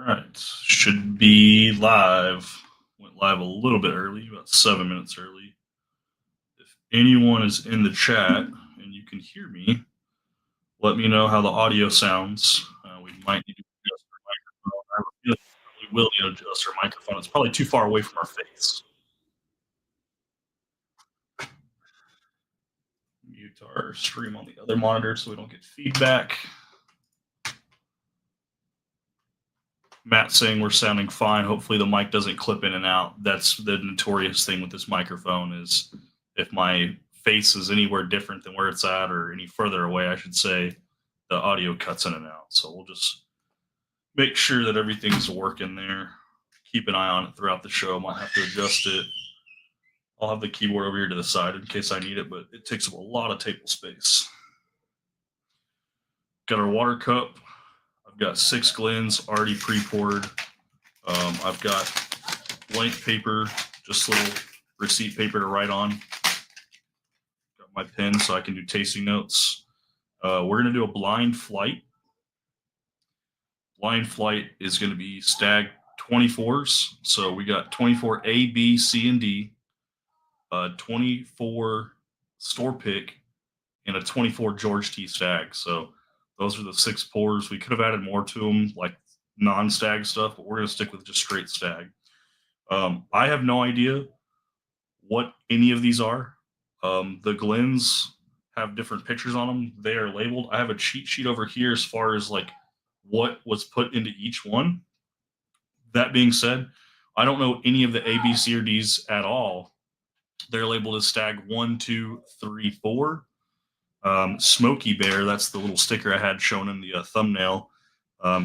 right, should be live. Went live a little bit early, about 7 minutes early. If anyone is in the chat and you can hear me, let me know how the audio sounds. We might need to adjust our microphone. I have a feeling we will need to adjust our microphone. It's probably too far away from our face. Mute our stream on the other monitor so we don't get feedback. Matt saying we're sounding fine. Hopefully the mic doesn't clip in and out. That's the notorious thing with this microphone is if my face is anywhere different than where it's at or any further away, I should say, the audio cuts in and out. So we'll just make sure that everything's working there. Keep an eye on it throughout the show. Might have to adjust it. I'll have the keyboard over here to the side in case I need it, but it takes up a lot of table space. Got our water cup. I've got 6 Glens already pre-poured. I've got blank paper, just little receipt paper to write on. Got my pen so I can do tasting notes. We're going to do a blind flight. Blind flight is going to be Stagg 24s. So we got 24 A, B, C, and D, 24 store pick, and a 24 George T. Stagg. So those are the 6 pours. We could have added more to them, like non-Stagg stuff, but we're going to stick with just straight Stagg. I have no idea what any of these are. The Glens have different pictures on them. They are labeled. I have a cheat sheet over here as far as like what was put into each one. That being said, I don't know any of the A, B, C, or D's at all. They're labeled as Stagg 1, 2, 3, 4. Smokey Bear, that's the little sticker I had shown in the thumbnail.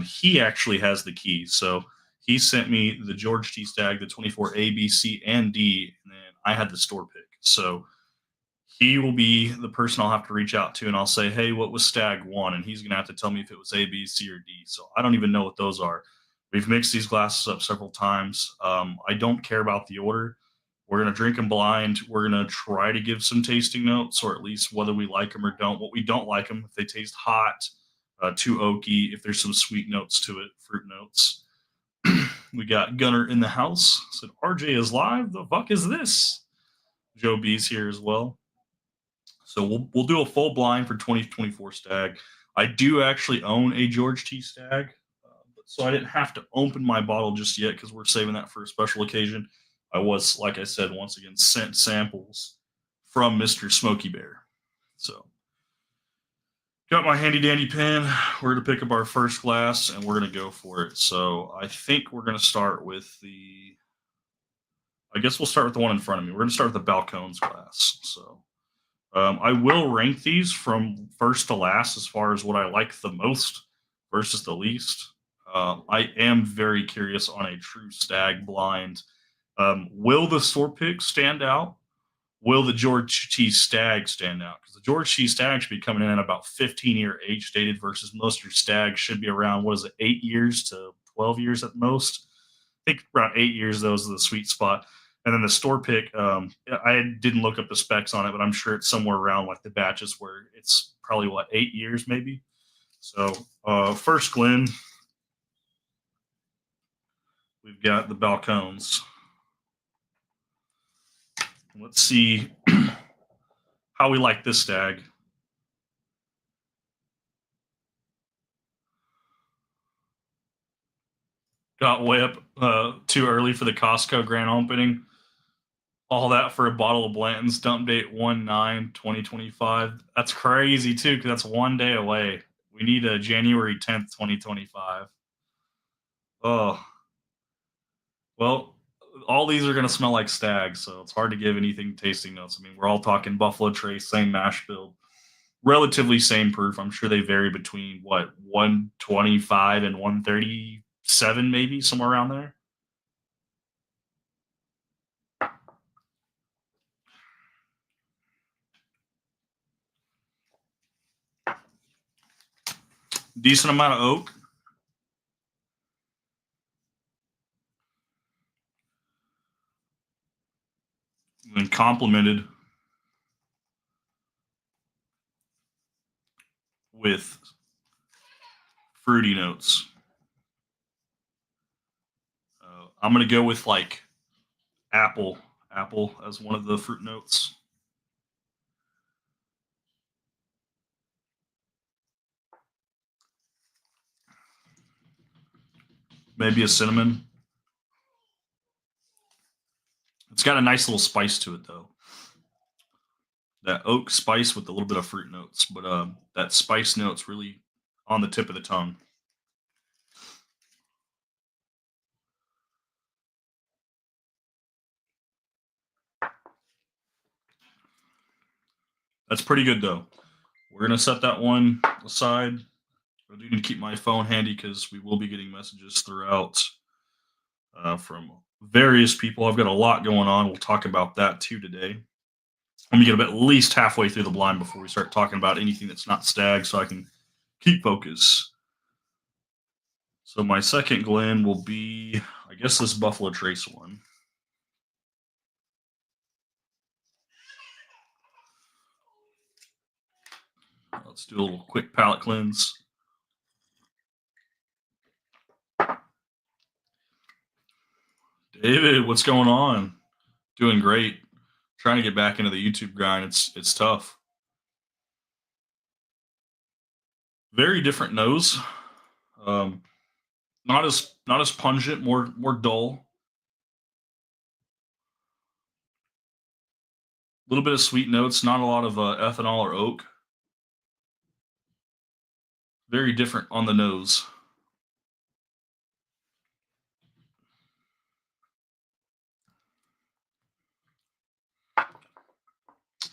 He actually has the key. So he sent me the George T. Stagg, the 24 A, B, C, and D, and then I had the store pick. So he will be the person I'll have to reach out to, and I'll say, hey, what was Stagg 1? And he's going to have to tell me if it was A, B, C, or D. So I don't even know what those are. We've mixed these glasses up several times. I don't care about the order. We're going to drink them blind. We're going to try to give some tasting notes, or at least whether we like them or don't. What we don't like them, if they taste hot, too oaky, if there's some sweet notes to it, fruit notes. We got Gunner in the house. Said, RJ is live. The fuck is this? Joe B's here as well. So we'll do a full blind for 2024 Stagg. I do actually own a George T. Stagg, so I didn't have to open my bottle just yet because we're saving that for a special occasion. I was, like I said, once again, sent samples from Mr. Smokey Bear. So got my handy dandy pen. We're going to pick up our first glass and we're going to go for it. So I think we're going to start with I guess we'll start with the one in front of me. We're going to start with the Balcones glass. So I will rank these from first to last as far as what I like the most versus the least. I am very curious on a true Stagg blind. Will the store pick stand out? Will the George T. Stagg stand out? Because the George T. Stagg should be coming in at about 15-year age dated versus most of your Stagg should be around, 8 years to 12 years at most. I think around 8 years, those are the sweet spot. And then the store pick, I didn't look up the specs on it, but I'm sure it's somewhere around like the batches where it's probably 8 years maybe. So first Glen, we've got the Balcones. Let's see how we like this Stagg. Got way up too early for the Costco grand opening. All that for a bottle of Blanton's. Dump date 1/9/2025. That's crazy too, because that's one day away. We need a January 10th, 2025. Oh, well, all these are going to smell like Stagg, so it's hard to give anything tasting notes. I mean, we're all talking Buffalo Trace, same mash bill, relatively same proof. I'm sure they vary between 125 and 137, maybe somewhere around there. Decent amount of oak. And complemented with fruity notes. I'm gonna go with like apple, apple as one of the fruit notes. Maybe a cinnamon. It's got a nice little spice to it though. That oak spice with a little bit of fruit notes, but that spice note's really on the tip of the tongue. That's pretty good though. We're gonna set that one aside. I do need to keep my phone handy because we will be getting messages throughout from various people. I've got a lot going on. We'll talk about that too today. Let me get at least halfway through the blind before we start talking about anything that's not stag, so I can keep focus. So my second Glen will be, I guess, this Buffalo Trace one. Let's do a little quick palate cleanse. David, what's going on? Doing great. Trying to get back into the YouTube grind. It's tough. Very different nose. Um, not as pungent, more dull. A little bit of sweet notes, not a lot of ethanol or oak. Very different on the nose.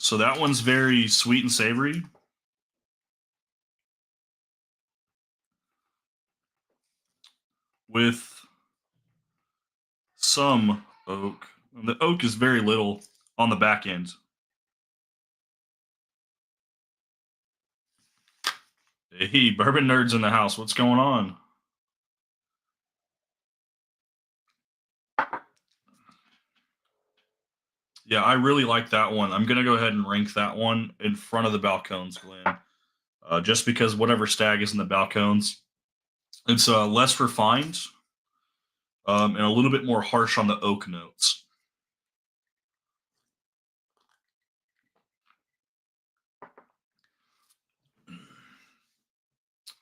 So that one's very sweet and savory. With some oak. The oak is very little on the back end. Hey, bourbon nerds in the house. What's going on? Yeah, I really like that one. I'm gonna go ahead and rank that one in front of the Balcones, Glenn. Just because whatever stag is in the Balcones, it's less refined and a little bit more harsh on the oak notes.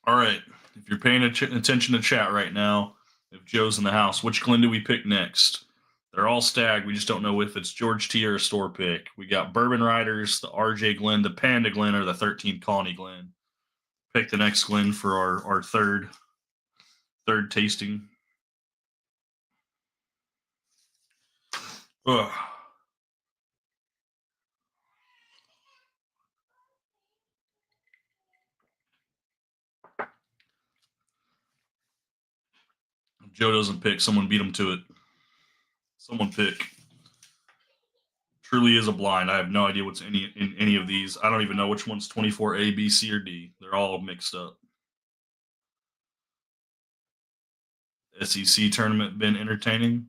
All right, if you're paying attention to chat right now, if Joe's in the house, which Glen do we pick next? They're all stag. We just don't know if it's George T or a store pick. We got Bourbon Riders, the RJ Glen, the Panda Glen, or the 13th Colony Glen. Pick the next Glen for our third tasting. Ugh. If Joe doesn't pick, someone beat him to it. Someone pick. Truly is a blind. I have no idea what's in any of these. I don't even know which one's 24A, B, C, or D. They're all mixed up. SEC tournament been entertaining.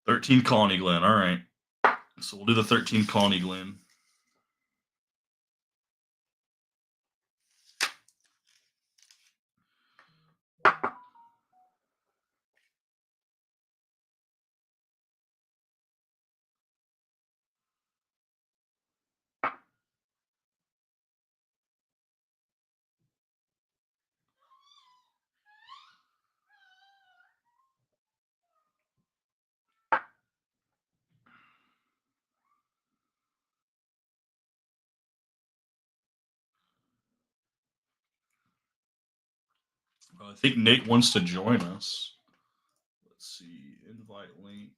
13 Colony Glen. All right. So we'll do the 13 Colony Glen. I think Nate wants to join us. Let's see. Invite link.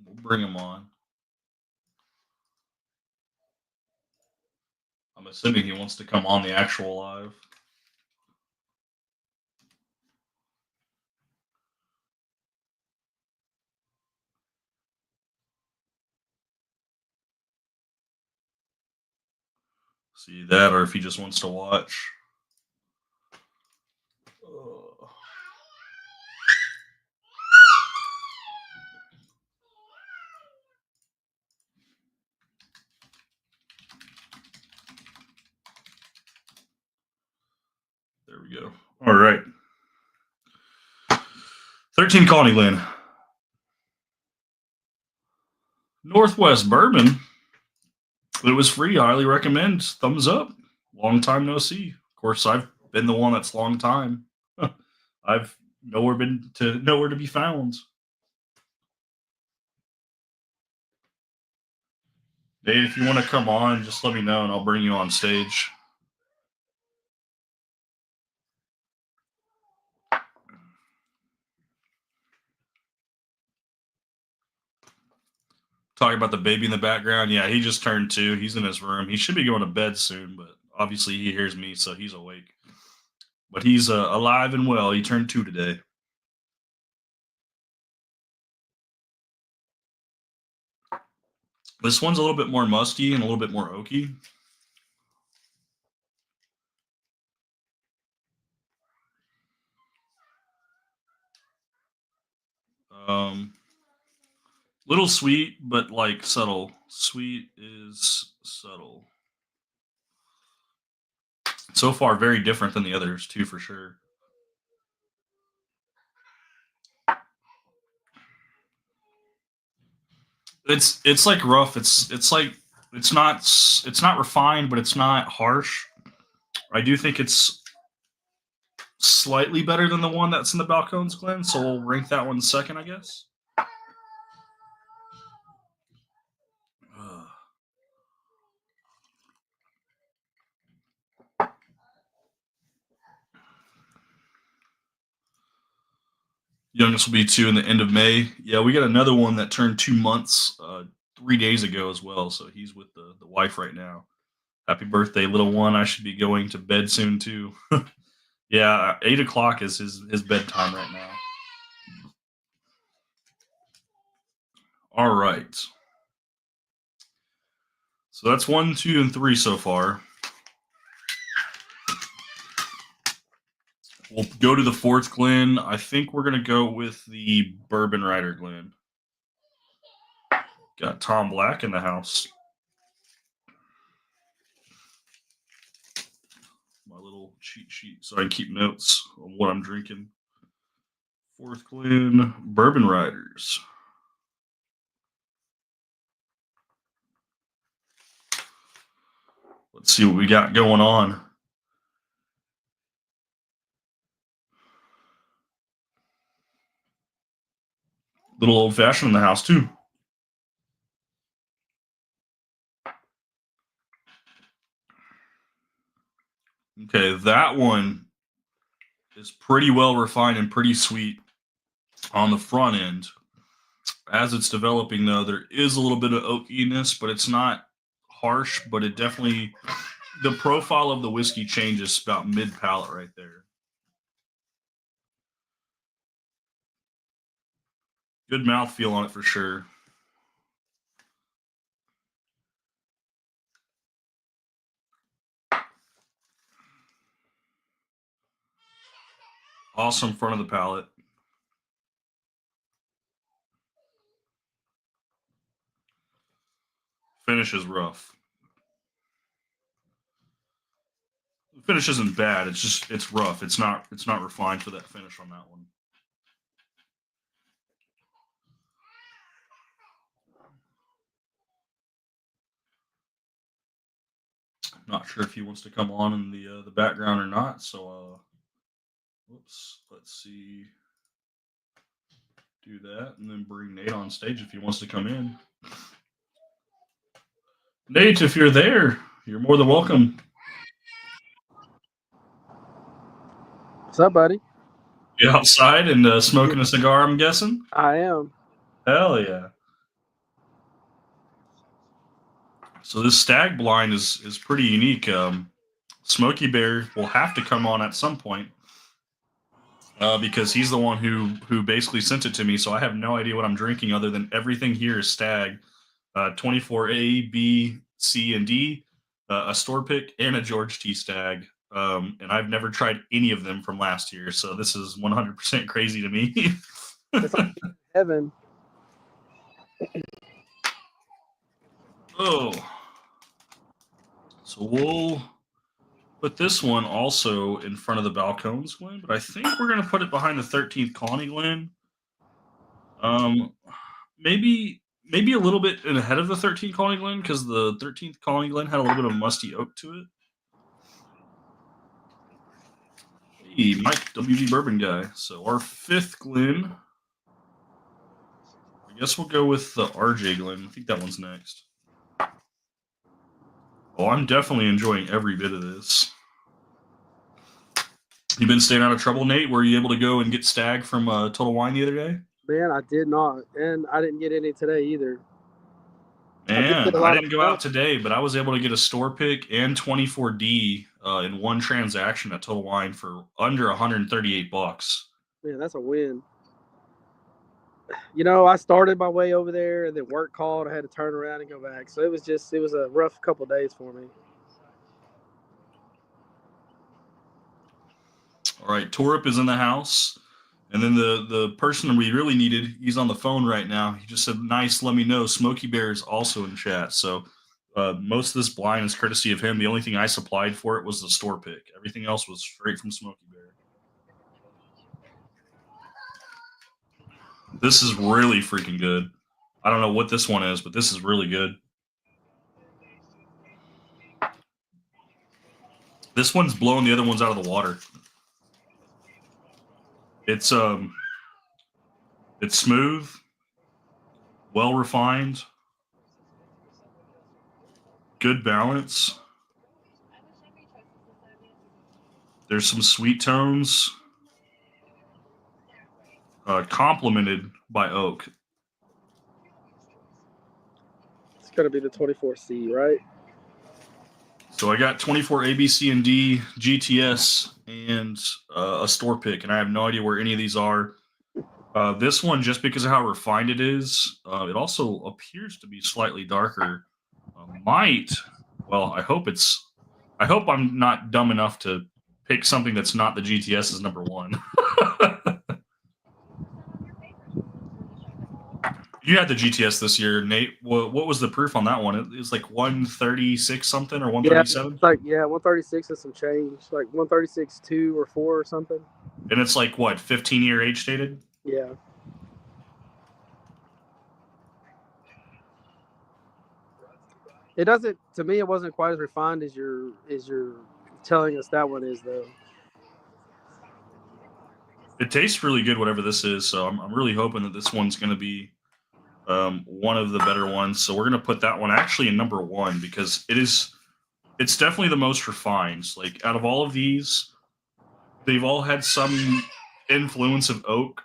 We'll bring him on. I'm assuming he wants to come on the actual live. See that, or if he just wants to watch. we go. All right. 13 Colony Glen. Northwest Bourbon. It was free. Highly recommend. Thumbs up. Long time no see. Of course, I've been the one that's long time. I've nowhere to be found. Dave, if you want to come on, just let me know and I'll bring you on stage. Talking about the baby in the background. Yeah, he just turned 2. He's in his room. He should be going to bed soon, but obviously he hears me, so he's awake. But he's alive and well. He turned 2 today. This one's a little bit more musty and a little bit more oaky. Little sweet, but like subtle. Sweet is subtle. So far, very different than the others, too, for sure. It's like rough. It's like it's not refined, but it's not harsh. I do think it's slightly better than the one that's in the Balcones Glen, so we'll rank that one second, I guess. Youngest will be 2 in the end of May. Yeah, we got another one that turned 2 months 3 days ago as well. So he's with the wife right now. Happy birthday, little one. I should be going to bed soon too. Yeah, 8 o'clock is his bedtime right now. All right. So that's 1, 2, and 3 so far. We'll go to the 4th Glen. I think we're going to go with the Bourbon Rider Glen. Got Tom Black in the house. My little cheat sheet so I can keep notes on what I'm drinking. 4th Glen Bourbon Riders. Let's see what we got going on. Little old fashioned in the house too. Okay, that one is pretty well refined and pretty sweet on the front end. As it's developing, though, there is a little bit of oakiness, but it's not harsh. But it definitely, the profile of the whiskey changes about mid palate right there. Good mouthfeel on it for sure. Awesome front of the palate. Finish is rough. The finish isn't bad. It's rough. It's not refined for that finish on that one. Not sure if he wants to come on in the background or not. So, whoops. Let's see. Do that, and then bring Nate on stage if he wants to come in. Nate, if you're there, you're more than welcome. What's up, buddy? You outside and smoking a cigar, I'm guessing? I am. Hell yeah. So this Stagg blind is pretty unique. Smokey Bear will have to come on at some point because he's the one who basically sent it to me. So I have no idea what I'm drinking other than everything here is Stagg. 24A, B, C, and D, a store pick, and a George T. Stagg. And I've never tried any of them from last year, so this is 100% crazy to me. It's like heaven. Oh. So put this one also in front of the Balcones Glen, but I think we're going to put it behind the 13th Colony Glen. Maybe a little bit ahead of the 13th Colony Glen because the 13th Colony Glen had a little bit of musty oak to it. Hey, Mike, WD Bourbon guy. So our 5th Glen, I guess we'll go with the RJ Glen. I think that one's next. Oh, I'm definitely enjoying every bit of this. You been staying out of trouble, Nate? Were you able to go and get Stagg from Total Wine the other day? Man, I did not, and I didn't get any today either. Man, I didn't go out today, but I was able to get a store pick and 24D in one transaction at Total Wine for under $138. Man, that's a win. You know, I started my way over there, and then work called. I had to turn around and go back. So it was a rough couple of days for me. All right, Torup is in the house. And then the person we really needed, he's on the phone right now. He just said, nice, let me know. Smokey Bear is also in chat. So most of this blind is courtesy of him. The only thing I supplied for it was the store pick. Everything else was straight from Smokey Bear. This is really freaking good. I don't know what this one is, but this is really good. This one's blowing the other ones out of the water. It's smooth, well refined, good balance. There's some sweet tones, complemented by oak. It's going to be the 24C, right? So I got 24 A, B, C, and D, GTS, and a store pick, and I have no idea where any of these are. This one, just because of how refined it is, it also appears to be slightly darker. I hope I'm not dumb enough to pick something that's not the GTS as number one. You had the GTS this year, Nate. What was the proof on that one? It was like 136 something or 137? Yeah, 136 and some change, like 136 2 or 4 or something. And it's like what, 15-year age stated? Yeah. It doesn't, to me, it wasn't quite as refined as you're telling us that one is, though. It tastes really good, whatever this is. So I'm really hoping that this one's going to be one of the better ones. So we're going to put that one actually in number one because it's definitely the most refined. Like out of all of these, they've all had some influence of oak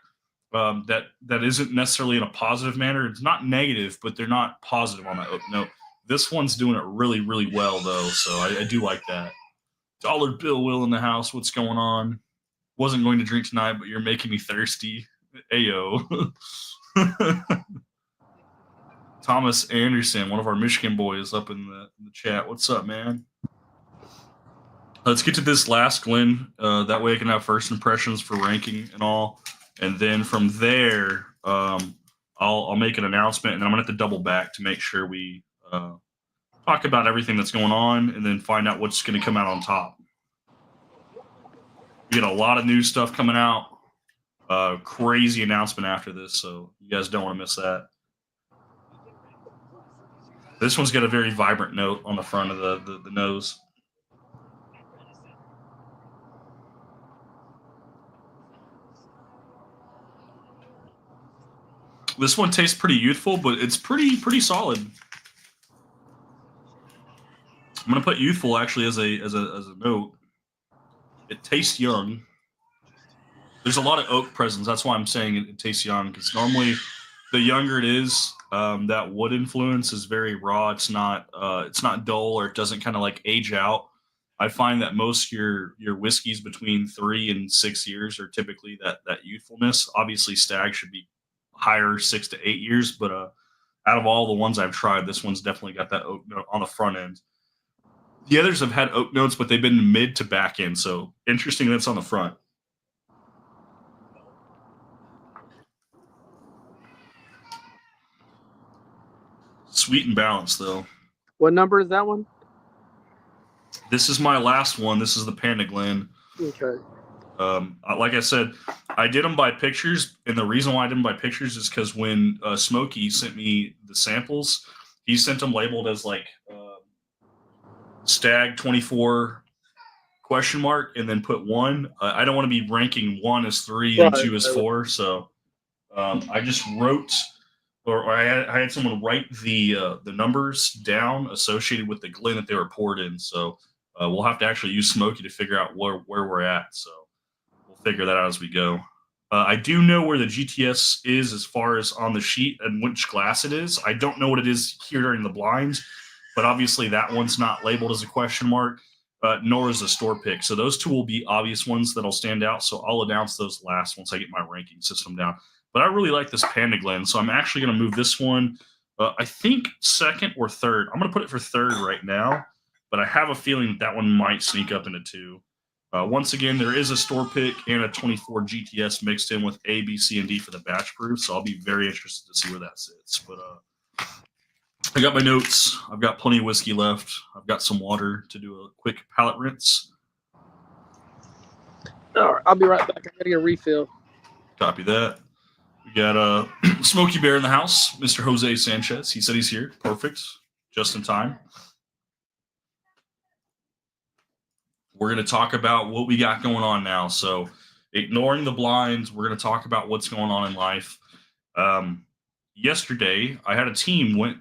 that isn't necessarily in a positive manner. It's not negative, but they're not positive on that oak note. This one's doing it really, really well, though. So I do like that. Dollar Bill Will in the house. What's going on? Wasn't going to drink tonight, but you're making me thirsty. Ayo. Thomas Anderson, one of our Michigan boys, up in the chat. What's up, man? Let's get to this last Glen. That way I can have first impressions for ranking and all. And then from there, I'll make an announcement, and then I'm going to have to double back to make sure we talk about everything that's going on and then find out what's going to come out on top. We got a lot of new stuff coming out. Crazy announcement after this, so you guys don't want to miss that. This one's got a very vibrant note on the front of the nose. This one tastes pretty youthful, but it's pretty solid. I'm gonna put youthful actually as a note. It tastes young. There's a lot of oak presence. That's why I'm saying it tastes young, because normally the younger it is, that wood influence is very raw. It's not dull, or it doesn't kind of like age out. I find that most your whiskeys between 3 and 6 years are typically that youthfulness. Obviously, Stagg should be higher, 6 to 8 years, but out of all the ones I've tried, this one's definitely got that oak note on the front end. The others have had oak notes, but they've been mid to back end. So interesting that's on the front. Sweet and balanced, though. What number is that one? This is my last one. This is the Panda Glen. Okay. Like I said, I did them by pictures, and the reason why I did them by pictures is because when Smokey sent me the samples, he sent them labeled as like Stagg 24 question mark, and then put one. I don't want to be ranking one as three and Right. two as four, so I just wrote, or I had someone write the numbers down associated with the Glen that they were poured in. So we'll have to actually use Smokey to figure out where we're at. So we'll figure that out as we go. I do know where the GTS is as far as on the sheet and which glass it is. I don't know what it is here during the blinds, but obviously that one's not labeled as a question mark, nor is the store pick. So those two will be obvious ones that'll stand out. So I'll announce those last once I get my ranking system down. But I really like this Panda Glen, so I'm actually going to move this one. I think second or third. I'm going to put it for third right now, but I have a feeling that one might sneak up into two. Once again, there is a store pick and a 24 GTS mixed in with A, B, C, and D for the batch proof. So I'll be very interested to see where that sits. But I got my notes. I've got plenty of whiskey left. I've got some water to do a quick palate rinse. All right. I'll be right back. I gotta get a refill. Copy that. We got Smokey Bear in the house, Mr. Jose Sanchez. He said he's here. Perfect. Just in time. We're going to talk about what we got going on now. So, ignoring the blinds, we're going to talk about what's going on in life. Yesterday, I had a team went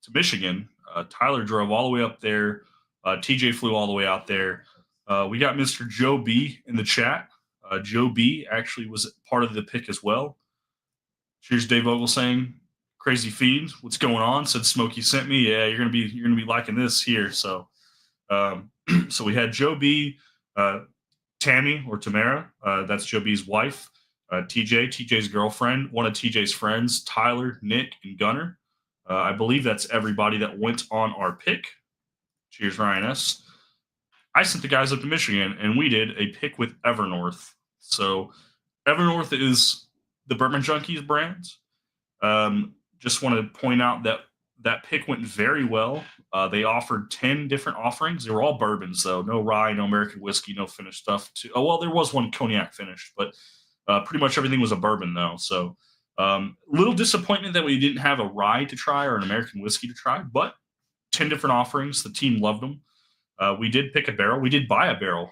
to Michigan. Tyler drove all the way up there. TJ flew all the way out there. We got Mr. Joe B in the chat. Joe B actually was part of the pick as well. Cheers, Dave Ogle saying, "Crazy Fiend, what's going on?" Said Smokey sent me. Yeah, you're gonna be liking this here. So, so we had Joe B, Tammy or Tamara. That's Joe B's wife. TJ's girlfriend, one of TJ's friends, Tyler, Nick, and Gunner. I believe that's everybody that went on our pick. Cheers, Ryan S. I sent the guys up to Michigan, and we did a pick with Evernorth. So Evernorth is the Bourbon Junkies brand. Just want to point out that that pick went very well. They offered 10 different offerings. They were all bourbons, though. No rye, no American whiskey, no finished stuff. Well, there was one cognac finished, but pretty much everything was a bourbon, though. So little disappointment that we didn't have a rye to try or an American whiskey to try, but 10 different offerings. The team loved them. We did pick a barrel. We did buy a barrel.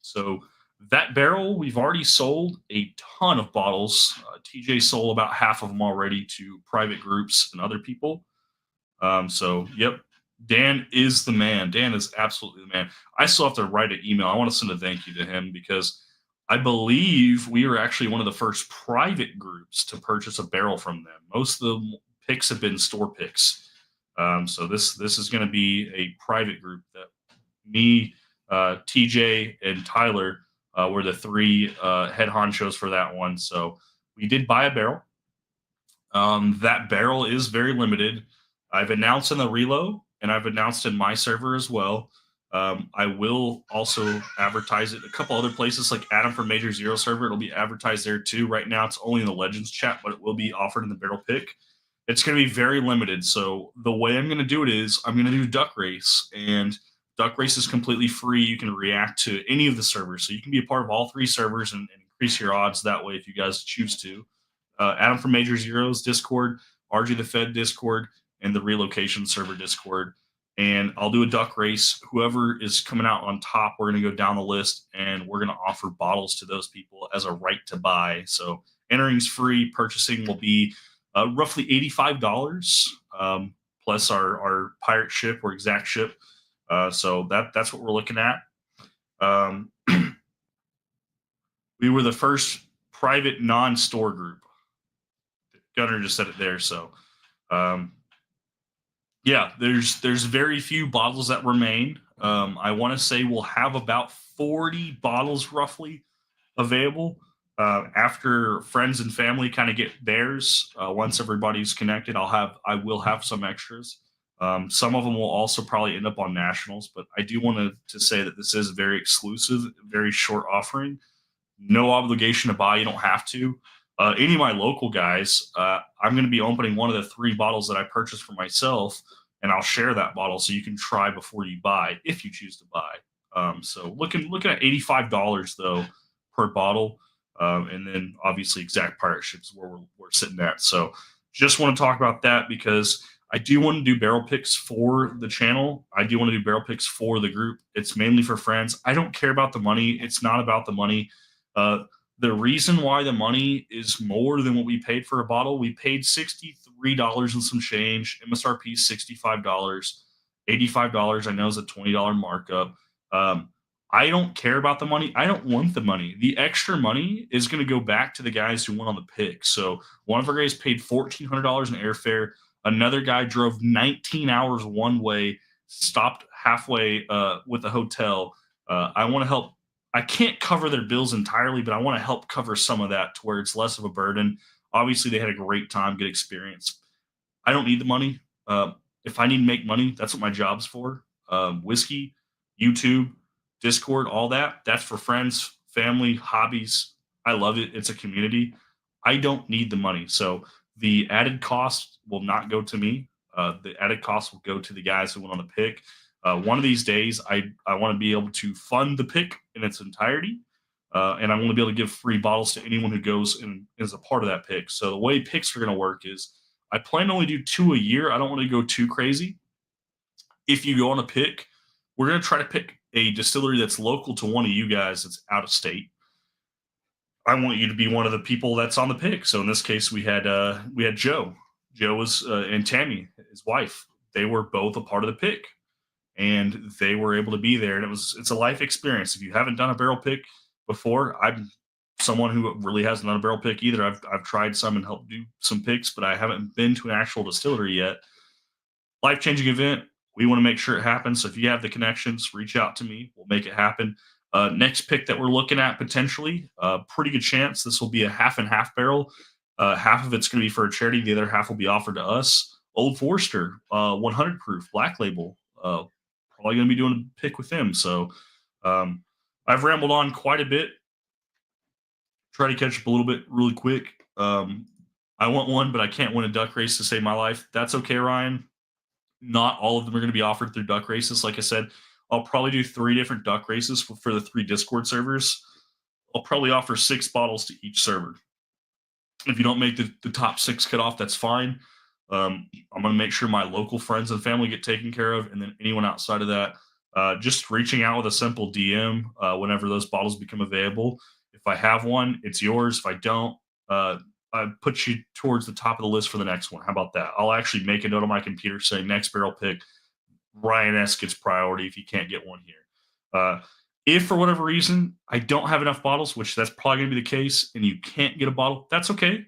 So that barrel, we've already sold a ton of bottles. TJ sold about half of them already to private groups and other people. So, yep, Dan is the man. Dan is absolutely the man. I still have to write an email. I want to send a thank you to him because I believe we were actually one of the first private groups to purchase a barrel from them. Most of the picks have been store picks. So this is going to be a private group that me, TJ, and Tyler were the three head honchos for that one. So we did buy a barrel. That barrel is very limited. I've announced in the reload and I've announced in my server as well. I will also advertise it a couple other places like Adam from Major Zero server. It'll be advertised there too. Right now it's only in the Legends chat, but it will be offered in the barrel pick. It's going to be very limited. So the way I'm going to do it is I'm going to do Duck Race, and Duck Race is completely free. You can react to any of the servers. So you can be a part of all three servers and increase your odds that way if you guys choose to. Adam from Major Zero's Discord, RG the Fed Discord, and the Relocation server Discord. And I'll do a duck race. Whoever is coming out on top, we're going to go down the list and we're going to offer bottles to those people as a right to buy. So entering's free. Purchasing will be roughly $85 plus our pirate ship or exact ship. So that's what we're looking at. We were the first private non-store group. Gunner just said it there. So yeah, there's very few bottles that remain. I want to say we'll have about 40 bottles roughly available after friends and family kind of get theirs. Once everybody's connected, I will have some extras. Some of them will also probably end up on nationals, but I do want to say that this is very exclusive, very short offering. No obligation to buy. You don't have to. Any of my local guys, I'm going to be opening one of the 3 bottles that I purchased for myself, and I'll share that bottle so you can try before you buy if you choose to buy. So looking at $85 though per bottle, and then obviously exact pirate ships where we're sitting at. So just want to talk about that because I do want to do barrel picks for the channel. I do want to do barrel picks for the group. It's mainly for friends. I don't care about the money. It's not about the money. Uh, the reason why the money is more than what we paid for a bottle, we paid $63 and some change. MSRP $65. $85 I know is a $20 markup. Um, I don't care about the money. I don't want the money. The extra money is going to go back to the guys who went on the pick. So one of our guys paid $1,400 in airfare. Another guy drove 19 hours one way, stopped halfway with a hotel. I want to help. I can't cover their bills entirely, but I want to help cover some of that to where it's less of a burden. Obviously, they had a great time, good experience. I don't need the money. If I need to make money, that's what my job's for. Whiskey, YouTube, Discord, all that. That's for friends, family, hobbies. I love it. It's a community. I don't need the money. So the added cost will not go to me. The added cost will go to the guys who went on the pick. One of these days, I want to be able to fund the pick in its entirety. And I want to be able to give free bottles to anyone who goes and is a part of that pick. So the way picks are going to work is I plan to only do 2 a year. I don't want to go too crazy. If you go on a pick, we're going to try to pick a distillery that's local to one of you guys that's out of state. I want you to be one of the people that's on the pick. So in this case, we had Joe. Joe was and Tammy, his wife. They were both a part of the pick, and they were able to be there. And it's a life experience. If you haven't done a barrel pick before, I'm someone who really hasn't done a barrel pick either. I've tried some and helped do some picks, but I haven't been to an actual distillery yet. Life changing event. We want to make sure it happens. So if you have the connections, reach out to me. We'll make it happen. Next pick that we're looking at potentially, pretty good chance this will be a half and half barrel. Half of it's going to be for a charity. The other half will be offered to us. Old Forester, 100 proof, black label. Probably going to be doing a pick with them. So I've rambled on quite a bit. Try to catch up a little bit really quick. I want one, but I can't win a duck race to save my life. That's okay, Ryan. Not all of them are going to be offered through duck races. Like I said, I'll probably do 3 different duck races for the 3 Discord servers. I'll probably offer 6 bottles to each server. If you don't make the top 6 cutoff, that's fine. I'm going to make sure my local friends and family get taken care of, and then anyone outside of that, just reaching out with a simple DM whenever those bottles become available. If I have one, it's yours. If I don't, I put you towards the top of the list for the next one. How about that? I'll actually make a note on my computer saying next barrel pick, Ryan S gets priority if you can't get one here. If for whatever reason I don't have enough bottles, which that's probably going to be the case, and you can't get a bottle, that's okay.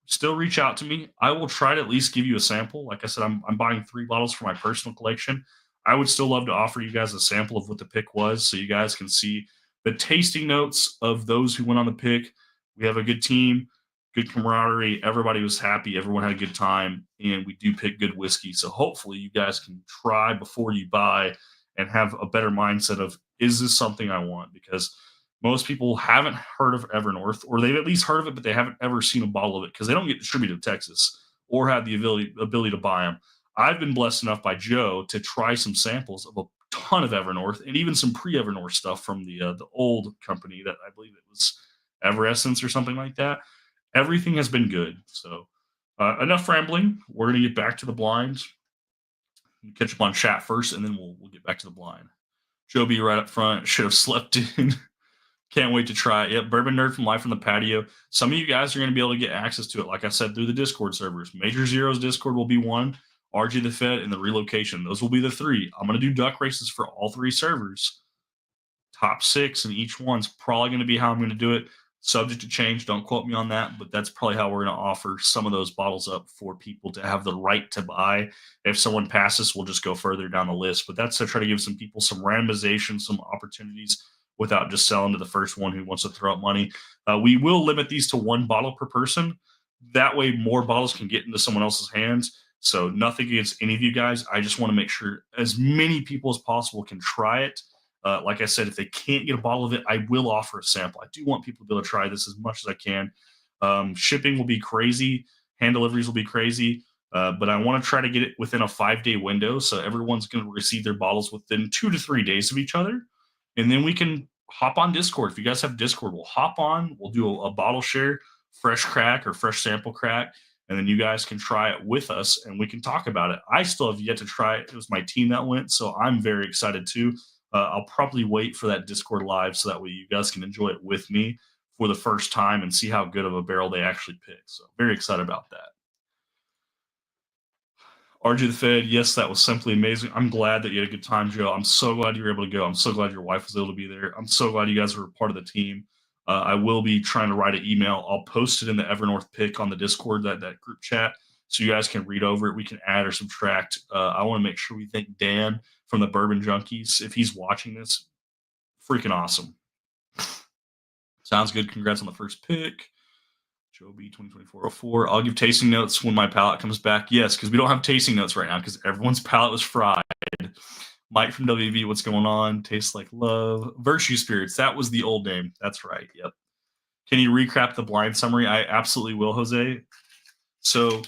Still reach out to me. I will try to at least give you a sample. Like I said, I'm buying 3 bottles for my personal collection. I would still love to offer you guys a sample of what the pick was so you guys can see the tasting notes of those who went on the pick. We have a good team, good camaraderie. Everybody was happy. Everyone had a good time, and we do pick good whiskey. So hopefully you guys can try before you buy and have a better mindset of, is this something I want? Because most people haven't heard of Evernorth, or they've at least heard of it, but they haven't ever seen a bottle of it because they don't get distributed to Texas or have the ability to buy them. I've been blessed enough by Joe to try some samples of a ton of Evernorth and even some pre-Evernorth stuff from the old company that I believe it was Everessence or something like that. Everything has been good. So enough rambling. We're going to get back to the blinds. Catch up on chat first, and then we'll get back to the blind. Joe B right up front. Should have slept in. Can't wait to try it. Yep, Bourbon Nerd from Life on the Patio. Some of you guys are going to be able to get access to it, like I said, through the Discord servers. Major Zero's Discord will be one. RG the Fed and the relocation. Those will be the 3. I'm going to do duck races for all 3 servers. Top 6 in each one's probably going to be how I'm going to do it. Subject to change. Don't quote me on that, but that's probably how we're going to offer some of those bottles up for people to have the right to buy. If someone passes, we'll just go further down the list. But that's to try to give some people some randomization, some opportunities without just selling to the first one who wants to throw out money. We will limit these to 1 bottle per person. That way more bottles can get into someone else's hands. So nothing against any of you guys. I just want to make sure as many people as possible can try it. Like I said, if they can't get a bottle of it, I will offer a sample. I do want people to be able to try this as much as I can. Shipping will be crazy. Hand deliveries will be crazy. But I want to try to get it within a 5-day window, so everyone's going to receive their bottles within 2 to 3 days of each other, and then we can hop on Discord. If you guys have Discord, we'll hop on. We'll do a bottle share, fresh crack or fresh sample crack, and then you guys can try it with us, and we can talk about it. I still have yet to try it. It was my team that went, so I'm very excited too. I'll probably wait for that Discord live so that way you guys can enjoy it with me for the first time and see how good of a barrel they actually pick. So very excited about that. RJ the Fed, yes, that was simply amazing. I'm glad that you had a good time, Joe. I'm so glad you were able to go. I'm so glad your wife was able to be there. I'm so glad you guys were part of the team. I will be trying to write an email. I'll post it in the Evernorth pick on the Discord, that group chat, so you guys can read over it. We can add or subtract. I want to make sure we thank Dan from the Bourbon Junkies. If he's watching this, freaking awesome. Sounds good. Congrats on the first pick. Joe B 2024-04. I'll give tasting notes when my palate comes back. Yes, because we don't have tasting notes right now because everyone's palate was fried. Mike from WV, what's going on? Tastes like love. Virtue Spirits. That was the old name. That's right. Yep. Can you recap the blind summary? I absolutely will, Jose. So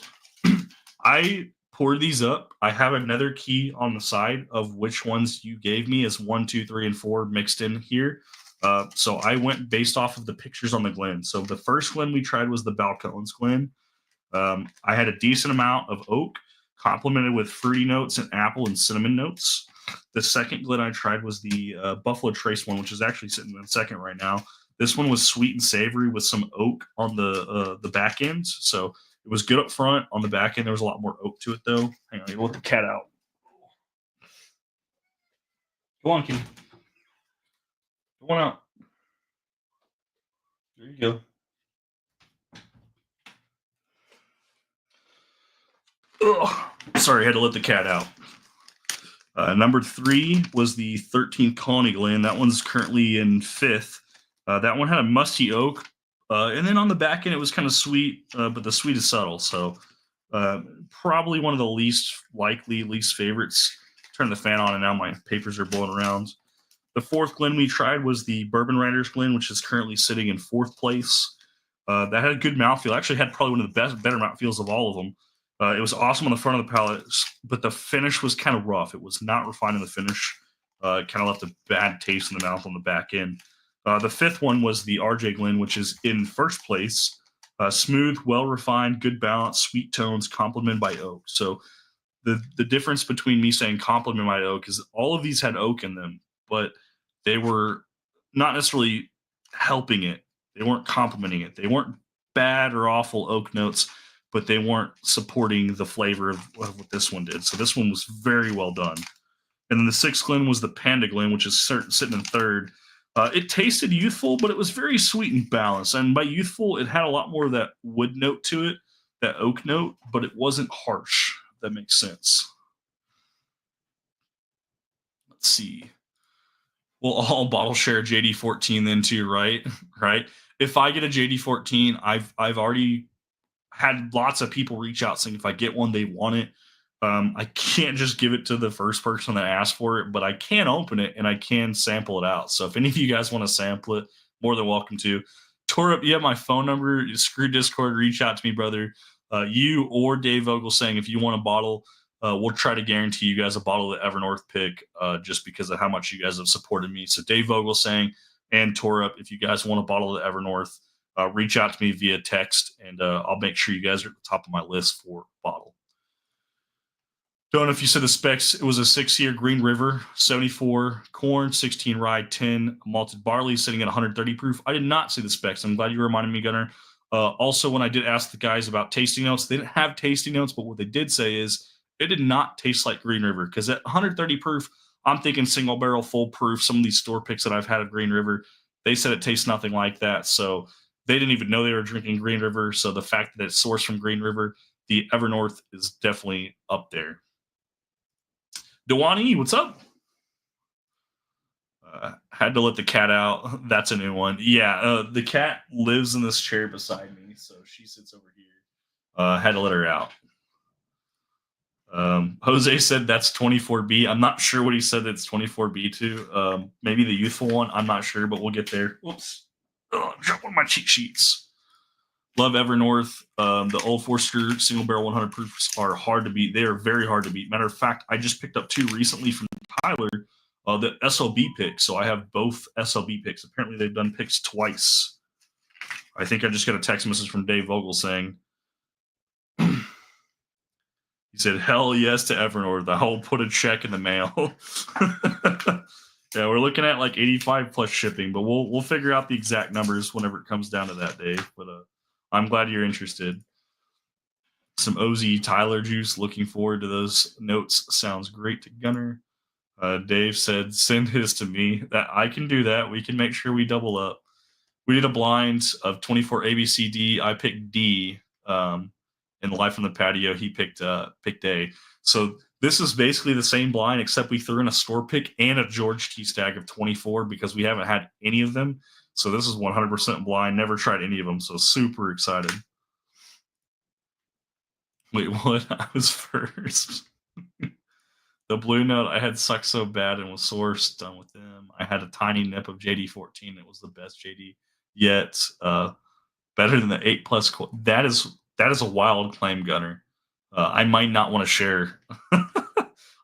I poured these up. I have another key on the side of which ones you gave me as 1, 2, 3, and 4 mixed in here. So I went based off of the pictures on the Glen. So the first Glen we tried was the Balcones Glen. I had a decent amount of oak, complemented with fruity notes and apple and cinnamon notes. The second Glen I tried was the Buffalo Trace one, which is actually sitting in second right now. This one was sweet and savory with some oak on the back ends. So it was good up front. On the back end, there was a lot more oak to it, though. Hang on, you let the cat out. Go on, kitty. Go on out. There you go. Ugh. Sorry, I had to let the cat out. Number 3 was the 13th Colony Glen. That one's currently in 5th. That one had a musty oak. And then on the back end, it was kind of sweet, but the sweet is subtle. So probably one of the least favorites. Turn the fan on, and now my papers are blowing around. The 4th Glen we tried was the Bourbon Riders Glen, which is currently sitting in 4th place. That had a good mouthfeel. Actually had probably one of the better mouthfeels of all of them. It was awesome on the front of the palate, but the finish was kind of rough. It was not refined in the finish. It kind of left a bad taste in the mouth on the back end. The 5th one was the RJ Glen, which is in 1st place. Smooth, well-refined, good balance, sweet tones, complemented by oak. So the difference between me saying complemented by oak is all of these had oak in them, but they were not necessarily helping it. They weren't complementing it. They weren't bad or awful oak notes, but they weren't supporting the flavor of what this one did. So this one was very well done. And then the 6th Glen was the Panda Glen, which is sitting in 3rd. It tasted youthful, but it was very sweet and balanced. And by youthful, it had a lot more of that wood note to it, that oak note, but it wasn't harsh. If that makes sense. Let's see. We'll all bottle share JD14 then too, right? Right. If I get a JD14, I've already had lots of people reach out saying if I get one, they want it. I can't just give it to the first person that asked for it, but I can open it and I can sample it out. So if any of you guys want to sample it, more than welcome to. Torup, you have my phone number. Screw Discord. Reach out to me, brother. You or Dave Vogel saying if you want a bottle, we'll try to guarantee you guys a bottle of the Evernorth pick just because of how much you guys have supported me. So Dave Vogel saying and Torup, if you guys want a bottle of the Evernorth, reach out to me via text, and I'll make sure you guys are at the top of my list for bottle. Don't know if you said the specs. It was a 6-year Green River, 74 corn, 16 rye, 10 malted barley, sitting at 130 proof. I did not see the specs. I'm glad you reminded me, Gunnar. Also, when I did ask the guys about tasting notes, they didn't have tasting notes, but what they did say is it did not taste like Green River, because at 130 proof, I'm thinking single barrel, full proof. Some of these store picks that I've had of Green River, they said it tastes nothing like that. So they didn't even know they were drinking Green River. So the fact that it's sourced from Green River, the Evernorth is definitely up there. Dewani, what's up? Had to let the cat out. That's a new one. Yeah, the cat lives in this chair beside me, so she sits over here. Had to let her out. Jose said that's 24B. I'm not sure what he said that's 24B to. Maybe the youthful one. I'm not sure, but we'll get there. Whoops. Drop one of my cheat sheets. Love Evernorth. The Old Forester single barrel 100 proofs are hard to beat. They are very hard to beat. Matter of fact, I just picked up 2 recently from Tyler, the SLB picks. So I have both SLB picks. Apparently, they've done picks twice. I think I just got a text message from Dave Vogel saying, he said, "Hell yes to Evernorth. I'll put a check in the mail." Yeah, we're looking at like 85 plus shipping, but we'll figure out the exact numbers whenever it comes down to that, Dave. But I'm glad you're interested. Some OZ Tyler juice. Looking forward to those notes. Sounds great to Gunner. Dave said, "Send his to me." That I can do that. We can make sure we double up. We did a blind of 24 ABCD. I picked D. In Life on the Patio, he picked A. So this is basically the same blind, except we threw in a store pick and a George T Stagg of 24 because we haven't had any of them. So this is 100% blind. Never tried any of them. So super excited. Wait, what? I was first. The Blue Note I had sucked so bad and was sourced done with them. I had a tiny nip of JD14. It was the best JD yet. Better than the 8+. That is a wild claim, Gunner. I might not want to share.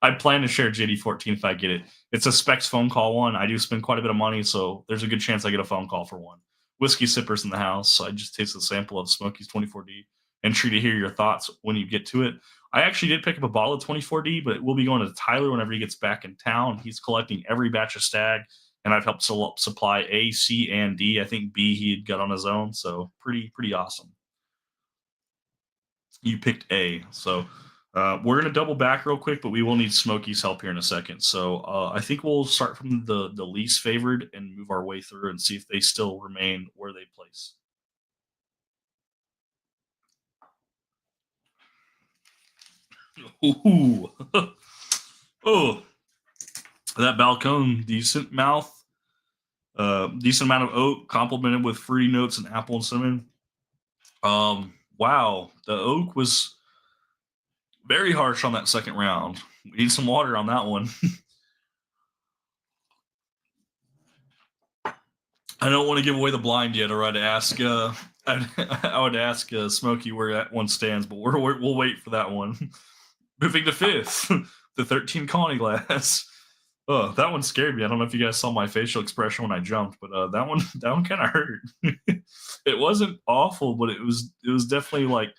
I plan to share JD14 if I get it. It's a specs phone call one. I do spend quite a bit of money, so there's a good chance I get a phone call for one. Whiskey sippers in the house. So I just tasted a sample of Smokey's 24D and try to hear your thoughts when you get to it. I actually did pick up a bottle of 24D, but we'll be going to Tyler whenever he gets back in town. He's collecting every batch of Stagg, and I've helped supply A, C, and D. I think B he had got on his own, so pretty awesome. You picked A, so we're gonna double back real quick, but we will need Smokey's help here in a second. So I think we'll start from the least favored and move our way through and see if they still remain where they place. Ooh. Oh, that Balcone, decent mouth, decent amount of oak, complemented with fruity notes and apple and cinnamon. Wow, the oak was very harsh on that second round. We need some water on that one. I don't want to give away the blind yet, or I'd ask. I would ask Smokey where that one stands, but we'll wait for that one. Moving to fifth, the 13 Colony Glass. Oh, that one scared me. I don't know if you guys saw my facial expression when I jumped, but that one kind of hurt. It wasn't awful, but it was definitely like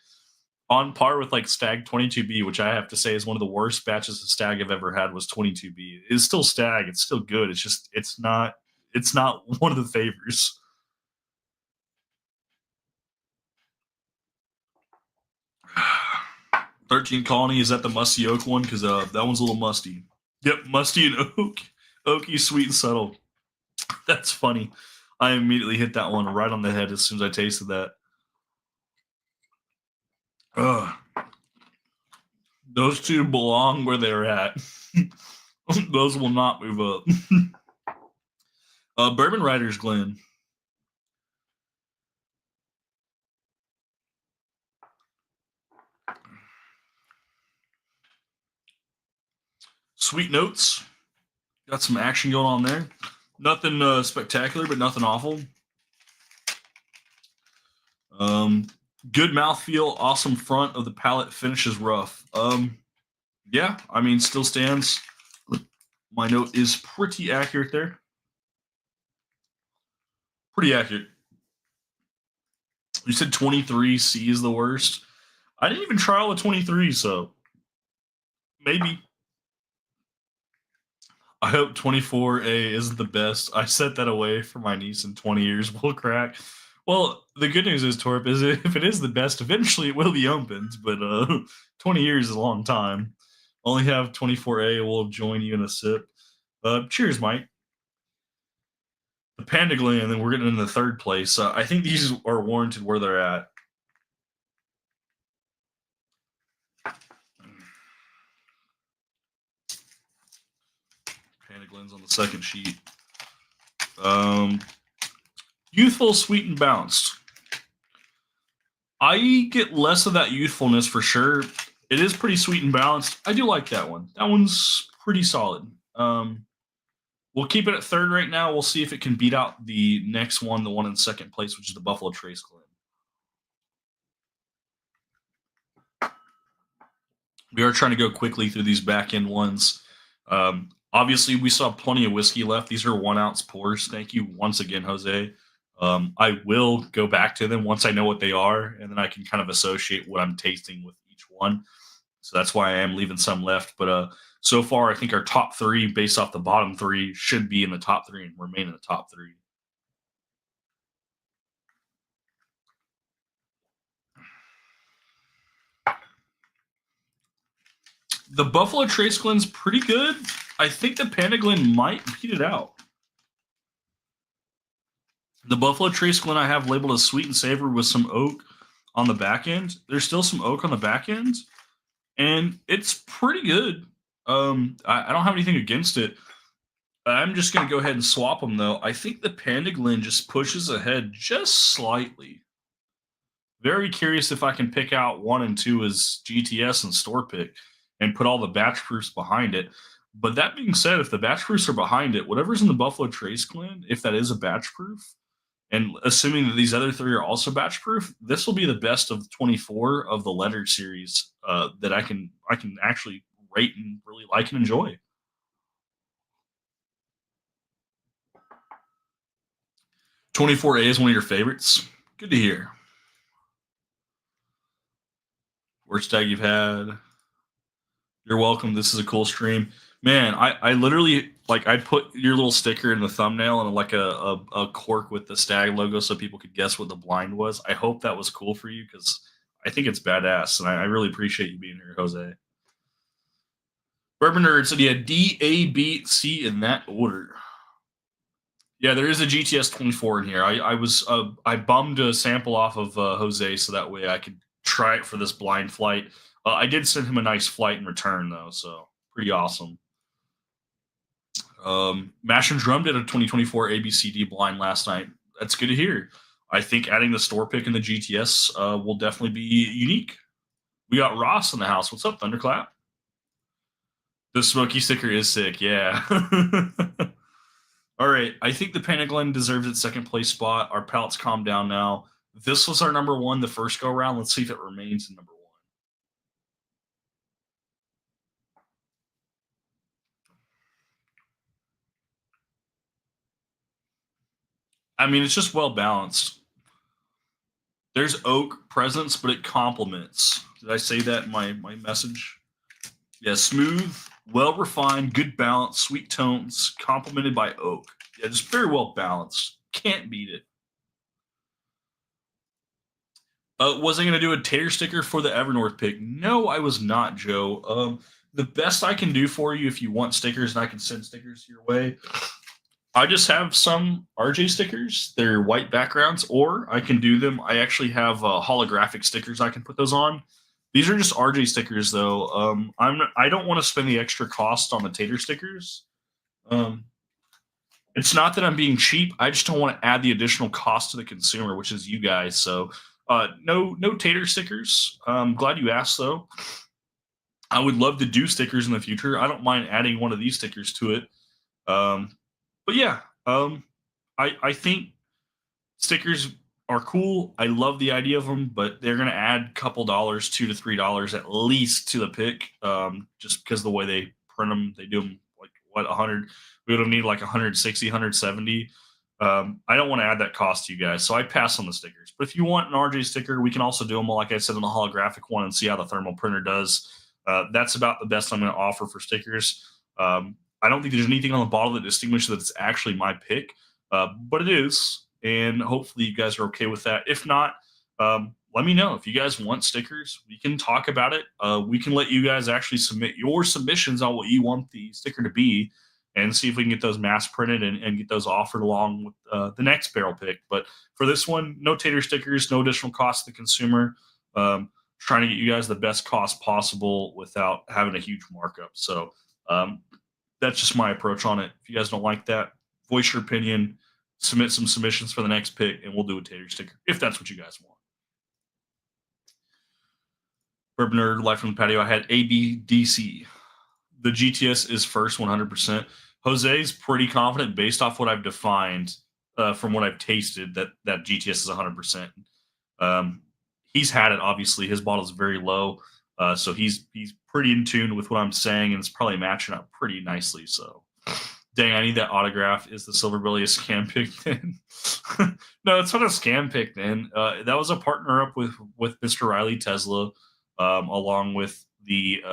on par with like Stagg 22B, which I have to say is one of the worst batches of Stagg I've ever had. Was 22B. It's still Stagg. It's still good. It's just it's not one of the favors. Thirteen Colony, is that the musty oak one? Because that one's a little musty. Yep, musty and oak. Oaky, sweet and subtle. That's funny. I immediately hit that one right on the head as soon as I tasted that. Ugh. Those two belong where they're at. Those will not move up. Bourbon Riders, Glen. Sweet notes. Got some action going on there. Nothing spectacular, but nothing awful. Good mouthfeel, awesome front of the palate, finishes rough. Yeah, I mean, still stands. My note is pretty accurate there. Pretty accurate. You said 23C is the worst. I didn't even try all the 23, so maybe. I hope 24A isn't the best. I set that away for my niece in 20 years. Will crack. Well, the good news is, Torp, is if it is the best, eventually it will be opened. But 20 years is a long time. Only have 24A. We'll join you in a sip. Cheers, Mike. The Panda Glen, and then we're getting in the third place. I think these are warranted where they're at. Panda Glen's on the second sheet. Youthful, sweet, and bounced. I get less of that youthfulness for sure. It is pretty sweet and balanced. I do like that one. That one's pretty solid. We'll keep it at third right now. We'll see if it can beat out the next one, the one in second place, which is the Buffalo Trace Glen. We are trying to go quickly through these back end ones. Obviously, we saw plenty of whiskey left. These are 1 ounce pours. Thank you once again, Jose. I will go back to them once I know what they are, and then I can kind of associate what I'm tasting with each one. So that's why I am leaving some left. But so far, I think our top three, based off the bottom three, should be in the top three and remain in the top three. The Buffalo Trace Glen's pretty good. I think the Panda Glen might beat it out. The Buffalo Trace Glen I have labeled as sweet and savory with some oak on the back end. There's still some oak on the back end, and it's pretty good. I don't have anything against it. I'm just going to go ahead and swap them, though. I think the Panda Glen just pushes ahead just slightly. Very curious if I can pick out 1 and 2 as GTS and store pick and put all the batch proofs behind it. But that being said, if the batch proofs are behind it, whatever's in the Buffalo Trace Glen, if that is a batch proof, and assuming that these other 3 are also batch proof, this will be the best of 24 of the letter series that I can actually rate and really like and enjoy. 24A is one of your favorites. Good to hear. Worst tag you've had. You're welcome. This is a cool stream. Man, I literally like I put your little sticker in the thumbnail and like a cork with the Stagg logo so people could guess what the blind was. I hope that was cool for you because I think it's badass and I really appreciate you being here, Jose. Bourbon Nerd said he had D, A, B, C in that order. Yeah, there is a GTS 24 in here. I bummed a sample off of Jose so that way I could try it for this blind flight. I did send him a nice flight in return though, so pretty awesome. Mash and Drum did a 2024 ABCD blind last night. That's good to hear. I think adding the store pick in the GTS will definitely be unique. We got Ross in the house. What's up, Thunderclap? The Smokey sticker is sick. Yeah. All right. I think the Pantaglen deserves its second place spot. Our palates calm down now. This was our number one the first go around. Let's see if it remains in number one. I mean, it's just well balanced. There's oak presence, but it complements. Did I say that in my message? Yeah, smooth, well refined, good balance, sweet tones, complemented by oak. Yeah, just very well balanced. Can't beat it. Was I going to do a tater sticker for the Evernorth pick? No, I was not, Joe. The best I can do for you if you want stickers and I can send stickers your way, I just have some RJ stickers. They're white backgrounds, or I can do them. I actually have holographic stickers. I can put those on. These are just RJ stickers, though. I don't want to spend the extra cost on the tater stickers. It's not that I'm being cheap. I just don't want to add the additional cost to the consumer, which is you guys. So no tater stickers. I'm glad you asked, though. I would love to do stickers in the future. I don't mind adding one of these stickers to it. But yeah, I think stickers are cool. I love the idea of them, but they're going to add a couple dollars, $2 to $3 at least to the pick, just because the way they print them, they do them like what 100. We would need like 160, 170. I don't want to add that cost to you guys, so I pass on the stickers. But if you want an RJ sticker, we can also do them, like I said, on the holographic one and see how the thermal printer does. That's about the best I'm going to offer for stickers. I don't think there's anything on the bottle that distinguishes that it's actually my pick, but it is. And hopefully you guys are okay with that. If not, let me know. If you guys want stickers, we can talk about it. We can let you guys actually submit your submissions on what you want the sticker to be and see if we can get those mass printed and get those offered along with the next barrel pick. But for this one, no tater stickers, no additional cost to the consumer. Trying to get you guys the best cost possible without having a huge markup. So that's just my approach on it. If you guys don't like that, voice your opinion, submit some submissions for the next pick, and we'll do a tater sticker if that's what you guys want. Bourbon Nerd, Life from the Patio. I had A, B, D, C. The GTS is first 100%. Jose's pretty confident based off what I've defined from what I've tasted that GTS is 100%. He's had it, obviously. His bottle is very low. So he's pretty in tune with what I'm saying, and it's probably matching up pretty nicely. So, dang, I need that autograph. Is the Silver Belly a scam pick then? No, it's not a scam pick then. That was a partner up with Mr. Riley Tesla, along with the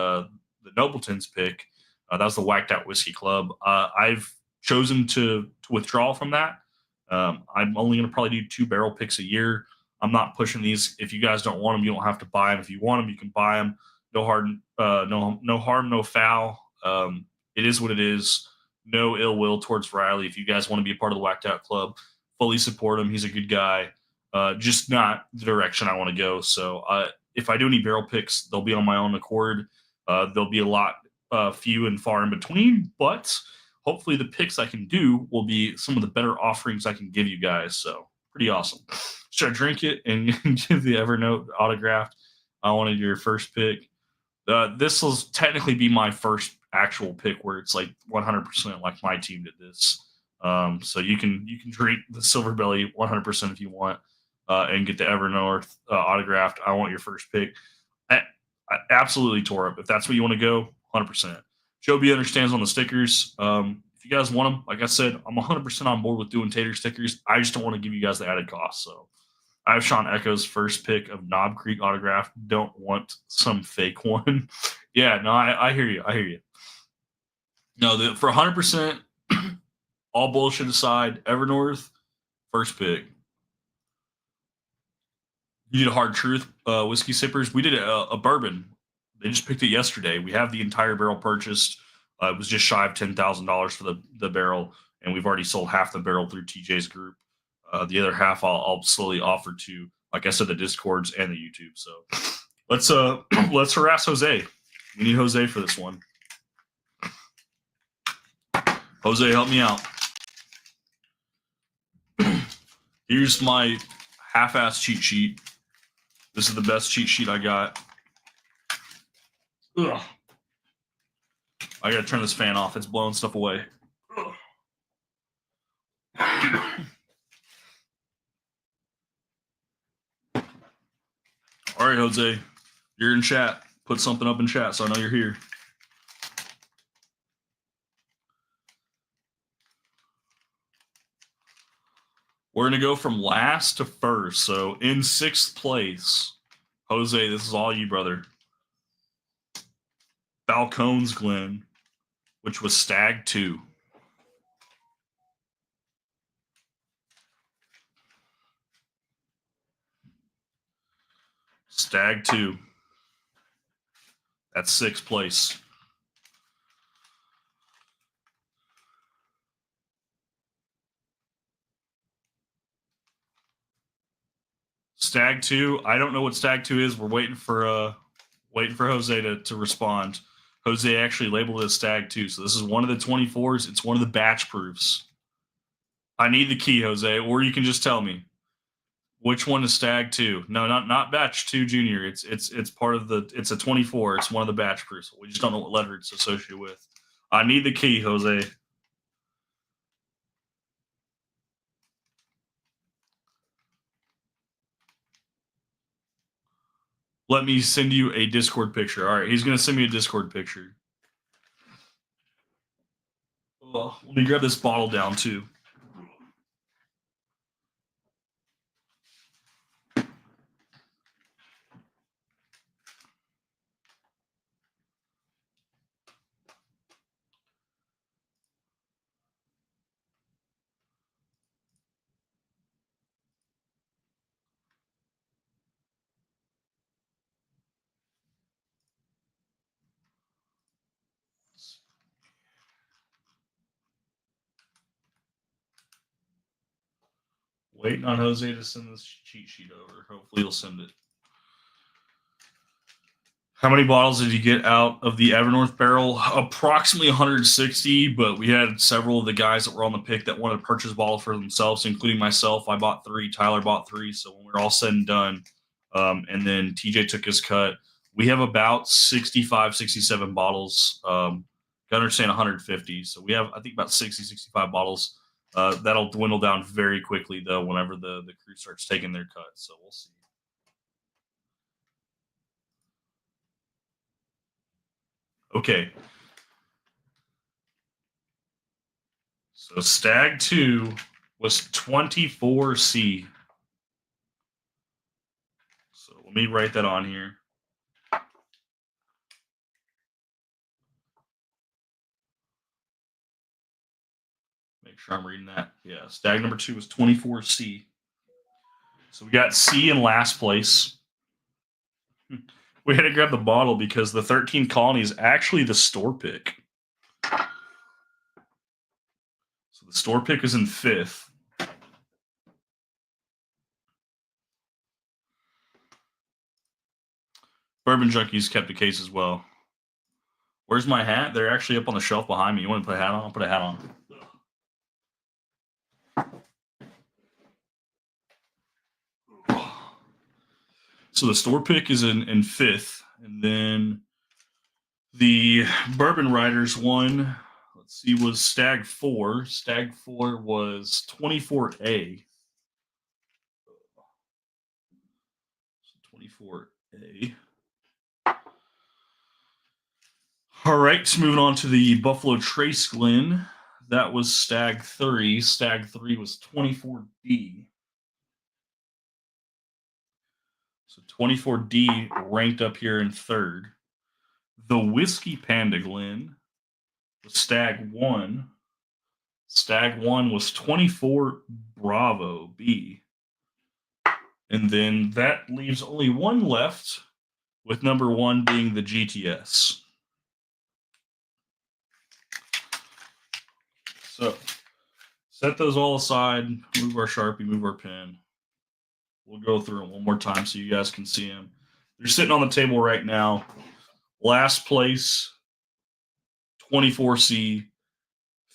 Nobleton's pick. That was the Whacked Out Whiskey Club. I've chosen to withdraw from that. I'm only going to probably do 2 barrel picks a year. I'm not pushing these. If you guys don't want them, you don't have to buy them. If you want them, you can buy them. No harm, no harm, no foul. It is what it is. No ill will towards Riley. If you guys want to be a part of the Whacked Out Club, fully support him. He's a good guy. Just not the direction I want to go. So if I do any barrel picks, they'll be on my own accord. There'll be a lot few and far in between, but hopefully the picks I can do will be some of the better offerings I can give you guys. So pretty awesome. Should I drink it and give the Evernote autographed? I wanted your first pick. This will technically be my first actual pick where it's like 100% like my team did this. So you can drink the Silver Belly 100% if you want, and get the Evernote autographed. I want your first pick. I absolutely tore up. If that's what you want to go, 100%. Joe B understands on the stickers. If you guys want them, like I said, I'm 100% on board with doing tater stickers. I just don't want to give you guys the added cost. So I have Sean Echo's first pick of Knob Creek autograph. Don't want some fake one. Yeah, no, I hear you. I hear you. No, for 100%, all bullshit aside, Evernorth, first pick. You did a hard truth whiskey sippers. We did a bourbon. They just picked it yesterday. We have the entire barrel purchased. It was just shy of $10,000 for the barrel, and we've already sold half the barrel through TJ's group. The other half I'll slowly offer to, like I said, the Discords and the YouTube. So let's harass Jose. We need Jose for this one. Jose, help me out. Here's my half-ass cheat sheet. This is the best cheat sheet I got. Ugh. I gotta turn this fan off. It's blowing stuff away. All right, Jose, you're in chat. Put something up in chat so I know you're here. We're going to go from last to first. So in 6th place, Jose, this is all you, brother. Balcones Glen, which was Stagg 2. Stagg 2. That's 6th place. Stagg 2. I don't know what Stagg 2 is. We're waiting for Jose to respond. Jose actually labeled it as Stagg 2. So this is one of the 24s. It's one of the batch proofs. I need the key, Jose, or you can just tell me. Which one is Stagg 2? No, not batch 2 junior. It's part of the, it's a 24. It's one of the batch proofs. We just don't know what letter it's associated with. I need the key, Jose. Let me send you a Discord picture. All right, he's going to send me a Discord picture. Oh, let me grab this bottle down, too. Waiting on Jose to send this cheat sheet over. Hopefully he'll send it. How many bottles did you get out of the Evernorth barrel? Approximately 160, but we had several of the guys that were on the pick that wanted to purchase bottles for themselves, including myself. I bought 3. Tyler bought 3. So when we're all said and done, and then TJ took his cut, we have about 65, 67 bottles. Gunner's saying 150. So we have, I think, about 60, 65 bottles. That'll dwindle down very quickly, though, whenever the crew starts taking their cut. So we'll see. Okay. So Stagg 2 was 24C. So let me write that on here. Make sure I'm reading that. Yeah, Stagg number 2 was 24C. So we got C in last place. We had to grab the bottle because the 13 Colony is actually the store pick. So the store pick is in 5th. Bourbon Junkies kept a case as well. Where's my hat? They're actually up on the shelf behind me. You want to put a hat on? I'll put a hat on. So the store pick is in 5th. And then the Bourbon Riders one, let's see, was Stagg 4. Stagg 4 was 24A. 24A. All right, moving on to the Buffalo Trace Glen. That was Stagg 3. Stagg 3 was 24D. So 24D ranked up here in 3rd. The Whiskey Panda Glen was Stagg 1. Stagg 1 was 24 Bravo B. And then that leaves only one left, with number 1 being the GTS. So set those all aside, move our Sharpie, move our pen. We'll go through them one more time so you guys can see them. They're sitting on the table right now. Last place, 24C.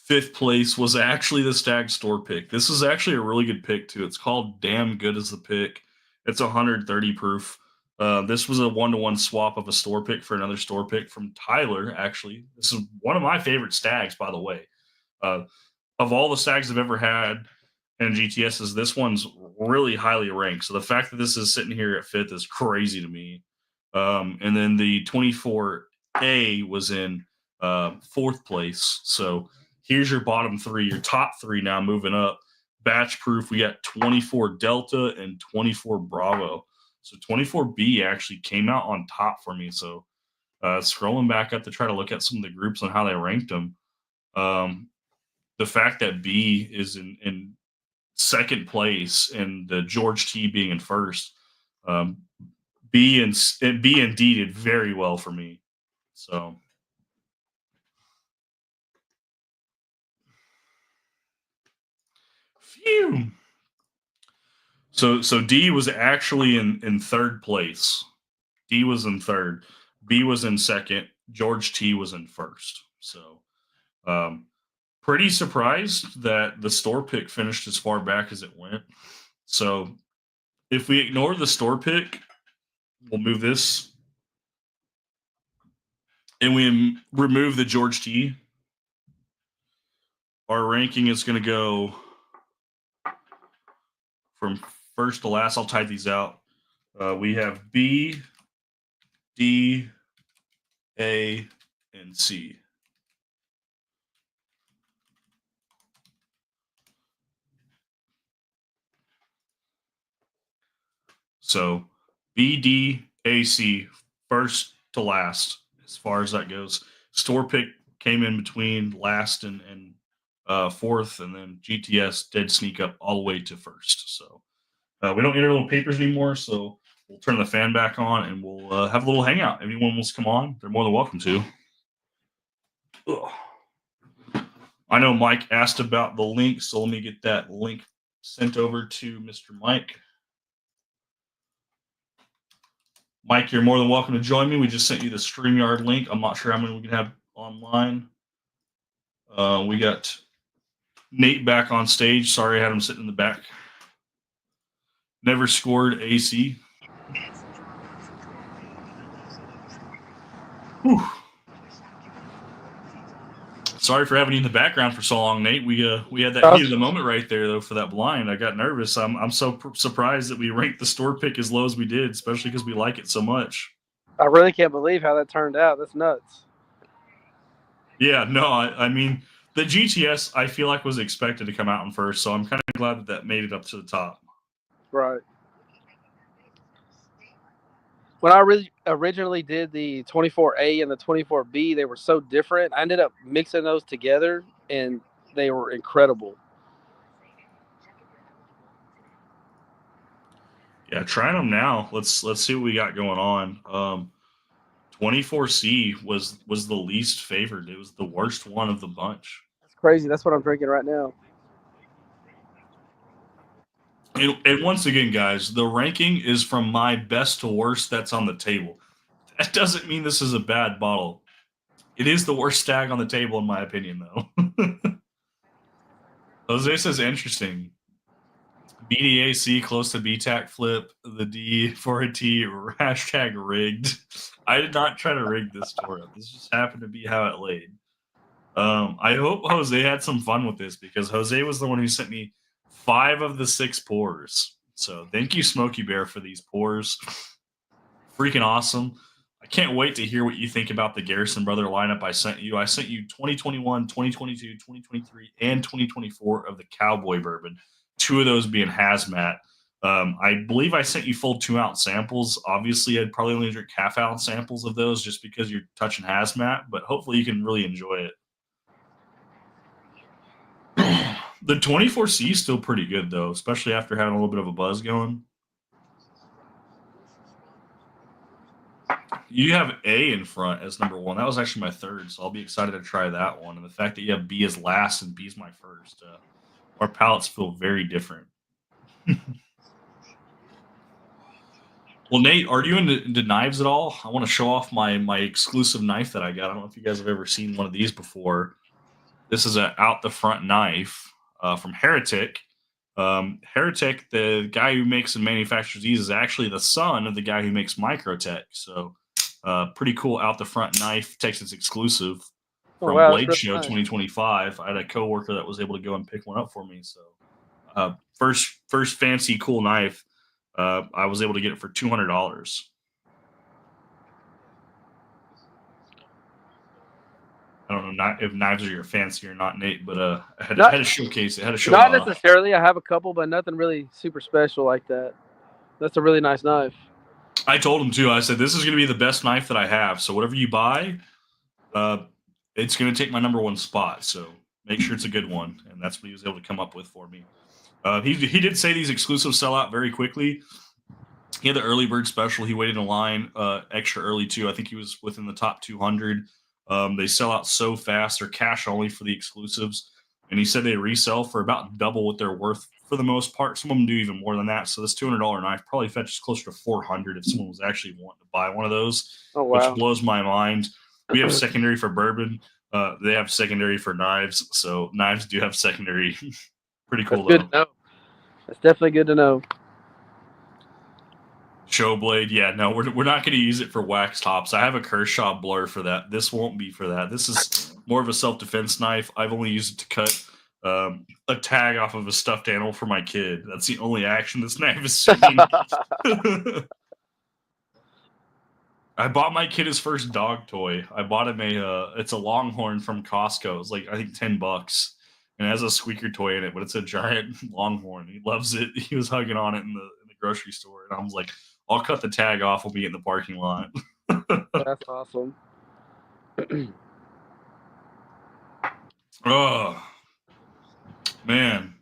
5th place was actually the Stagg store pick. This is actually a really good pick, too. It's called Damn Good as the Pick. It's 130 proof. This was a 1-to-1 swap of a store pick for another store pick from Tyler, actually. This is one of my favorite Staggs, by the way. Of all the Staggs I've ever had and GTSs, this one's really highly ranked. So the fact that this is sitting here at 5th is crazy to me. And then the 24A was in 4th place. So here's your bottom 3, your top 3 now moving up. Batch proof, we got 24 Delta and 24 Bravo. So 24B actually came out on top for me. So scrolling back up to try to look at some of the groups and how they ranked them. The fact that B is in 2nd place and the George T being in 1st, B and D did very well for me. So phew. So D was actually in 3rd place. D was in 3rd. B was in 2nd. George T was in 1st. So pretty surprised that the store pick finished as far back as it went. So if we ignore the store pick, we'll move this and we remove the George T. Our ranking is going to go from 1st to last. I'll type these out. We have B, D, A, and C. So B, D, A, C, 1st to last, as far as that goes. Store pick came in between last and 4th, and then GTS did sneak up all the way to 1st. So we don't need our little papers anymore, so we'll turn the fan back on and we'll have a little hangout. If anyone wants to come on, they're more than welcome to. Ugh. I know Mike asked about the link, so let me get that link sent over to Mr. Mike. Mike, you're more than welcome to join me. We just sent you the StreamYard link. I'm not sure how many we can have online. We got Nate back on stage. Sorry I had him sitting in the back. Never scored AC. Whew. Sorry for having you in the background for so long, Nate. We had that heat of the moment right there, though, for that blind. I got nervous. I'm so surprised that we ranked the store pick as low as we did, especially because we like it so much. I really can't believe how that turned out. That's nuts. Yeah, no, I mean the GTS I feel like was expected to come out in first, so I'm kind of glad that that made it up to the top. Right. When I originally did the 24A and the 24B, they were so different. I ended up mixing those together, and they were incredible. Yeah, trying them now. Let's see what we got going on. 24C was the least favored. It was the worst one of the bunch. It's crazy. That's what I'm drinking right now. And once again, guys, the ranking is from my best to worst that's on the table. That doesn't mean this is a bad bottle. It is the worst stag on the table, in my opinion, though. Jose says interesting. BDAC close to BTAC flip, the D for a T, hashtag rigged. I did not try to rig this tour up. This just happened to be how it laid. I hope Jose had some fun with this because Jose was the one who sent me 5 of the 6 pours. So thank you, Smokey Bear, for these pours. Freaking awesome. I can't wait to hear what you think about the Garrison Brother lineup I sent you. I sent you 2021, 2022, 2023, and 2024 of the Cowboy Bourbon, 2 of those being hazmat. I believe I sent you full 2-ounce samples. Obviously, I'd probably only drink half-ounce samples of those just because you're touching hazmat, but hopefully you can really enjoy it. The 24C is still pretty good, though, especially after having a little bit of a buzz going. You have A in front as number 1. That was actually my third, so I'll be excited to try that one. And the fact that you have B as last and B is my first, our palates feel very different. Well, Nate, are you into knives at all? I want to show off my exclusive knife that I got. I don't know if you guys have ever seen one of these before. This is a out the front knife from Heretic. Heretic, the guy who makes and manufactures these, is actually the son of the guy who makes Microtech. So, pretty cool out the front knife, Texas exclusive Oh from wow, that's Blade really Show nice. 2025. I had a coworker that was able to go and pick one up for me. So, first fancy cool knife. I was able to get it for $200. I don't know if knives are your fancy or not, Nate, but I had Not to showcase it. I had to show not necessarily. I have a couple, but nothing really super special like that. That's a really nice knife. I told him too. I said, "This is going to be the best knife that I have. So whatever you buy, uh, it's going to take my number 1 spot. So make sure it's a good one." And that's what he was able to come up with for me. He did say these exclusives sell out very quickly. He had the early bird special. He waited in line extra early too. I think he was within the top 200. They sell out so fast. They're cash only for the exclusives. And he said they resell for about double what they're worth for the most part. Some of them do even more than that. So this $200 knife probably fetches closer to 400 if someone was actually wanting to buy one of those, Oh which wow. blows my mind. We have secondary for bourbon. They have secondary for knives. So knives do have secondary. Pretty That's cool good though. to know. That's definitely good to know. Show blade, yeah, no, we're not going to use it for wax tops. I have a Kershaw blur for that. This won't be for that. This is more of a self defense knife. I've only used it to cut a tag off of a stuffed animal for my kid. That's the only action this knife is suiting. I bought my kid his first dog toy. I bought him it's a Longhorn from Costco. It's like I think $10, and it has a squeaker toy in it, but it's a giant Longhorn. He loves it. He was hugging on it in the grocery store, and I was like, "I'll cut the tag off. We'll be in the parking lot." That's awesome. Oh man,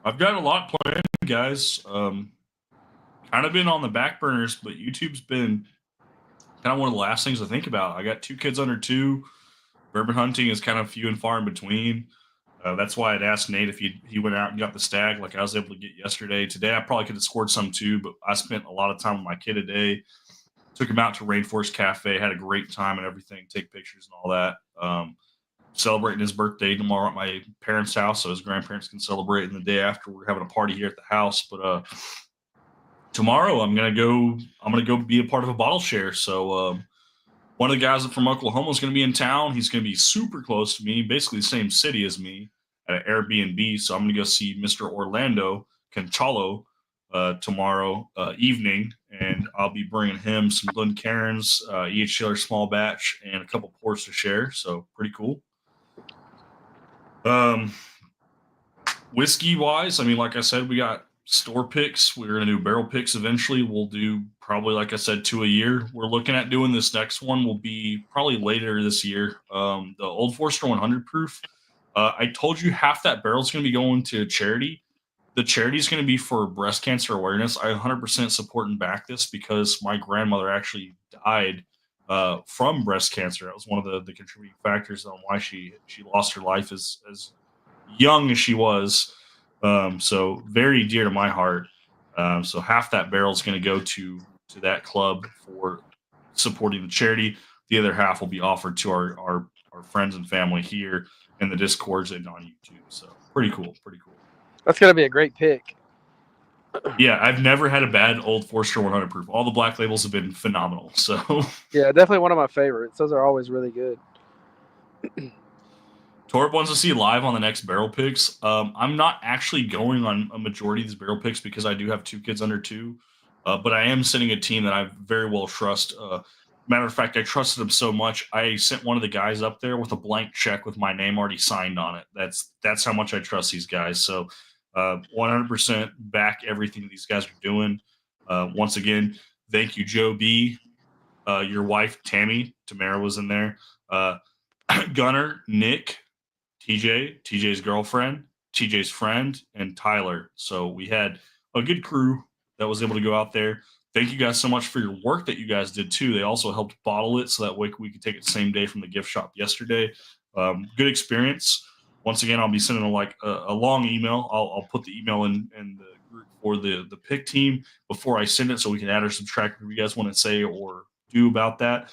I've got a lot planned, guys. Kind of been on the back burners, but YouTube's been kind of one of the last things to think about. I got 2 kids under 2. Bourbon hunting is kind of few and far in between. That's why I'd asked Nate if he went out and got the stag like I was able to get yesterday. Today, I probably could have scored some too, but I spent a lot of time with my kid today. Took him out to Rainforest Cafe, had a great time and everything, take pictures and all that. Celebrating his birthday tomorrow at my parents' house, so his grandparents can celebrate. And the day after, we're having a party here at the house. But tomorrow, I'm gonna go be a part of a bottle share. So one of the guys from Oklahoma is going to be in town. He's going to be super close to me, basically the same city as me, at an Airbnb. So I'm going to go see Mr. Orlando Conchalo tomorrow evening, and I'll be bringing him some Glencairns, E.H. Taylor small batch, and a couple pours to share. So pretty cool. Um, whiskey wise, I mean, like I said, we got store picks. We're gonna do barrel picks eventually. We'll do probably, like I said, 2 a year. We're looking at doing this next one. Will be probably later this year. The Old Forester 100 proof. I told you half that barrel is gonna be going to charity. The charity is going to be for breast cancer awareness. I 100% support and back this because my grandmother actually died from breast cancer. That was one of the contributing factors on why she lost her life as young as she was. So very dear to my heart. So half that barrel is going to go to that club for supporting the charity. The other half will be offered to our friends and family here in the Discords and on YouTube. So pretty cool, pretty cool. That's gonna be a great pick. Yeah, I've never had a bad Old Forester 100 proof. All the black labels have been phenomenal. So Yeah, definitely one of my favorites. Those are always really good. Torb wants to see live on the next barrel picks. I'm not actually going on a majority of these barrel picks because I do have two kids under two, but I am sending a team that I very well trust. Matter of fact, I trusted him so much. I sent one of the guys up there with a blank check with my name already signed on it. That's how much I trust these guys. So 100% back everything these guys are doing. Once again, thank you, Joe B. Your wife Tamara was in there. Uh, Gunner, Nick, TJ's girlfriend, TJ's friend, and Tyler. So we had a good crew that was able to go out there. Thank you guys so much for your work that you guys did too. They also helped bottle it so that way we could take it the same day from the gift shop yesterday. Good experience. Once again, I'll be sending a long email. I'll put the email in the group for the pick team before I send it so we can add or subtract whatever you guys want to say or do about that.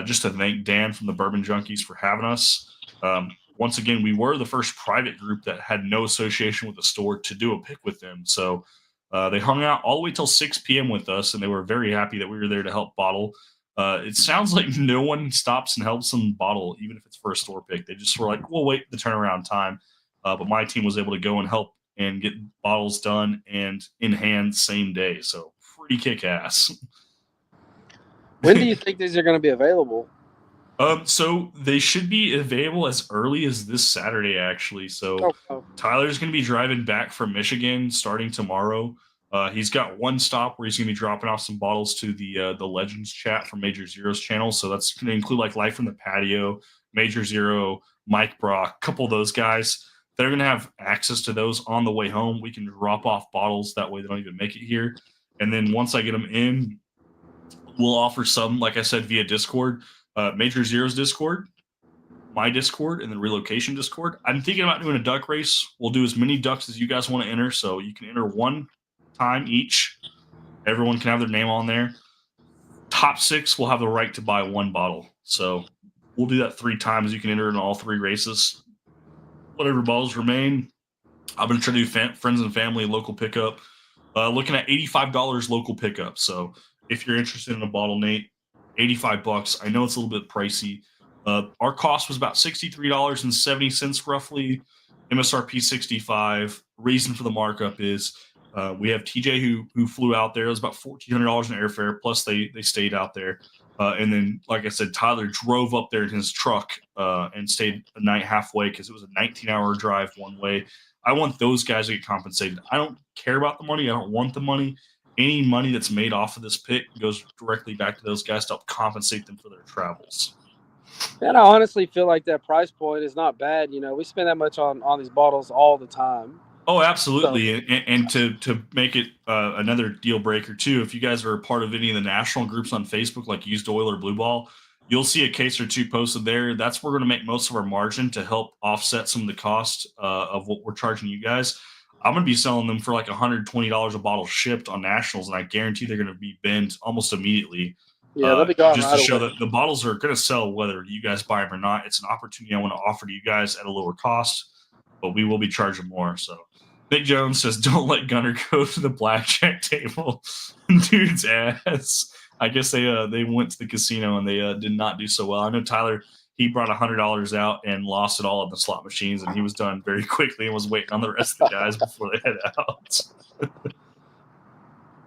Just to thank Dan from the Bourbon Junkies for having us. Once again, we were the first private group that had no association with the store to do a pick with them. So they hung out all the way till 6 p.m. with us, and they were very happy that we were there to help bottle. It sounds like no one stops and helps them bottle, even if it's for a store pick. They just were like, we'll wait the turnaround time. But my team was able to go and help and get bottles done and in hand same day. So pretty kick ass. When do you think these are going to be available? So they should be available as early as this Saturday, actually. So Oh. Tyler's going to be driving back from Michigan starting tomorrow. He's got one stop where he's going to be dropping off some bottles to the Legends chat from Major Zero's channel. So that's going to include like Life from the Patio, Major Zero, Mike Brock, a couple of those guys. They're going to have access to those on the way home. We can drop off bottles that way they don't even make it here. And then once I get them in, we'll offer some, like I said, via Discord. Major Zero's Discord, my Discord, and then Relocation Discord. I'm thinking about doing a duck race. We'll do as many ducks as you guys want to enter. So you can enter one time each. Everyone can have their name on there. Top 6 will have the right to buy one bottle. So we'll do that 3 times. You can enter in all 3 races. Whatever bottles remain, I'm going to try to do friends and family local pickup. Looking at $85 local pickup. So if you're interested in a bottle, Nate, $85. I know it's a little bit pricey. Our cost was about $63.70 roughly. MSRP 65. Reason for the markup is we have TJ who flew out there. It was about $1,400 in airfare. Plus they stayed out there. And then, like I said, Tyler drove up there in his truck and stayed a night halfway because it was a 19-hour drive one way. I want those guys to get compensated. I don't care about the money. I don't want the money. Any money that's made off of this pick goes directly back to those guys to help compensate them for their travels. And I honestly feel like that price point is not bad. You know, we spend that much on these bottles all the time. Oh, absolutely. So, and to make it another deal breaker too, if you guys are a part of any of the national groups on Facebook, like Used Oil or Blue Ball, you'll see a case or two posted there. That's where we're going to make most of our margin to help offset some of the cost of what we're charging you guys. I'm going to be selling them for like $120 a bottle shipped on nationals, and I guarantee they're going to be bent almost immediately. Yeah, they'll be gone just right to show away. that the bottles are going to sell whether you guys buy them or not. It's an opportunity I want to offer to you guys at a lower cost, but we will be charging more. So Big Jones says, "Don't let Gunner go to the blackjack table." Dude's ass. I guess they went to the casino and they did not do so well. I know Tyler, he brought $100 out and lost it all at the slot machines, and he was done very quickly and was waiting on the rest of the guys before they head out.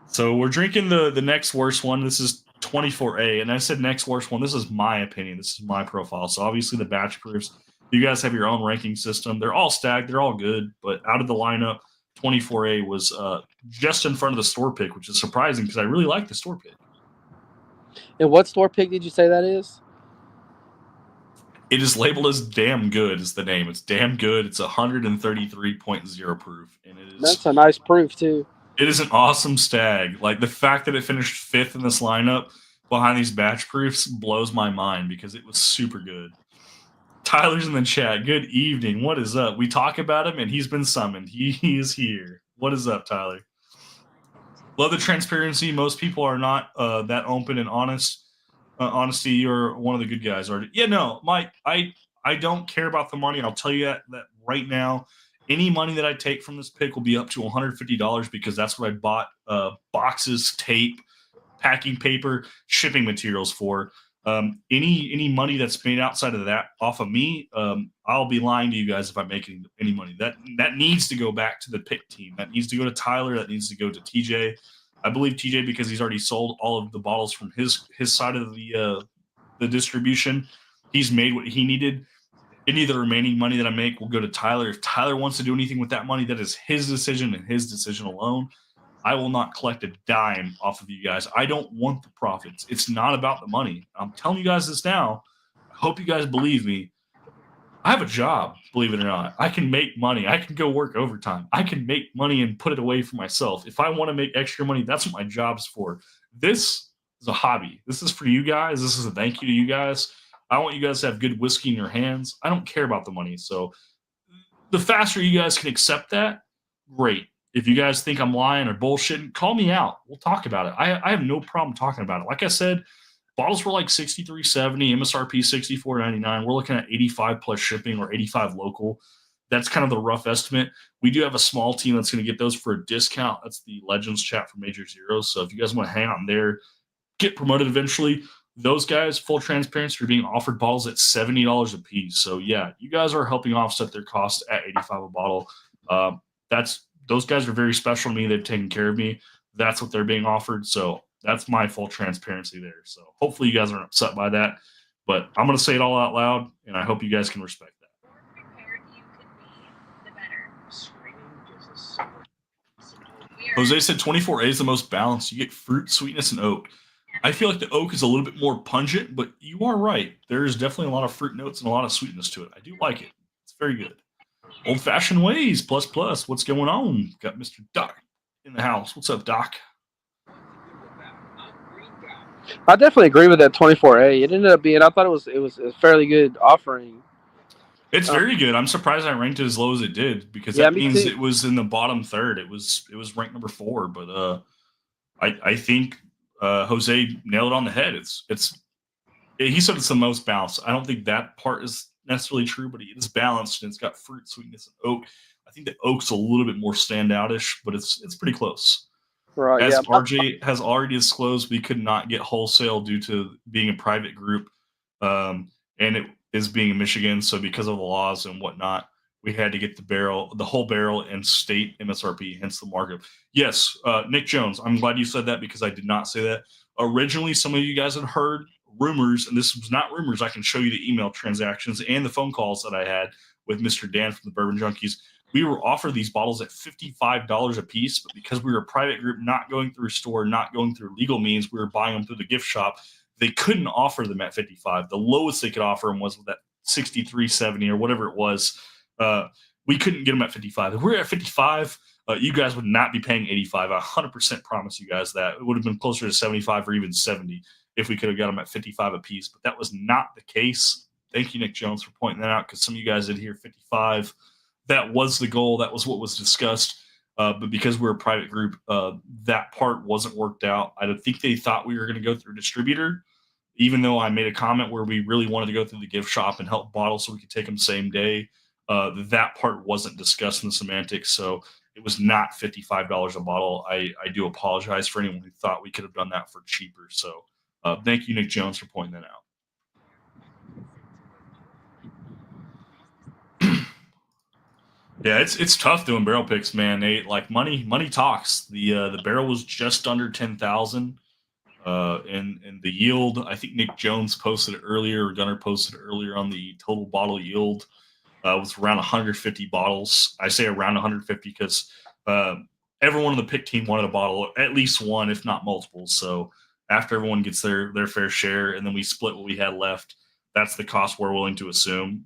So we're drinking the next worst one. This is 24A, and I said next worst one. This is my opinion. This is my profile. So obviously the batch proofs. You guys have your own ranking system. They're all stacked. They're all good. But out of the lineup, 24A was just in front of the store pick, which is surprising because I really like the store pick. And what store pick did you say that is? It is labeled as damn good is the name. It's damn good. It's 133.0 proof. And That's a nice proof too. it is an awesome stag. Like the fact that it finished fifth in this lineup behind these batch proofs blows my mind because it was super good. Tyler's in the chat. Good evening. What is up? We talk about him and he's been summoned. He is here. What is up, Tyler? Love the transparency. Most people are not that open and honest. Honesty, you're one of the good guys. Yeah, no, Mike, I don't care about the money. I'll tell you that right now. Any money that I take from this pick will be up to $150 because that's what I bought boxes, tape, packing paper, shipping materials for. Any money that's made outside of that off of me, I'll be lying to you guys if I'm making any money. That needs to go back to the pick team. That needs to go to Tyler. That needs to go to TJ. I believe TJ because he's already sold all of the bottles from his side of the distribution. He's made what he needed. Any of the remaining money that I make will go to Tyler. If Tyler wants to do anything with that money, that is his decision and his decision alone. I will not collect a dime off of you guys. I don't want the profits. It's not about the money. I'm telling you guys this now. I hope you guys believe me. I have a job, believe it or not. I can make money. I can go work overtime. I can make money and put it away for myself. If I want to make extra money, that's what my job's for. This is a hobby. This is for you guys. This is a thank you to you guys. I want you guys to have good whiskey in your hands. I don't care about the money. So the faster you guys can accept that, great. If you guys think I'm lying or bullshitting, call me out. We'll talk about it. I have no problem talking about it. Like I said, bottles were like $63.70, MSRP $64.99. We're looking at 85 plus shipping or 85 local. That's kind of the rough estimate. We do have a small team that's going to get those for a discount. That's the Legends chat for Major Zeros. So if you guys want to hang out in there, get promoted eventually. Those guys, full transparency, are being offered bottles at $70 a piece. So yeah, you guys are helping offset their cost at 85 a bottle. Those guys are very special to me. They've taken care of me. That's what they're being offered. So that's my full transparency there. So hopefully you guys aren't upset by that. But I'm going to say it all out loud, and I hope you guys can respect that. Jose said 24A is the most balanced. You get fruit, sweetness, and oak. I feel like the oak is a little bit more pungent, but you are right. There is definitely a lot of fruit notes and a lot of sweetness to it. I do like it. It's very good. Old fashioned ways, plus. What's going on? Got Mr. Doc in the house. What's up, Doc? I definitely agree with that 24A. It ended up being, I thought it was a fairly good offering. It's very good. I'm surprised I ranked it as low as it did because that means it was in the bottom third. It was ranked number 4, but I think Jose nailed it on the head. He said it's the most balanced. I don't think that part is necessarily true, but it is balanced and it's got fruit, sweetness, and oak. I think the oak's a little bit more standoutish, but it's pretty close. Right. As RJ has already disclosed, we could not get wholesale due to being a private group, and it is being in Michigan. So because of the laws and whatnot, we had to get the whole barrel, and state MSRP, hence the markup. Yes, Nick Jones, I'm glad you said that because I did not say that. Originally, some of you guys had heard rumors, and this was not rumors. I can show you the email transactions and the phone calls that I had with Mr. Dan from the Bourbon Junkies. We were offered these bottles at $55 a piece, but because we were a private group, not going through a store, not going through legal means, we were buying them through the gift shop. They couldn't offer them at 55. The lowest they could offer them was that 63.70 or whatever it was. We couldn't get them at 55. If we were at 55, you guys would not be paying 85. I 100% promise you guys that. It would have been closer to 75 or even 70 if we could have got them at 55 a piece, but that was not the case. Thank you, Nick Jones, for pointing that out because some of you guys did hear 55. That was the goal. That was what was discussed. But because we're a private group, that part wasn't worked out. I don't think they thought we were going to go through a distributor, even though I made a comment where we really wanted to go through the gift shop and help bottle so we could take them same day. That part wasn't discussed in the semantics, so it was not $55 a bottle. I do apologize for anyone who thought we could have done that for cheaper. So thank you, Nick Jones, for pointing that out. Yeah, it's tough doing barrel picks, man. Nate, like money talks. The barrel was just under 10,000. And the yield, I think Nick Jones posted it earlier, or Gunner posted it earlier on the total bottle yield, was around 150 bottles. I say around 150 because everyone on the pick team wanted a bottle, at least one, if not multiple. So after everyone gets their fair share, and then we split what we had left, that's the cost we're willing to assume.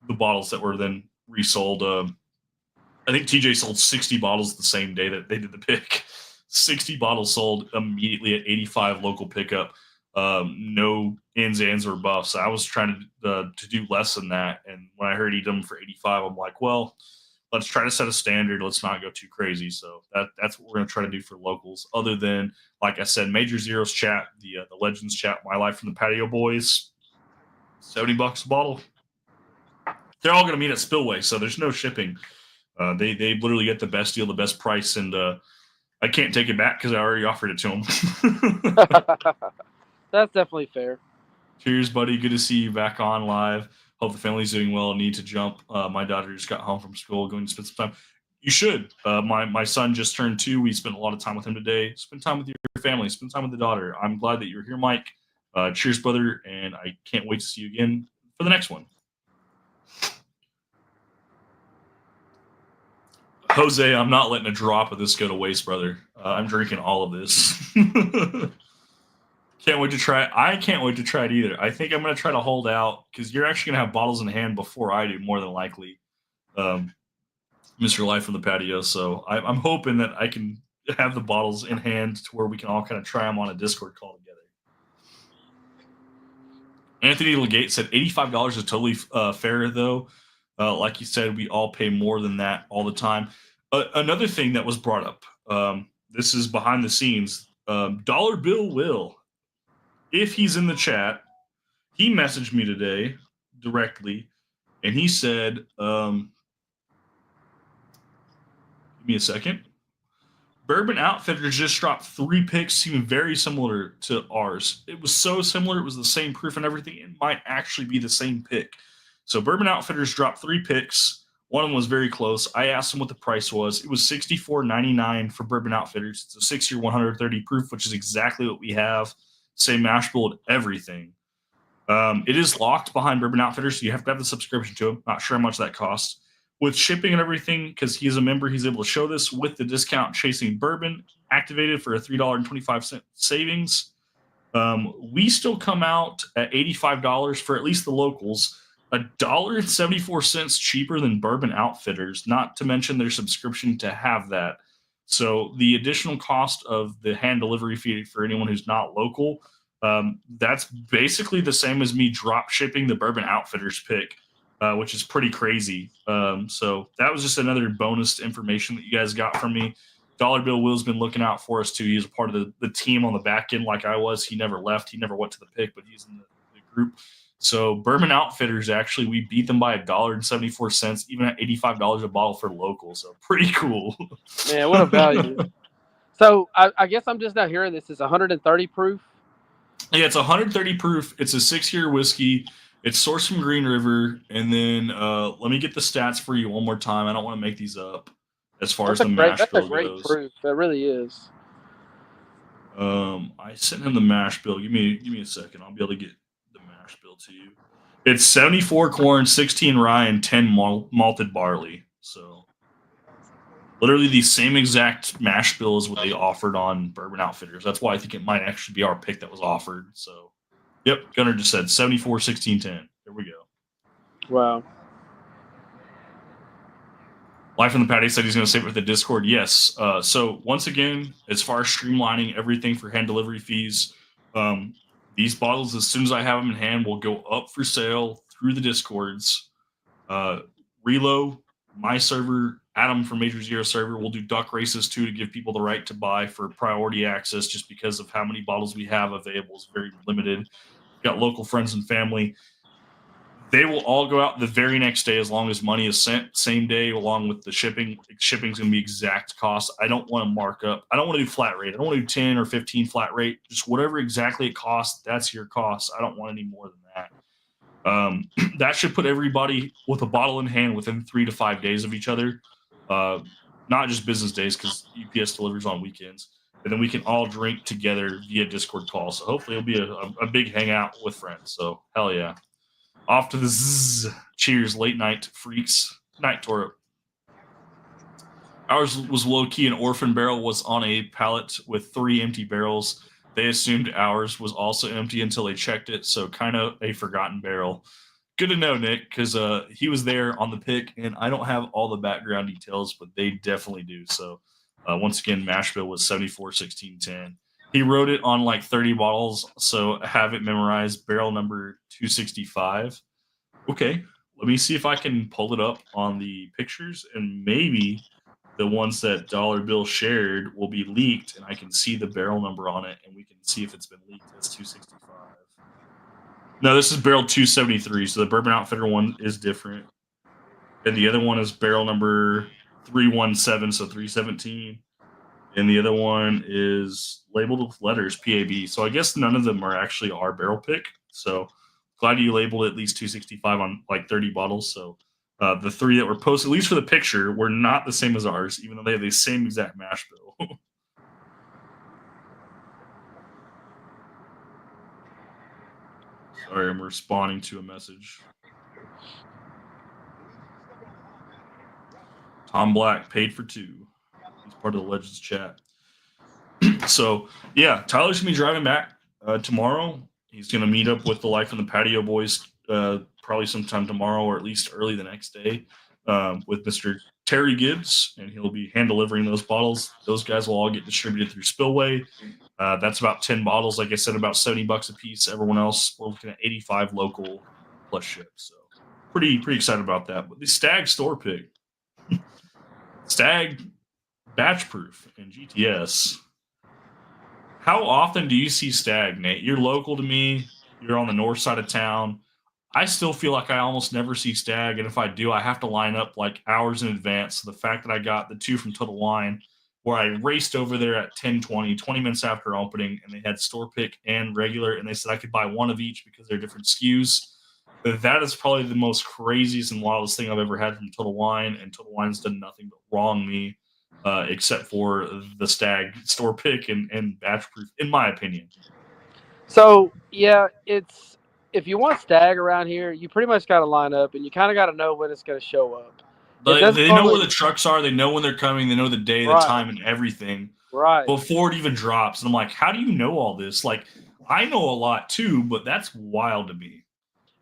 The bottles that were then resold. I think TJ sold 60 bottles the same day that they did the pick. 60 bottles sold immediately at 85 local pickup. No ins, ands, or buffs. I was trying to do less than that, and when I heard he did them for 85, I'm like, well, let's try to set a standard. Let's not go too crazy. So that's what we're going to try to do for locals. Other than, like I said, Major Zeros chat, the Legends chat, My Life from the Patio Boys, $70 a bottle. They're all going to meet at Spillway, so there's no shipping. They literally get the best deal, the best price, and I can't take it back because I already offered it to them. That's definitely fair. Cheers, buddy. Good to see you back on live. Hope the family's doing well. Need to jump. My daughter just got home from school, going to spend some time. You should. My son just turned 2. We spent a lot of time with him today. Spend time with your family. Spend time with the daughter. I'm glad that you're here, Mike. Cheers, brother, and I can't wait to see you again for the next one. Jose, I'm not letting a drop of this go to waste, brother. I'm drinking all of this. Can't wait to try it. I can't wait to try it either. I think I'm going to try to hold out because you're actually going to have bottles in hand before I do, more than likely. Mr. Life from the Patio. So I'm hoping that I can have the bottles in hand to where we can all kind of try them on a Discord call together. Anthony Legate said $85 is totally fair, though. Like you said, we all pay more than that all the time. Another thing that was brought up, this is behind the scenes, Dollar Bill Will, if he's in the chat, he messaged me today directly, and he said, give me a second. Bourbon Outfitters just dropped 3 picks, seeming very similar to ours. It was so similar, it was the same proof and everything. It might actually be the same pick. So Bourbon Outfitters dropped 3 picks. One of them was very close. I asked him what the price was. It was $64.99 for Bourbon Outfitters. It's a 6-year 130 proof, which is exactly what we have. Same mash bill and everything. It is locked behind Bourbon Outfitters, so you have to have the subscription to him. Not sure how much that costs. With shipping and everything, because he's a member, he's able to show this with the discount Chasing Bourbon activated for a $3.25 savings. We still come out at $85 for at least the locals, $1.74 cheaper than Bourbon Outfitters, not to mention their subscription to have that. So the additional cost of the hand delivery fee for anyone who's not local, that's basically the same as me drop shipping the Bourbon Outfitters pick, which is pretty crazy. So that was just another bonus information that you guys got from me. Dollar Bill Will's been looking out for us too. He's a part of the team on the back end like I was. He never left. He never went to the pick, but he's in the group. So Bourbon Outfitters, actually, we beat them by $1.74, even at $85 a bottle for local. So pretty cool. Man, what a value. So I guess I'm just not hearing this. It's 130 proof? Yeah, it's 130 proof. It's a 6-year whiskey. It's sourced from Green River. And then let me get the stats for you one more time. I don't want to make these up as far as the mash bill goes. That's a great proof. That really is. I sent him the mash bill. Give me a second. I'll be able to get the mash bill to you. It's 74 corn, 16 rye, and 10 malted barley. So literally the same exact mash bill as what they offered on Bourbon Outfitters. That's why I think it might actually be our pick that was offered. So, yep, Gunner just said 74, 16, 10. There we go. Wow. Life in the Patio said he's going to save it with the Discord. Yes. So once again, as far as streamlining everything for hand delivery fees, these bottles, as soon as I have them in hand, will go up for sale through the Discords. Relo, my server, Adam from Major Zero server, will do duck races too to give people the right to buy for priority access just because of how many bottles we have available is very limited. We've got local friends and family. They will all go out the very next day as long as money is sent, same day, along with the shipping. Shipping's going to be exact cost. I don't want to mark up. I don't want to do flat rate. I don't want to do 10 or 15 flat rate. Just whatever exactly it costs, that's your cost. I don't want any more than that. That should put everybody with a bottle in hand within 3 to 5 days of each other. Not just business days, because UPS delivers on weekends. and then we can all drink together via Discord call. So hopefully it'll be a big hangout with friends. So hell yeah. Off to the zzz. Cheers, late night freaks. Night Toro. Ours was low key. An orphan barrel was on a pallet with 3 empty barrels. They assumed ours was also empty until they checked it. So kind of a forgotten barrel. Good to know, Nick, because he was there on the pick, and I don't have all the background details, but they definitely do. So once again, mash bill was 74-16-10. He wrote it on like 30 bottles, so have it memorized. Barrel number 265. Okay, let me see if I can pull it up on the pictures, and maybe the ones that Dollar Bill shared will be leaked, and I can see the barrel number on it, and we can see if it's been leaked as 265. No, this is barrel 273, so the Bourbon Outfitter one is different. And the other one is barrel number 317, so 317. And the other one is labeled with letters PAB. So I guess none of them are actually our barrel pick. So glad you labeled at least 265 on like 30 bottles. So the 3 that were posted, at least for the picture, were not the same as ours, even though they have the same exact mash bill. Sorry, I'm responding to a message. Tom Black paid for 2. He's part of the Legends chat. So yeah, Tyler's gonna be driving back tomorrow. He's gonna meet up with the Life in the Patio boys probably sometime tomorrow or at least early the next day with Mr. Terry Gibbs, and he'll be hand delivering those bottles. Those guys will all get distributed through Spillway. That's about 10 bottles, like I said, about $70 a piece. Everyone else, we're looking at 85 local plus ship. So pretty excited about that. But the Stagg store pick, Stagg batch proof and GTS. How often do you see Stagg, Nate? You're local to me. You're on the north side of town. I still feel like I almost never see Stagg, and if I do, I have to line up like hours in advance. So the fact that I got the 2 from Total Wine, where I raced over there at 10:20, 20 minutes after opening, and they had store pick and regular, and they said I could buy one of each because they're different SKUs. But that is probably the most craziest and wildest thing I've ever had from Total Wine, and Total Wine's done nothing but wrong me. Except for the Stagg store pick and batch proof, in my opinion. So yeah, it's if you want Stagg around here, you pretty much got to line up, and you kind of got to know when it's going to show up. It doesn't They know normally, where the trucks are. They know when they're coming. They know the day, the right, time, and everything right. before it even drops. And I'm like, how do you know all this? Like, I know a lot too, but that's wild to me.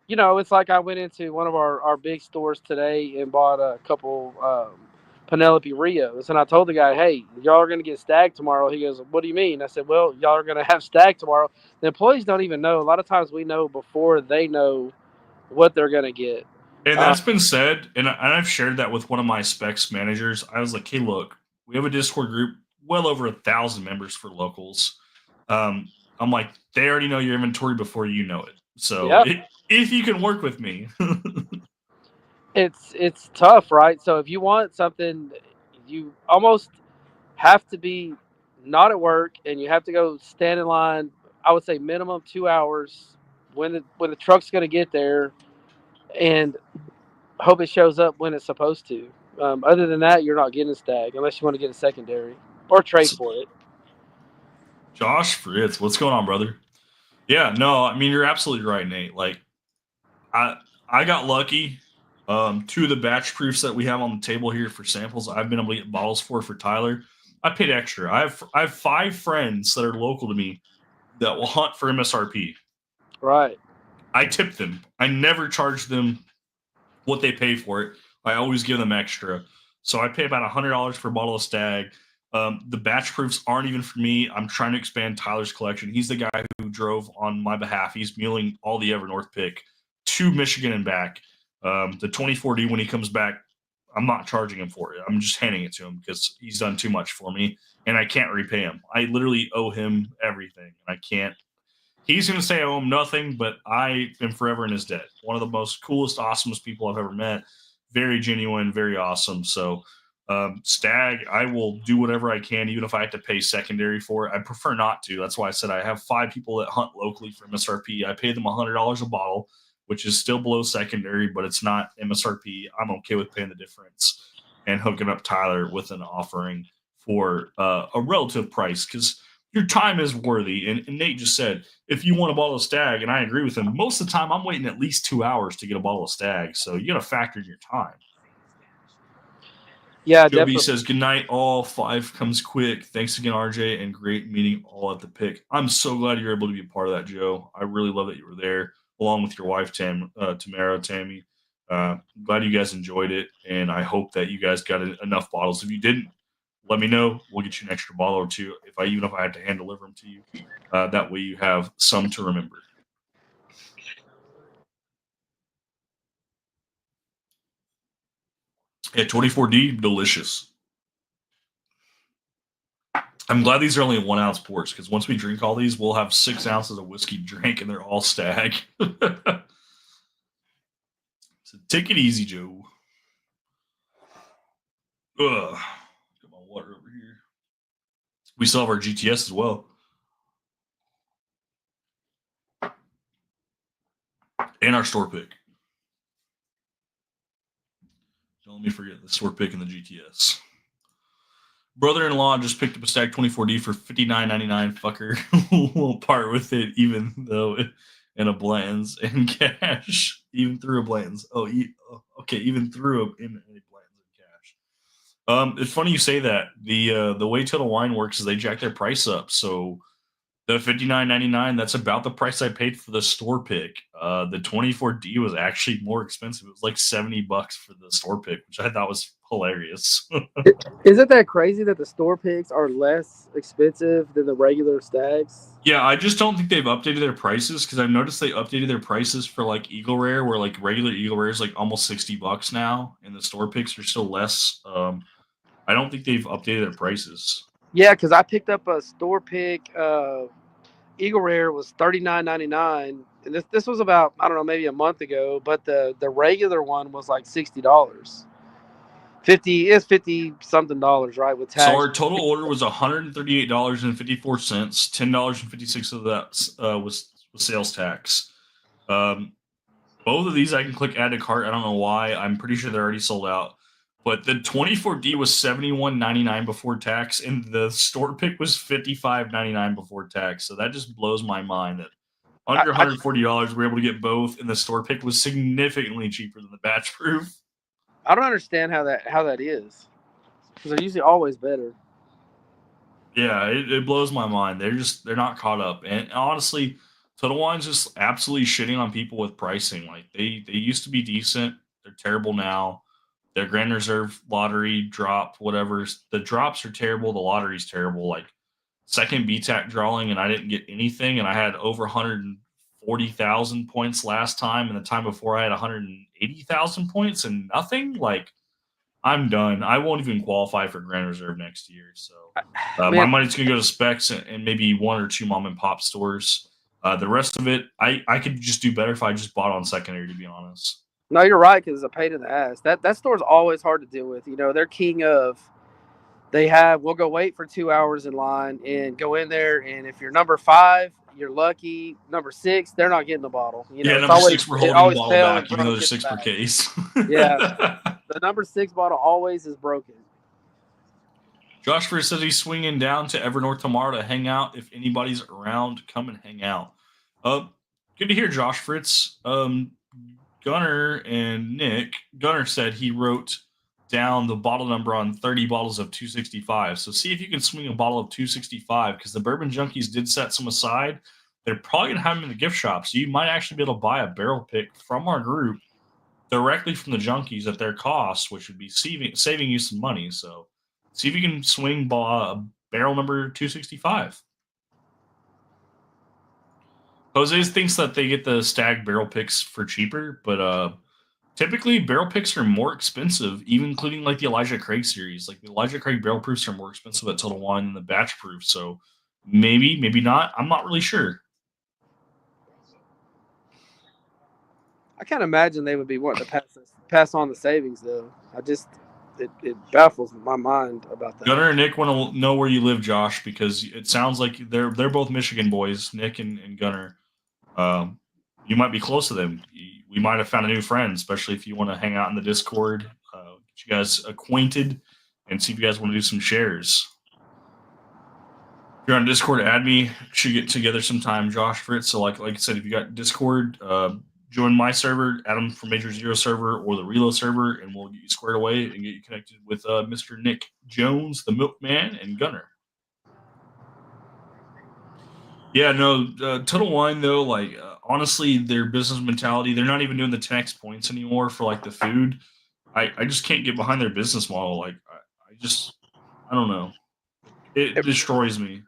You know, it's like I went into one of our big stores today and bought a couple Penelope Rios, and I told the guy, "Hey, y'all are going to get Stagg tomorrow." He goes, "What do you mean?" I said, "Well, y'all are going to have Stagg tomorrow." The employees don't even know. A lot of times we know before they know what they're going to get. And that's been said, and I've shared that with one of my specs managers. I was like, hey, look, we have a Discord group, well over 1,000 members for locals. I'm like, they already know your inventory before you know it. So if you can work with me. It's tough, right? So if you want something, you almost have to be not at work, and you have to go stand in line. I would say minimum 2 hours when the truck's going to get there, and hope it shows up when it's supposed to. Other than that, you're not getting a Stagg unless you want to get a secondary or trade for it. Josh Fritz, what's going on, brother? Yeah, no, I mean you're absolutely right, Nate. Like I got lucky. 2 of the batch proofs that we have on the table here for samples, I've been able to get bottles for Tyler. I paid extra. I have 5 friends that are local to me that will hunt for MSRP. Right. I tip them. I never charge them what they pay for it. I always give them extra. So I pay about $100 for a bottle of Stagg. The batch proofs aren't even for me. I'm trying to expand Tyler's collection. He's the guy who drove on my behalf. He's muling all the Evernorth pick to Michigan and back. The 2040, when he comes back, I'm not charging him for it. I'm just handing it to him because he's done too much for me, and I can't repay him. I literally owe him everything, and I can't. He's going to say I owe him nothing, but I am forever in his debt. One of the most coolest, awesomest people I've ever met. Very genuine, very awesome. So, Stagg, I will do whatever I can, even if I have to pay secondary for it. I prefer not to. That's why I said I have 5 people that hunt locally for MSRP. I pay them $100 a bottle, which is still below secondary, but it's not MSRP. I'm okay with paying the difference and hooking up Tyler with an offering for a relative price because your time is worthy. And Nate just said, if you want a bottle of Stagg, and I agree with him, most of the time I'm waiting at least 2 hours to get a bottle of Stagg. So you got to factor in your time. Yeah, Joe B definitely. says, good night, all. 5 comes quick. Thanks again, RJ, and great meeting all at the pick. I'm so glad you're able to be a part of that, Joe. I really love that you were there, along with your wife, Tamara, Tammy. Glad you guys enjoyed it, and I hope that you guys got enough bottles. If you didn't, let me know. We'll get you an extra bottle or two, even if I had to hand deliver them to you. That way you have some to remember. Yeah, 24D, delicious. I'm glad these are only 1 ounce pours because once we drink all these, we'll have 6 ounces of whiskey drink and they're all Stagg. So take it easy, Joe. Ugh. Get my water over here. We still have our GTS as well. And our store pick. Don't let me forget the store pick and the GTS. Brother-in-law just picked up a Stagg 24D for $59.99. Fucker won't part with it, even though in a Blanton's and cash. Even through a Blanton's. Okay. Even through a Blanton's and cash. It's funny you say that. The way Total Wine works is they jack their price up. So the $59.99, that's about the price I paid for the store pick. The 24D was actually more expensive. It was like $70 for the store pick, which I thought was hilarious. Isn't that crazy that the store picks are less expensive than the regular Staggs? Yeah, I just don't think they've updated their prices because I've noticed they updated their prices for like Eagle Rare, where like regular Eagle Rare is like almost $60 now, and the store picks are still less. I don't think they've updated their prices. Yeah, because I picked up a store pick. Eagle Rare was $39.99, and this was about, I don't know, maybe a month ago. But the regular one was like $60. 50 something dollars, right, with So tax. our total order was $138.54. $10.56 of that was sales tax. Both of these I can click add to cart. I don't know why. I'm pretty sure they're already sold out. But the 24D was $71.99 before tax, and the store pick was $55.99 before tax. So that just blows my mind that under $140 we're able to get both, and the store pick was significantly cheaper than the batch proof. I don't understand how that is, because they're usually always better. Yeah, it blows my mind. They're not caught up. And honestly, Total Wine's just absolutely shitting on people with pricing. Like they used to be decent. They're terrible now. Their Grand Reserve lottery dropped, whatever. The drops are terrible. The lottery's terrible. Like second BTAC drawing, and I didn't get anything, and I had over 140,000 points last time, and the time before I had 180,000 points and nothing. Like I'm done. I won't even qualify for Grand Reserve next year. So my money's going to go to Specs and maybe 1 or 2 mom and pop stores. The rest of it, I could just do better if I just bought on secondary, to be honest. No, you're right, because it's a pain in the ass. That store's always hard to deal with. They're king of. We'll go wait for 2 hours in line and go in there, and if you're number 5, you're lucky. Number 6, they're not getting the bottle. Yeah, It's number always, 6, we're it holding the always bottle fell back, and even though broke there's in 6 the per back. case. Yeah, the number 6 bottle always is broken. Josh First says he's swinging down to Evernorth tomorrow to hang out. If anybody's around, come and hang out. Good to hear, Josh Fritz. Gunner and Nick. Gunner said he wrote down the bottle number on 30 bottles of 265. So see if you can swing a bottle of 265 because the Bourbon Junkies did set some aside. They're probably going to have them in the gift shop. So you might actually be able to buy a barrel pick from our group directly from the Junkies at their cost, which would be saving you some money. So see if you can swing barrel number 265. Jose thinks that they get the Stagg barrel picks for cheaper, but typically barrel picks are more expensive, even including like the Elijah Craig series. Like the Elijah Craig barrel proofs are more expensive at Total Wine than the batch proof. So maybe not. I'm not really sure. I can't imagine they would be wanting to pass on the savings, though. It baffles my mind about that. Gunner and Nick want to know where you live, Josh, because it sounds like they're both Michigan boys, Nick and Gunner. You might be close to them. We might have found a new friend, especially if you want to hang out in the Discord, get you guys acquainted, and see if you guys want to do some shares. If you're on Discord, add me. Should get together sometime, Josh, for it. So like I said, if you got Discord, join my server, add them from Major Zero server or the Reload server, and we'll get you squared away and get you connected with Mr. Nick Jones, the Milkman, and Gunner. Yeah, no, Total Wine though, like honestly, their business mentality, they're not even doing the 10x points anymore for like the food. I just can't get behind their business model. Like I don't know. It destroys me.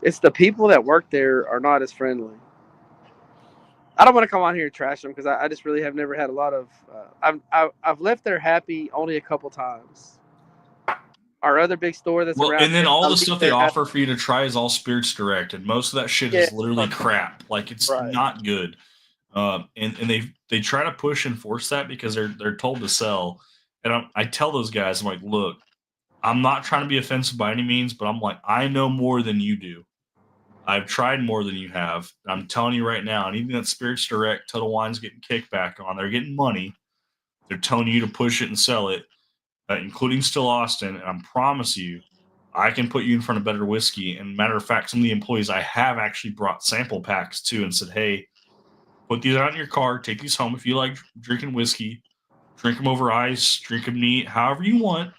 It's the people that work there are not as friendly. I don't want to come on here and trash them because I just really have never had a lot of. I've left there happy only a couple times. Our other big store that's Well, around and then here, I all the leave stuff they there happy. offer for you to try is all Spirits Direct, and most of that shit Yeah, is literally crap. Like it's right. not good. And they try to push and force that because they're told to sell. And I tell those guys, I'm like, look, I'm not trying to be offensive by any means, but I'm like, I know more than you do. I've tried more than you have. I'm telling you right now, anything that Spirits Direct, Total Wine's getting kickback on, they're getting money. They're telling you to push it and sell it, including Still Austin. And I promise you, I can put you in front of better whiskey. And matter of fact, some of the employees I have actually brought sample packs to and said, hey, put these out in your car, take these home if you like drinking whiskey, drink them over ice, drink them neat, however you want.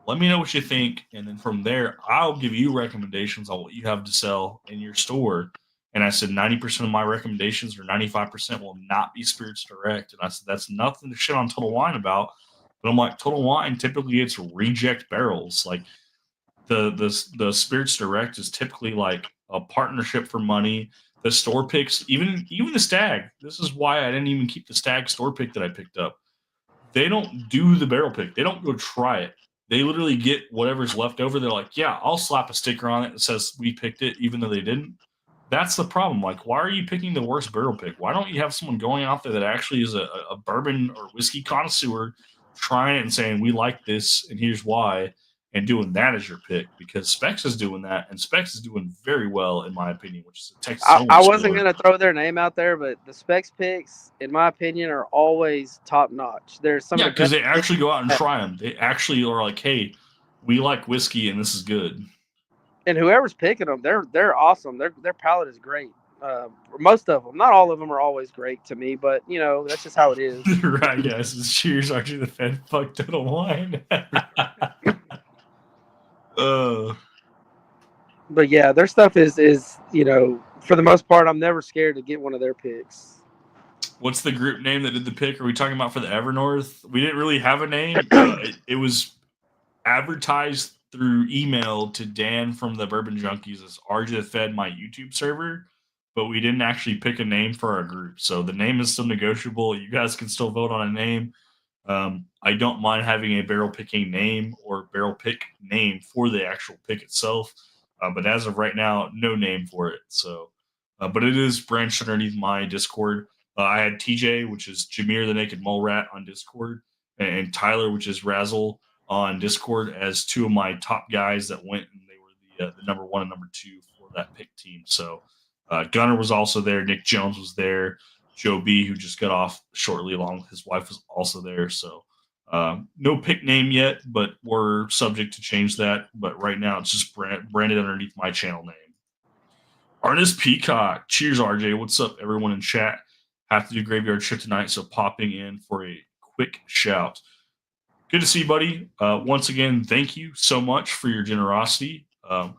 Let me know what you think, and then from there, I'll give you recommendations on what you have to sell in your store. And I said 90% of my recommendations or 95% will not be Spirits Direct. And I said that's nothing to shit on Total Wine about. But I'm like, Total Wine typically gets reject barrels. Like the Spirits Direct is typically like a partnership for money. The store picks, even the Stagg. This is why I didn't even keep the Stagg store pick that I picked up. They don't do the barrel pick. They don't go try it. They literally get whatever's left over. They're like, yeah, I'll slap a sticker on it that says we picked it, even though they didn't. That's the problem. Like, why are you picking the worst barrel pick? Why don't you have someone going out there that actually is a bourbon or whiskey connoisseur trying it and saying, we like this and here's why, and doing that as your pick? Because Specs is doing that, and Specs is doing very well, in my opinion, which is a Texas I only wasn't store. gonna throw their name out there, but the Specs picks, in my opinion, are always top notch. They're some Yeah, of the because best. they actually go out and try them. They actually are like, hey, we like whiskey and this is good. And whoever's picking them, they're awesome. Their palate is great. Most of them, not all of them, are always great to me, but that's just how it is. Right, guys. Cheers, Archie the Fed. Fuck Total Wine. uh, But yeah, their stuff is for the most part, I'm never scared to get one of their picks. what's the group name that did the pick? Are we talking about for the Evernorth? We didn't really have a name. It was advertised through email to Dan from the Bourbon Junkies as RJ the Fed, my YouTube server, but we didn't actually pick a name for our group. So the name is still negotiable. You guys can still vote on a name. I don't mind having a barrel picking name or barrel pick name for the actual pick itself. But as of right now, no name for it. So, but it is branched underneath my Discord. I had TJ, which is Jameer the Naked Mole Rat on Discord, and Tyler, which is Razzle on Discord, as two of my top guys that went, and they were the number one and number two for that pick team. So, Gunner was also there. Nick Jones was there. Joe B, who just got off shortly along with his wife, was also there. So no pick name yet, but we're subject to change that. But right now it's just branded underneath my channel name. Ernest Peacock. Cheers, RJ. What's up, everyone in chat? Have to do graveyard shift tonight, so popping in for a quick shout. Good to see you, buddy. Once again, thank you so much for your generosity. If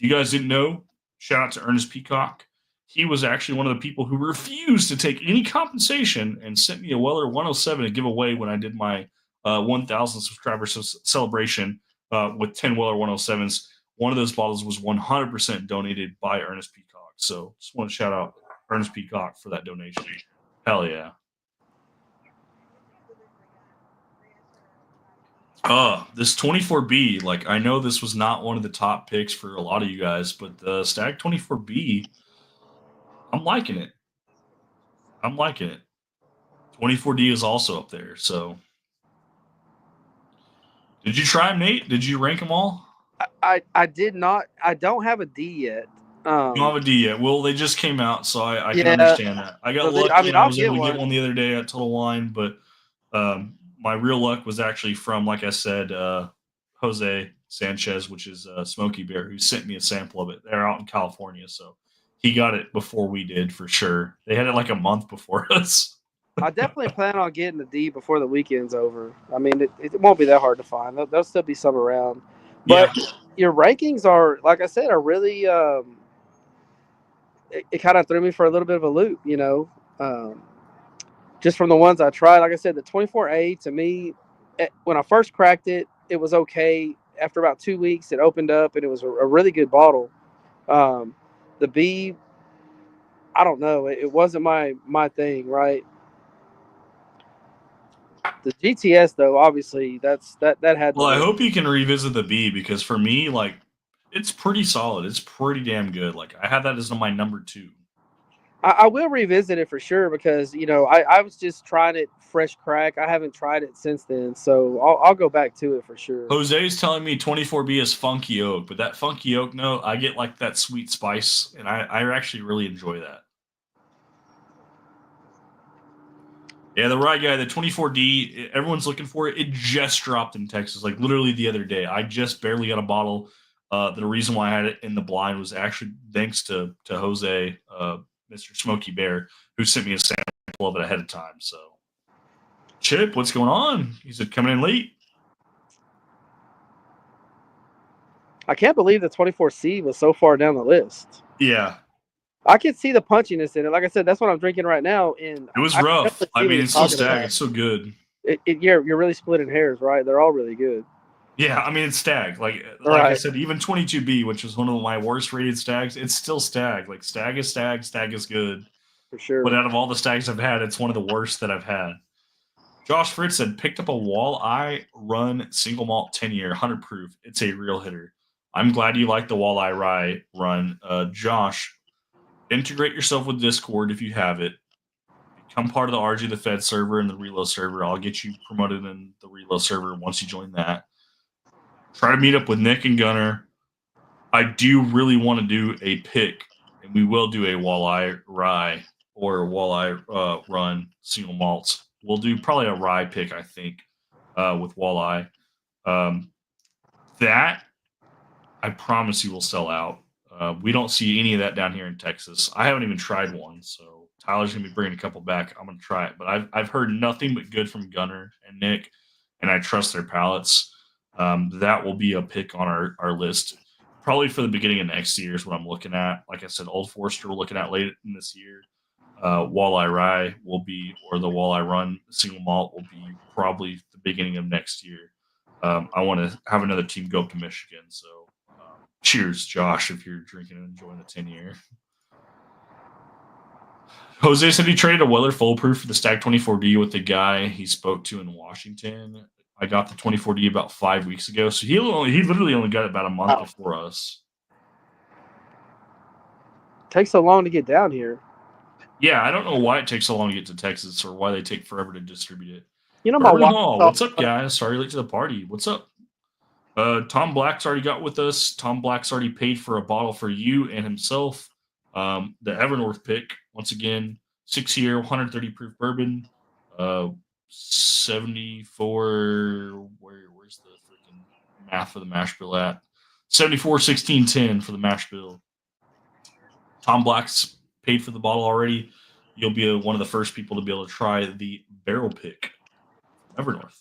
you guys didn't know, shout out to Ernest Peacock. He was actually one of the people who refused to take any compensation and sent me a Weller 107 to give away when I did my 1,000 subscriber celebration with 10 Weller 107s. One of those bottles was 100% donated by Ernest Peacock. So just want to shout out Ernest Peacock for that donation. Hell yeah. This 24B, like I know this was not one of the top picks for a lot of you guys, but the Stagg 24B, I'm liking it. I'm liking it. 24D is also up there. So, did you try them, Nate? Did you rank them all? I did not. I don't have a D yet. You don't have a D yet. Well, they just came out, so I can Yeah. understand that. I got So lucky and I I'll was get able to get one. one the other day at Total Wine, but my real luck was actually from, like I said, Jose Sanchez, which is Smokey Bear, who sent me a sample of it. They're out in California, so he got it before we did for sure. They had it like a month before us. I definitely plan on getting the D before the weekend's over. I mean, it won't be that hard to find. There'll still be some around, Yeah. but your rankings are, like I said, are really. It kind of threw me for a little bit of a loop, um, just from the ones I tried. Like I said, the 24A to me, when I first cracked it, it was okay. After about 2 weeks, it opened up and it was a really good bottle. Um, the B, I don't know, it wasn't my thing, right? The GTS though, obviously, that had to Well, I win. hope you can revisit the B because for me, like, it's pretty solid. It's pretty damn good. Like, I had that as my number 2. I will revisit it for sure because I was just trying it fresh crack. I haven't tried it since then, so I'll go back to it for sure. Jose is telling me 24B is funky oak, but that funky oak note, I get like that sweet spice, and I actually really enjoy that. Yeah, the right guy, the 24D, everyone's looking for it. It just dropped in Texas, like literally the other day. I just barely got a bottle. The reason why I had it in the blind was actually thanks to Jose, Mr. Smokey Bear, who sent me a sample of it ahead of time. So, Chip, what's going on? He said coming in late. I can't believe the 24C was so far down the list. Yeah, I can see the punchiness in it. Like I said, that's what I'm drinking right now, and it was I can rough. definitely I see what mean, he's it's still talking Stagg. about. It's so good. You're really splitting hairs, right? They're all really good. Yeah, I mean it's Stagg. Like I Right, said, even 22B, which was one of my worst rated Staggs, it's still Stagg. Like Stagg is Stagg. Stagg is good. for But sure. out of all the Staggs I've had, it's one of the worst that I've had. Josh Fritz said picked up a Walleye Run single malt 10-year 100 proof. It's a real hitter. I'm glad you like the Walleye Rye Run. Josh, integrate yourself with Discord if you have it. Become part of the RG the Fed server and the Reload server. I'll get you promoted in the Reload server once you join that. Try to meet up with Nick and Gunner. I do really want to do a pick, and we will do a Walleye Rye or Walleye Run single malts. We'll do probably a rye pick, I think, with Walleye. Um, that I promise you will sell out. We don't see any of that down here in Texas. I haven't even tried one, so Tyler's gonna be bringing a couple back. I'm gonna try it, but I've heard nothing but good from Gunner and Nick, and I trust their palates. That will be a pick on our list, probably for the beginning of next year is what I'm looking at. Like I said, Old Forester we're looking at late in this year. Walleye Rye will be, or the Walleye Run single malt will be probably the beginning of next year. I want to have another team go up to Michigan, so cheers, Josh, if you're drinking and enjoying the 10-year. Jose said he traded a Weller Full Proof for the Stagg 24D with the guy he spoke to in Washington. I got the 24D about 5 weeks ago, so he literally only got it about a month before us. Takes so long to get down here. Yeah, I don't know why it takes so long to get to Texas or why they take forever to distribute it. My Bourbon Hall, wife. what's up, guys? Sorry late to the party. What's up? Tom Black's already got with us. Tom Black's already paid for a bottle for you and himself. The Evernorth pick, once again, 6-year, 130 proof bourbon. 74. Where's the freaking math for the mash bill at? 74, 16, 10 for the mash bill. Tom Black's paid for the bottle already. You'll be one of the first people to be able to try the barrel pick from Evernorth.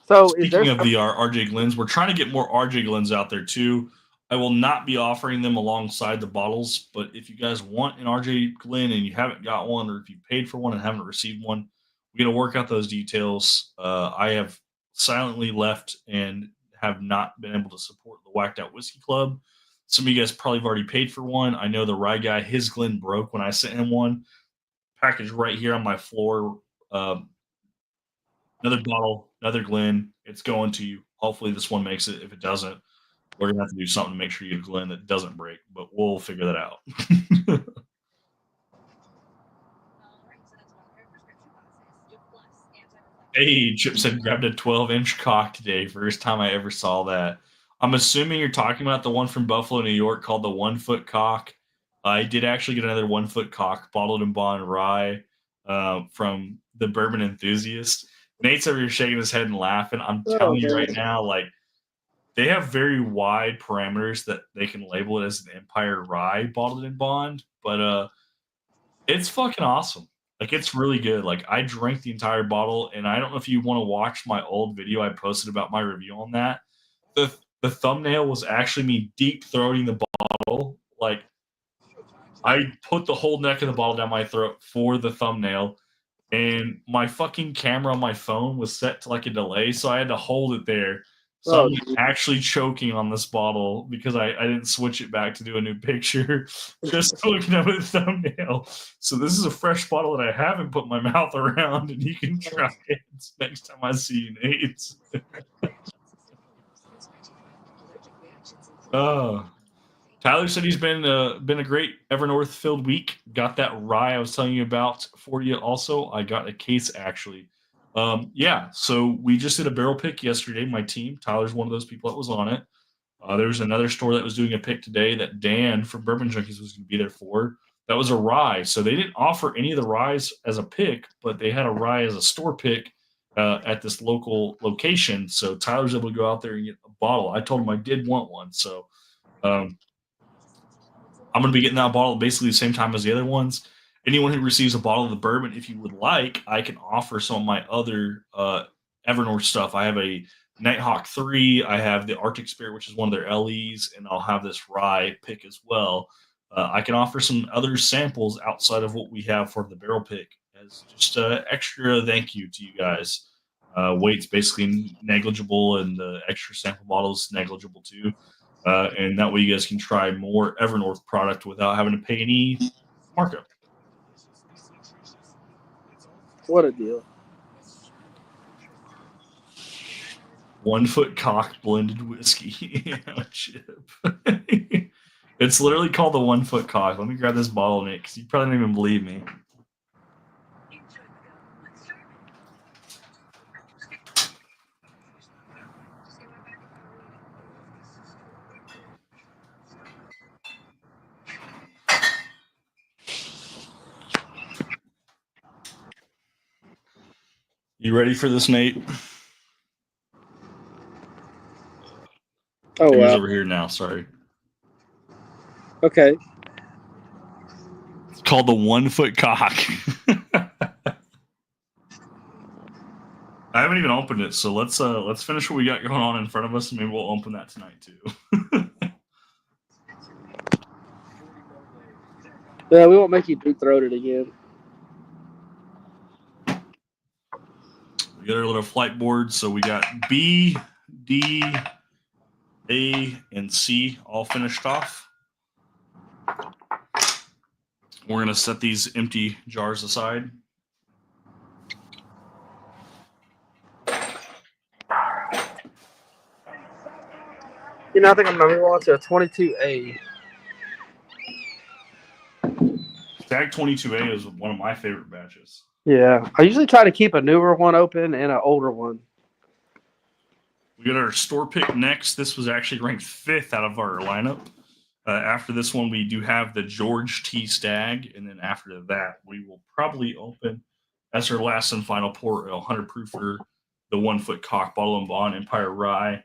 So Speaking of the RJ Glens, we're trying to get more RJ Glens out there too. I will not be offering them alongside the bottles, but if you guys want an RJ Glen and you haven't got one, or if you paid for one and haven't received one, we're going to work out those details. I have silently left and have not been able to support the Whacked Out Whiskey Club. Some of you guys probably have already paid for one. I know the Rye guy, his Glen broke when I sent him one. Package right here on my floor. Another bottle, another Glen. It's going to you. Hopefully, this one makes it. If it doesn't, we're gonna have to do something to make sure you get a Glen that doesn't break. But we'll figure that out. Hey, Chip said grabbed a 12-inch cock today. First time I ever saw that. I'm assuming you're talking about the one from Buffalo, New York, called the 1 foot cock. I did actually get another 1 foot cock, bottled in bond rye. from the Bourbon Enthusiast. Nate's over here shaking his head and laughing. I'm Oh, telling you man. right now, like they have very wide parameters that they can label it as an Empire Rye bottled in bond, but it's fucking awesome. Like it's really good. Like I drank the entire bottle, and I don't know if you want to watch my old video I posted about my review on that. The thumbnail was actually me deep throating the bottle. Like I put the whole neck of the bottle down my throat for the thumbnail, and my fucking camera on my phone was set to like a delay, so I had to hold it there. So I'm actually choking on this bottle because I didn't switch it back to do a new picture just so we can have a thumbnail. So this is a fresh bottle that I haven't put my mouth around, and you can try it next time I see you, Nate. Tyler said he's been a great Evernorth filled week. Got that rye I was telling you about for you. Also, I got a case actually. Yeah, so we just did a barrel pick yesterday. My team, Tyler's one of those people that was on it. There was another store that was doing a pick today that Dan from Bourbon Junkies was going to be there for. That was a rye. So they didn't offer any of the ryes as a pick, but they had a rye as a store pick at this local location. So Tyler's able to go out there and get a bottle. I told him I did want one. So I'm going to be getting that bottle basically the same time as the other ones. Anyone who receives a bottle of the bourbon, if you would like, I can offer some of my other Evernorth stuff. I have a Nighthawk 3. I have the Arctic Spirit, which is one of their LEs, and I'll have this rye pick as well. I can offer some other samples outside of what we have for the barrel pick as just extra thank you to you guys. Weight's basically negligible, and the extra sample bottle is negligible too. And that way you guys can try more Evernorth product without having to pay any markup. What a deal. 1 foot cock blended whiskey. Chip. It's literally called the 1 foot cock. Let me grab this bottle, Nick, because you probably don't even believe me. You ready for this, Nate? Oh, He's wow. over here now. Sorry. Okay. It's called the 1 foot cock. I haven't even opened it, so let's finish what we got going on in front of us, and maybe we'll open that tonight too. Yeah, we won't make you deep throat it again. We got our little flight board, so we got B, D, A, and C all finished off. We're going to set these empty jars aside. You know, I think I'm going to move on to a 22A. Stagg 22A is one of my favorite batches. Yeah. I usually try to keep a newer one open and an older one. We got our store pick next. This was actually ranked 5th out of our lineup. After this one, we do have the George T. Stagg. And then after that, we will probably open, as our last and final pour, a 100 proofer, the 1 foot cock bottle and bond Empire Rye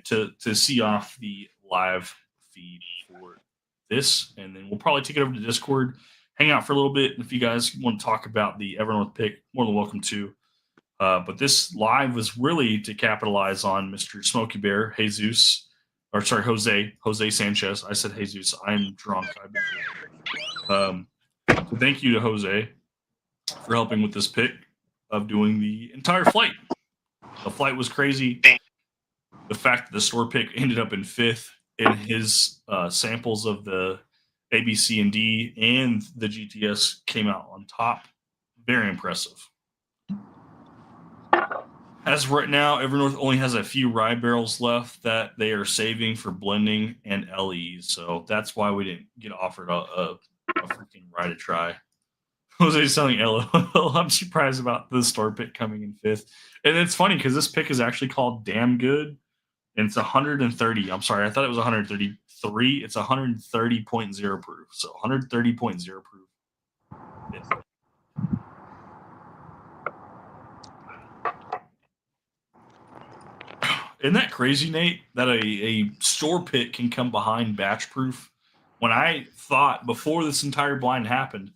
to see off the live feed for this. And then we'll probably take it over to Discord, hang out for a little bit. If you guys want to talk about the Evernorth pick, more than welcome to. But this live was really to capitalize on Mr. Smokey Bear, Jose Sanchez. I said Jesus. I'm drunk. So thank you to Jose for helping with this pick of doing the entire flight. The flight was crazy. The fact that the store pick ended up in 5th in his samples of the A, B, C, and D and the GTS came out on top. Very impressive. As of right now, Evernorth only has a few rye barrels left that they are saving for blending and LEs. So that's why we didn't get offered a freaking rye to try. Jose's selling LOL. I'm surprised about the store pick coming in 5th. And it's funny because this pick is actually called Damn Good. And it's 130. I'm sorry. I thought it was 133. It's 130.0 proof. So 130.0 proof. Isn't that crazy, Nate? That a store pick can come behind batch proof. When I thought before this entire blind happened,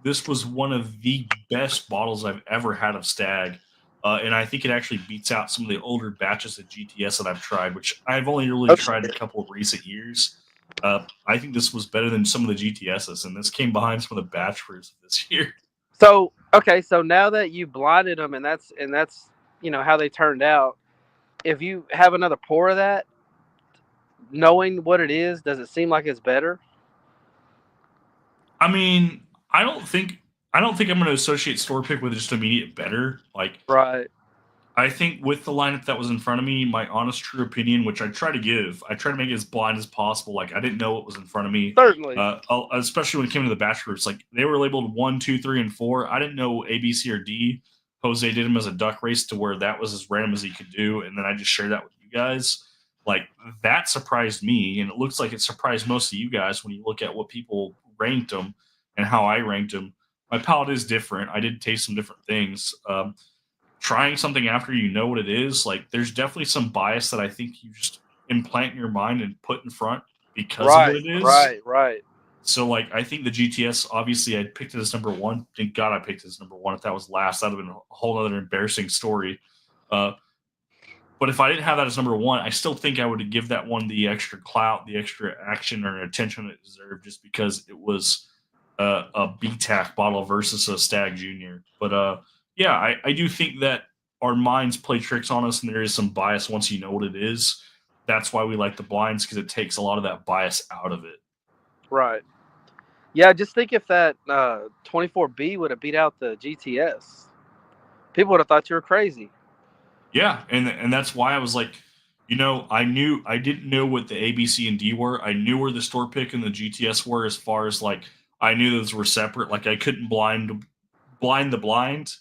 this was one of the best bottles I've ever had of Stagg. And I think it actually beats out some of the older batches of GTS that I've tried, which I've only really Okay. tried in a couple of recent years. I think this was better than some of the GTSs, and this came behind some of the batch proofs of this year. So okay, so now that you blinded them, and that's how they turned out. If you have another pour of that, knowing what it is, does it seem like it's better? I mean, I don't think I'm going to associate store pick with just immediate better. Like Right. I think with the lineup that was in front of me, my honest, true opinion, which I try to give, I try to make it as blind as possible. Like I didn't know what was in front of me, Certainly. especially when it came to the batch groups. Like they were labeled 1, 2, 3, and 4. I didn't know A, B, C, or D. Jose did them as a duck race to where that was as random as he could do, and then I just shared that with you guys. Like that surprised me, and it looks like it surprised most of you guys when you look at what people ranked them and how I ranked them. My palate is different. I did taste some different things. Trying something after you know what it is, like there's definitely some bias that I think you just implant in your mind and put in front because of what Right. it is. Right. So like I think the GTS, obviously I picked it as number one. Thank God I picked it as number one. If that was last, that'd have been a whole other embarrassing story. Uh, but if I didn't have that as number one, I still think I would give that one the extra clout, the extra action or attention it deserved, just because it was a BTAC bottle versus a Stag Junior. But yeah, I do think that our minds play tricks on us, and there is some bias once you know what it is. That's why we like the blinds, because it takes a lot of that bias out of it. Right. Yeah, just think if that 24B would have beat out the GTS, people would have thought you were crazy. Yeah, and that's why I was like, I didn't know what the A, B, C, and D were. I knew where the store pick and the GTS were, as far as like I knew those were separate. Like I couldn't blind the blind,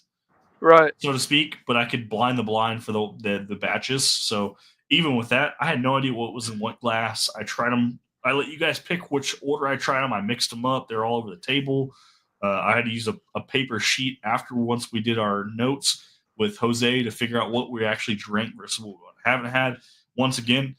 Right. so to speak, but I could blind the blind for the batches. So even with that, I had no idea what was in what glass. I tried them. I let you guys pick which order I tried them. I mixed them up. They're all over the table. I had to use a paper sheet after once we did our notes with Jose to figure out what we actually drank versus what we haven't had. Once again,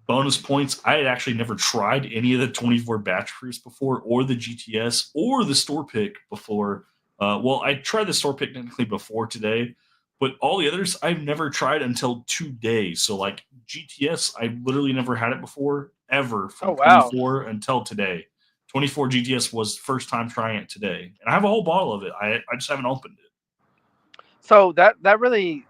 bonus points. I had actually never tried any of the 24 batch proofs before, or the GTS, or the store pick before. Well, I tried the store pick technically before today, but all the others I've never tried until today. So, like GTS, I literally never had it before, ever, Oh from wow. 24 until today. 24 GTS was first time trying it today, and I have a whole bottle of it. I just haven't opened So that really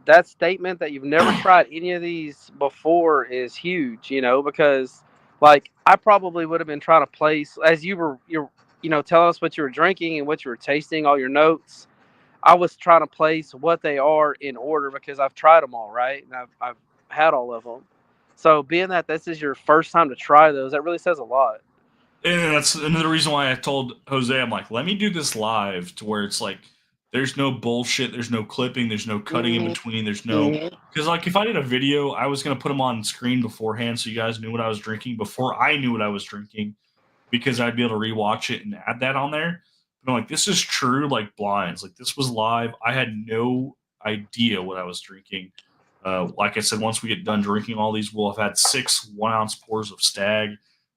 that statement that you've never tried any of these before is huge, because like I probably would have been trying to place as you're telling us what you were drinking and what you were tasting, all your notes. I was trying to place what they are in order because I've tried them all, right? And I've had all of them. So being that this is your first time to try those, that really says a lot. And that's another reason why I told Jose, I'm like, let me do this live to where it's like, there's no bullshit, there's no clipping, there's no cutting in Hmm. between, there's no. Hmm. Because, like, if I did a video, I was going to put them on screen beforehand so you guys knew what I was drinking before I knew what I was drinking, because I'd be able to rewatch it and add that on there. But I'm like, this is true, like blinds. Like, this was live. I had no idea what I was drinking. Like I said, once we get done drinking all these, we'll have had 6 1-ounce pours of Stagg.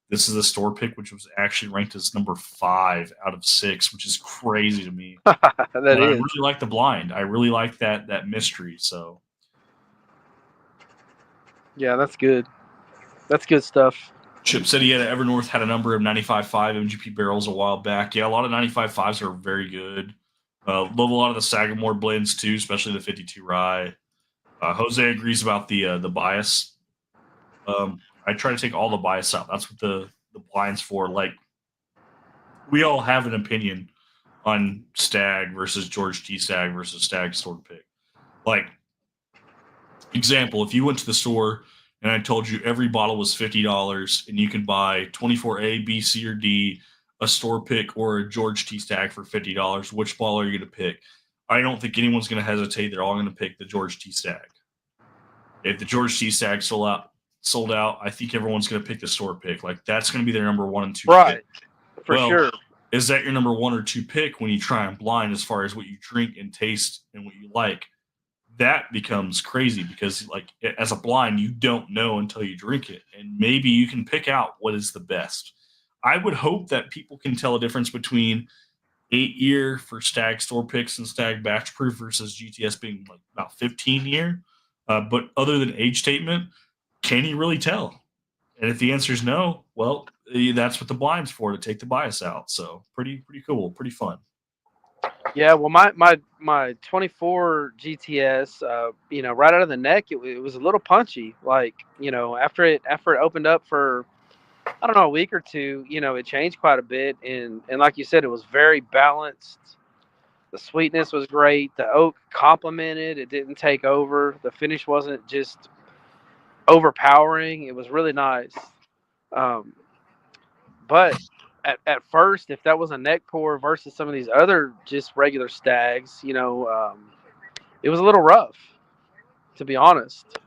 This is a store pick, which was actually ranked as number 5 out of 6, which is crazy to me. That But I is. really like the blind. I really like that mystery. So Yeah, that's good. That's good stuff. Chip said he had Evernorth had a number of 95.5 MGP barrels a while back. Yeah, a lot of 95.5s are very good. Love a lot of the Sagamore blends too, especially the 52 rye. Jose agrees about the bias. I try to take all the bias out. That's what the blind's for. Like, we all have an opinion on Stagg versus George T. Stagg versus Stagg sword pick. Like, example, if you went to the store and I told you every bottle was $50 and you can buy 24A, B, C, or D, a store pick, or a George T. Stagg for $50, which bottle are you going to pick? I don't think anyone's going to hesitate. They're all going to pick the George T. Stagg. If the George T. Stagg sold out, I think everyone's going to pick the store pick. Like, that's going to be their number 1 and 2 Right. pick. For Well, sure. is that your number 1 or 2 pick when you try and blind as far as what you drink and taste and what you like? that becomes crazy because, like, as a blind, you don't know until you drink it, and maybe you can pick out what is the best. I would hope that people can tell a difference between 8 year for Stag store picks and Stag batch proof versus GTS being like about 15 year. But other than age statement, can you really tell? And if the answer is no, well, that's what the blind's for, to take the bias out. So pretty cool, pretty fun. Yeah, well, my 24 GTS, right out of the neck, it was a little punchy. Like, after it opened up for, I don't know, a week or two, it changed quite a bit, and like you said, it was very balanced. The sweetness was great. The oak complemented. It didn't take over. The finish wasn't just overpowering. It was really nice. Um, but at first, if that was a neck pour versus some of these other just regular stags, it was a little rough, to be honest.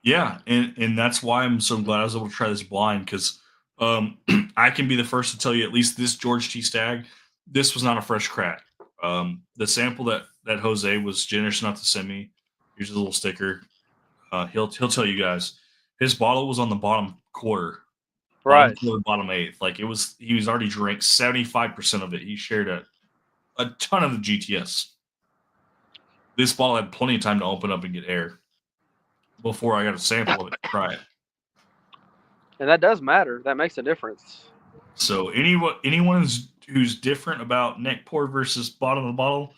Yeah, and that's why I'm so glad I was able to try this blind because um, I can be the first to tell you, at least this George T. Stag, this was not a fresh crack. The sample that Jose was generous enough to send me, here's a little sticker. He'll tell you guys his bottle was on the bottom Right. quarter, bottom eighth. Like, he was already drank 75% of it. He shared a ton of the GTS. This bottle had plenty of time to open up and get air before I got a sample of it to try it. And that does matter. That makes a difference. So anyone who's different about neck pour versus bottom of the bottle,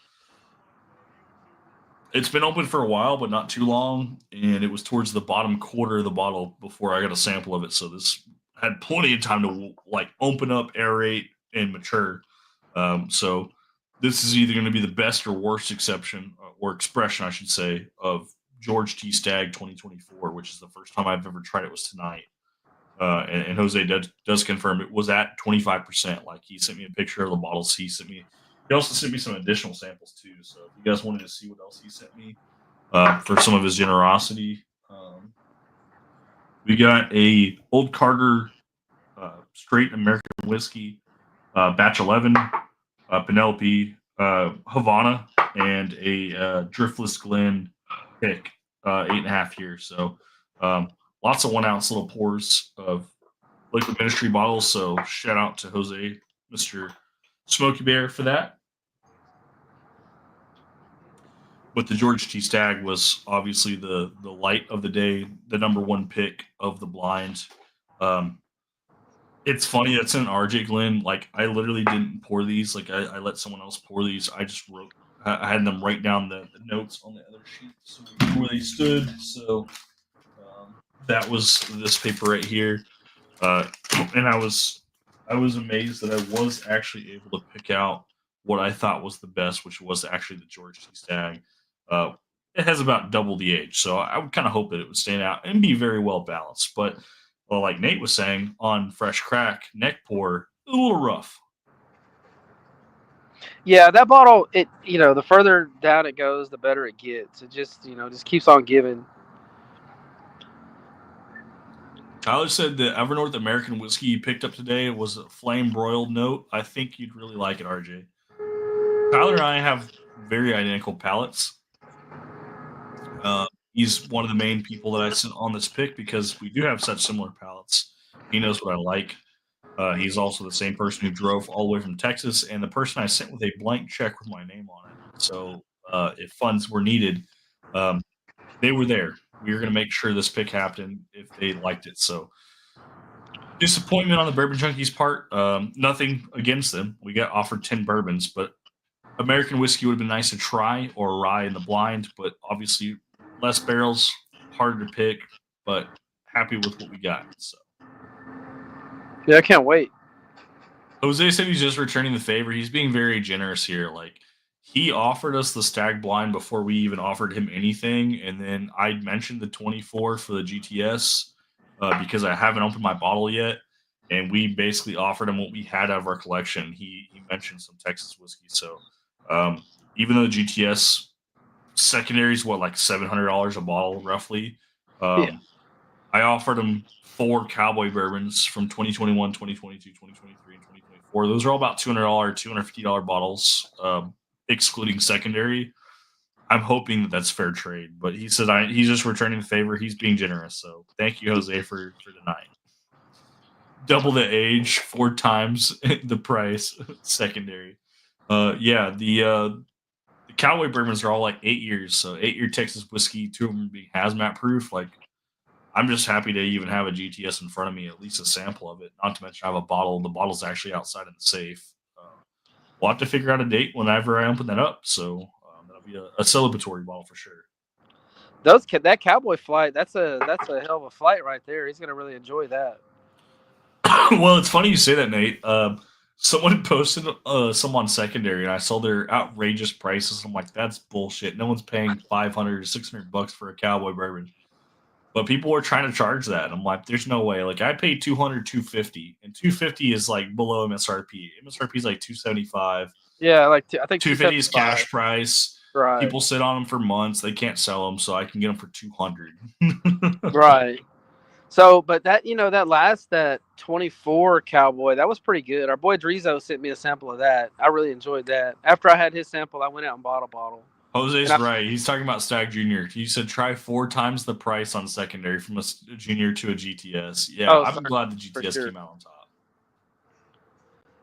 it's been open for a while, but not too long, and it was towards the bottom quarter of the bottle before I got a sample of it. So this had plenty of time to like open up, aerate, and mature. So this is either going to be the best or worst exception or expression, I should say, of George T. Stagg 2024, which is the first time I've ever tried it was tonight. And Jose does confirm it was at 25%. Like, he sent me a picture of the bottles he also sent me some additional samples too. So if you guys wanted to see what else he sent me for some of his generosity, we got a Old Carter straight American whiskey, batch 11, Penelope, Havana, and a Driftless Glen pick, 8.5 years. So lots of 1 ounce little pours of liquid ministry bottles. So shout out to Jose, Mr. Smokey Bear, for that. But the George T. Stagg was obviously the light of the day, the number one pick of the blind. Um, it's funny that's an RJ Glenn. Like, I literally didn't pour these. Like, I let someone else pour these. I just wrote. I had them write down the notes on the other sheet so we knew where they stood. So that was this paper right here. And I was amazed that I was actually able to pick out what I thought was the best, which was actually the George T. Stagg. Uh, it has about double the age, so I would kind of hope that it would stand out and be very well balanced. But, well, like Nate was saying, on fresh crack neck pour, a little rough. Yeah, that bottle, the further down it goes, the better it gets. It just keeps on giving. Tyler said the Evernorth American whiskey you picked up today was a flame broiled note. I think you'd really like it, RJ. Tyler and I have very identical palates. He's one of the main people that I sent on this pick because we do have such similar palates. He knows what I like. He's also the same person who drove all the way from Texas, and the person I sent with a blank check with my name on it. So if funds were needed, um, they were there. We were going to make sure this pick happened if they liked it. So disappointment on the Bourbon Junkies part. Nothing against them. We got offered 10 bourbons, but American whiskey would have been nice to try, or a rye in the blind, but obviously less barrels, harder to pick, but happy with what we got. So Yeah, I can't wait. Jose said he's just returning the favor. He's being very generous here. Like, he offered us the Stag blind before we even offered him anything, and then I mentioned the 24 for the GTS because I haven't opened my bottle yet, and we basically offered him what we had out of our collection. He mentioned some Texas whiskey, so even though the GTS secondary is what, like $700 a bottle roughly, Yeah. um, I offered him 4 cowboy bourbons from 2021, 2022, 2023, and 2024. Those are all about $200, $250 bottles, excluding secondary. I'm hoping that that's fair trade, but he said he's just returning the favor. He's being generous, so thank you, Jose, for tonight. Double the age, 4 times the price, secondary. Yeah, the Cowboy bourbons are all like 8 years, so 8-year Texas whiskey, 2 of them being hazmat proof. Like, I'm just happy to even have a GTS in front of me, at least a sample of it. Not to mention, I have a bottle. The bottle's actually outside in the safe. We'll have to figure out a date whenever I open that up. So that'll be a celebratory bottle for sure. That Cowboy flight, that's a hell of a flight right there. He's gonna really enjoy that. Well, it's funny you say that, Nate. Someone posted some on secondary, and I saw their outrageous prices. I'm like, that's bullshit. No one's paying $500 or $600 for a Cowboy bourbon. But people were trying to charge that. And I'm like, there's no way. Like, I paid $200, $250, and $250 is like below MSRP. MSRP is like $275. Yeah, like I think $250 is cash price. Right. People sit on them for months. They can't sell them, so I can get them for $200. Right. So, but that that 24 Cowboy, that was pretty good. Our boy Drizo sent me a sample of that. I really enjoyed that. After I had his sample, I went out and bought a bottle. Jose's right. He's talking about Stagg Junior. He said try 4 times the price on secondary from a junior to a GTS. Yeah, I'm glad the GTS came out on top.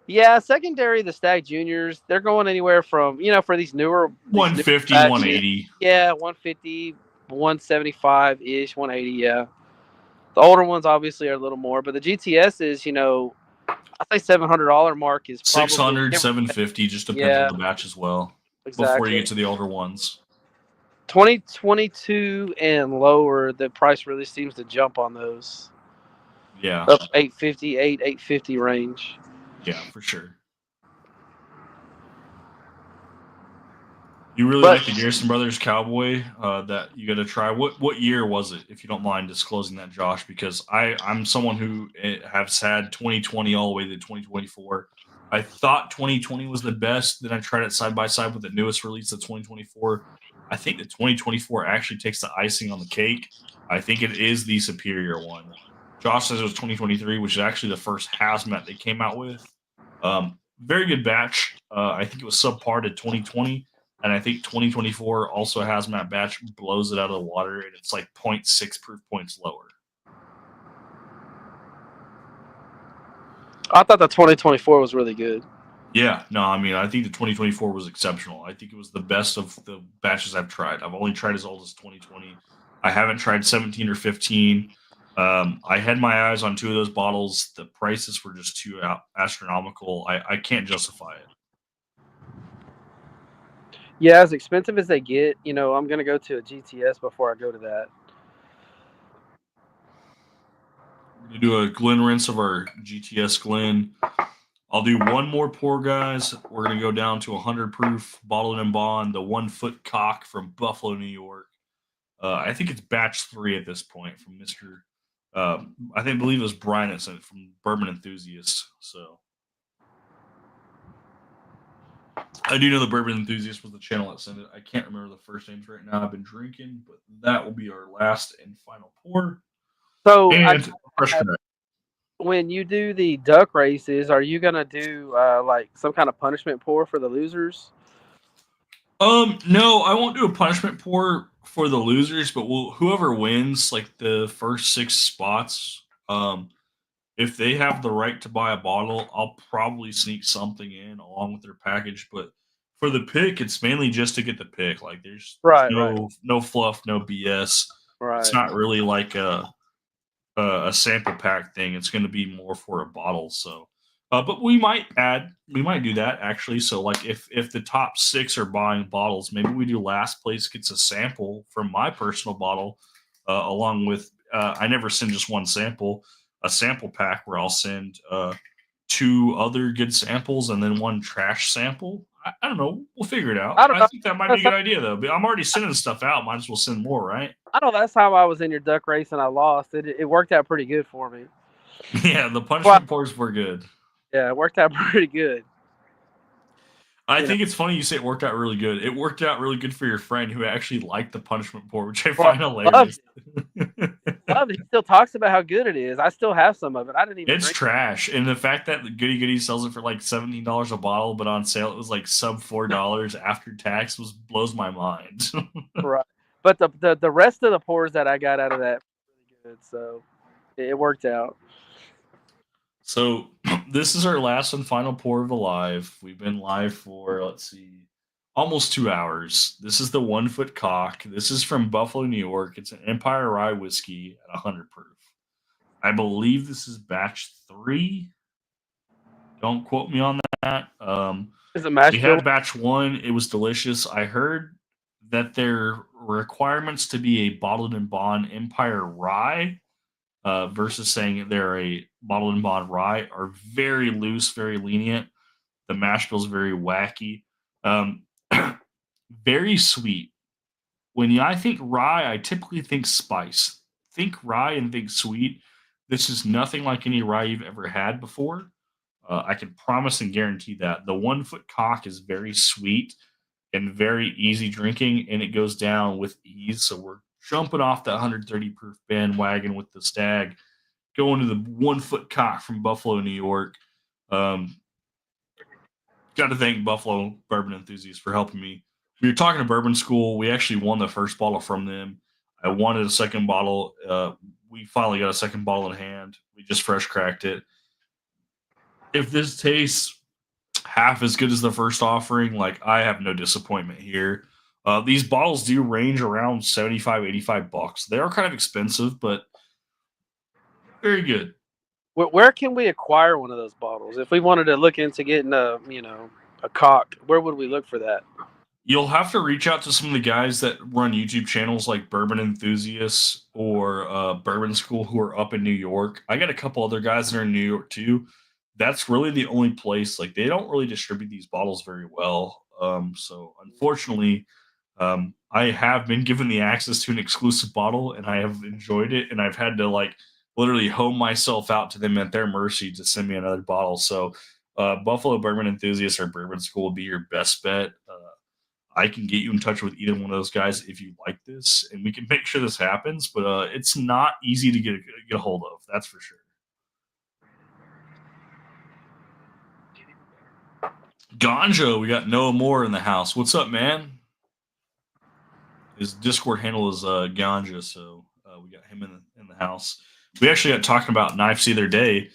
Yeah, secondary, the Stagg Juniors, they're going anywhere from, for these newer 150, 180. Yeah, 150, 175 ish, 180. Yeah. The older ones obviously are a little more, but the GTS is, I say $700 mark is probably 600, 750, just depends on the batch as well. Exactly. Before you get to the older ones. 2022 and lower, the price really seems to jump on those. Yeah. Up 850 range. Yeah, for sure. You really like the Garrison Brothers Cowboy that you got to try. What year was it, if you don't mind disclosing that, Josh? Because I'm someone who has had 2020 all the way to 2024. I thought 2020 was the best. Then I tried it side by side with the newest release of 2024. I think the 2024 actually takes the icing on the cake. I think it is the superior one. Josh says it was 2023, which is actually the first hazmat they came out with. Very good batch. I think it was subpar to 2020. And I think 2024 also hazmat batch blows it out of the water, and it's like 0.6 proof points lower. I thought the 2024 was really good. Yeah, no, I mean, I think the 2024 was exceptional. I think it was the best of the batches I've tried. I've only tried as old as 2020. I haven't tried 17 or 15. I had my eyes on 2 of those bottles. The prices were just too astronomical. I can't justify it. Yeah, as expensive as they get, I'm going to go to a GTS before I go to that. We're going to do a Glen rinse of our GTS Glen. I'll do one more pour, guys. We're going to go down to 100 proof, bottled and bond, the 1 foot cock from Buffalo, New York. I think it's batch 3 at this point from Mr. I believe it was Brian that sent it from Bourbon Enthusiast. So I do know the Bourbon Enthusiast was the channel that sent it. I can't remember the first names right now. I've been drinking, but that will be our last and final pour. So when you do the duck races, are you gonna do like some kind of punishment pour for the losers? No, I won't do a punishment pour for the losers, but whoever wins like the first 6 spots, if they have the right to buy a bottle, I'll probably sneak something in along with their package. But for the pick, it's mainly just to get the pick. Like there's no fluff, no BS. Right. It's not really like a sample pack thing. It's going to be more for a bottle. So, but we might do that actually. So like if the top 6 are buying bottles, maybe we do last place gets a sample from my personal bottle, along with I never send just one sample. A sample pack where I'll send 2 other good samples and then 1 trash sample. I don't know. We'll figure it out. I think that might be a good idea, though. But I'm already sending stuff out. Might as well send more, right? I know that's how I was in your duck race and I lost. It worked out pretty good for me. Yeah, the punishment pours were good. Yeah, it worked out pretty good. I think it's funny you say it worked out really good. It worked out really good for your friend who actually liked the punishment pour, which I find hilarious. love it. He still talks about how good it is. I still have some of it. I didn't even It's drink trash, and the fact that the Goody Goody sells it for like $17 a bottle, but on sale it was like sub $4 after tax was blows my mind. it. Right. But the rest of the pours that I got out of that were really good. So it worked out. So this is our last and final pour of the live. We've been live for let's see, almost 2 hours. This is the 1 foot cock. This is from Buffalo, New York. It's an Empire Rye whiskey at 100 proof. I believe this is batch 3. Don't quote me on that. Is it mash We bill? had batch 1. It was delicious. I heard that their requirements to be a bottled and bond Empire Rye versus saying they're a bottled and bond rye are very loose, very lenient. The mash bill is very wacky, um, very sweet. When I think rye, I typically think spice. Think rye and think sweet. This is nothing like any rye you've ever had before. I can promise and guarantee that. The 1 foot cock is very sweet and very easy drinking, and it goes down with ease. So we're jumping off the 130 proof bandwagon with the Stagg, going to the 1 foot cock from Buffalo, New York. Um, Got to thank Buffalo Bourbon Enthusiasts for helping me. We were talking to Bourbon School. We actually won the first bottle from them. I wanted a second bottle. We finally got a second bottle in hand. We just fresh cracked it. If this tastes half as good as the first offering, like I have no disappointment here. These bottles do range around 75, 85 bucks. They are kind of expensive, but very good. Where can we acquire one of those bottles? If we wanted to look into getting a cock, where would we look for that? You'll have to reach out to some of the guys that run YouTube channels like Bourbon Enthusiasts or Bourbon School who are up in New York. I got a couple other guys that are in New York too. That's really the only place. Like they don't really distribute these bottles very well. So unfortunately, I have been given the access to an exclusive bottle, and I have enjoyed it. And I've had to like literally home myself out to them at their mercy to send me another bottle. So Buffalo Bourbon Enthusiasts or Bourbon School will be your best bet. I can get you in touch with either one of those guys if you like this, and we can make sure this happens. But it's not easy to get a hold of. That's for sure. Ganja, we got Noah Moore in the house. What's up, man? His Discord handle is Ganja, so we got him in the house. We actually got talking about knives the other day.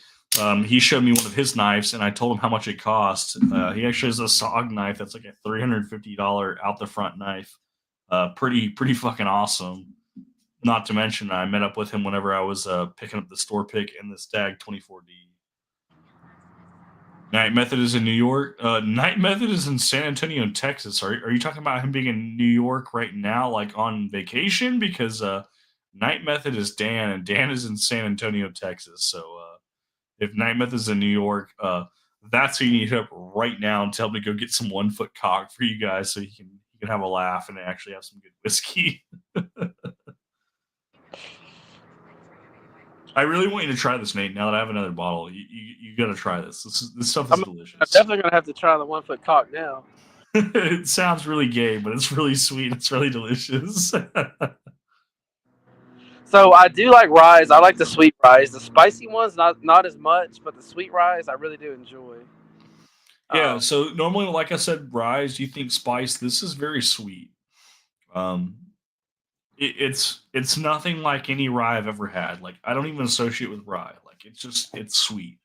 He showed me one of his knives, and I told him how much it cost. He actually has a SOG knife that's like a $350 out the front knife. Pretty fucking awesome. Not to mention, I met up with him whenever I was picking up the store pick in the Stagg 24D. Night Method is in New York. Night Method is in San Antonio, Texas. Are you talking about him being in New York right now, like on vacation? Because Night Method is Dan, and Dan is in San Antonio, Texas. So if Night Method is in New York, that's who you need to hit up right now and tell me to go get some 1 foot cock for you guys, so you can have a laugh and actually have some good whiskey. I really want you to try this, Nate. Now that I have another bottle, you got to try this. This stuff is I'm delicious. definitely gonna have to try the 1 foot cock now. It sounds really gay, but it's really sweet. It's really delicious. So I do like ryes. I like the sweet ryes. The spicy ones, not as much, but the sweet ryes I really do enjoy. Yeah. Um, So normally, like I said, rise. You think spice. This is very sweet. Um, it's nothing like any rye I've ever had. Like I don't even associate with rye. Like it's sweet.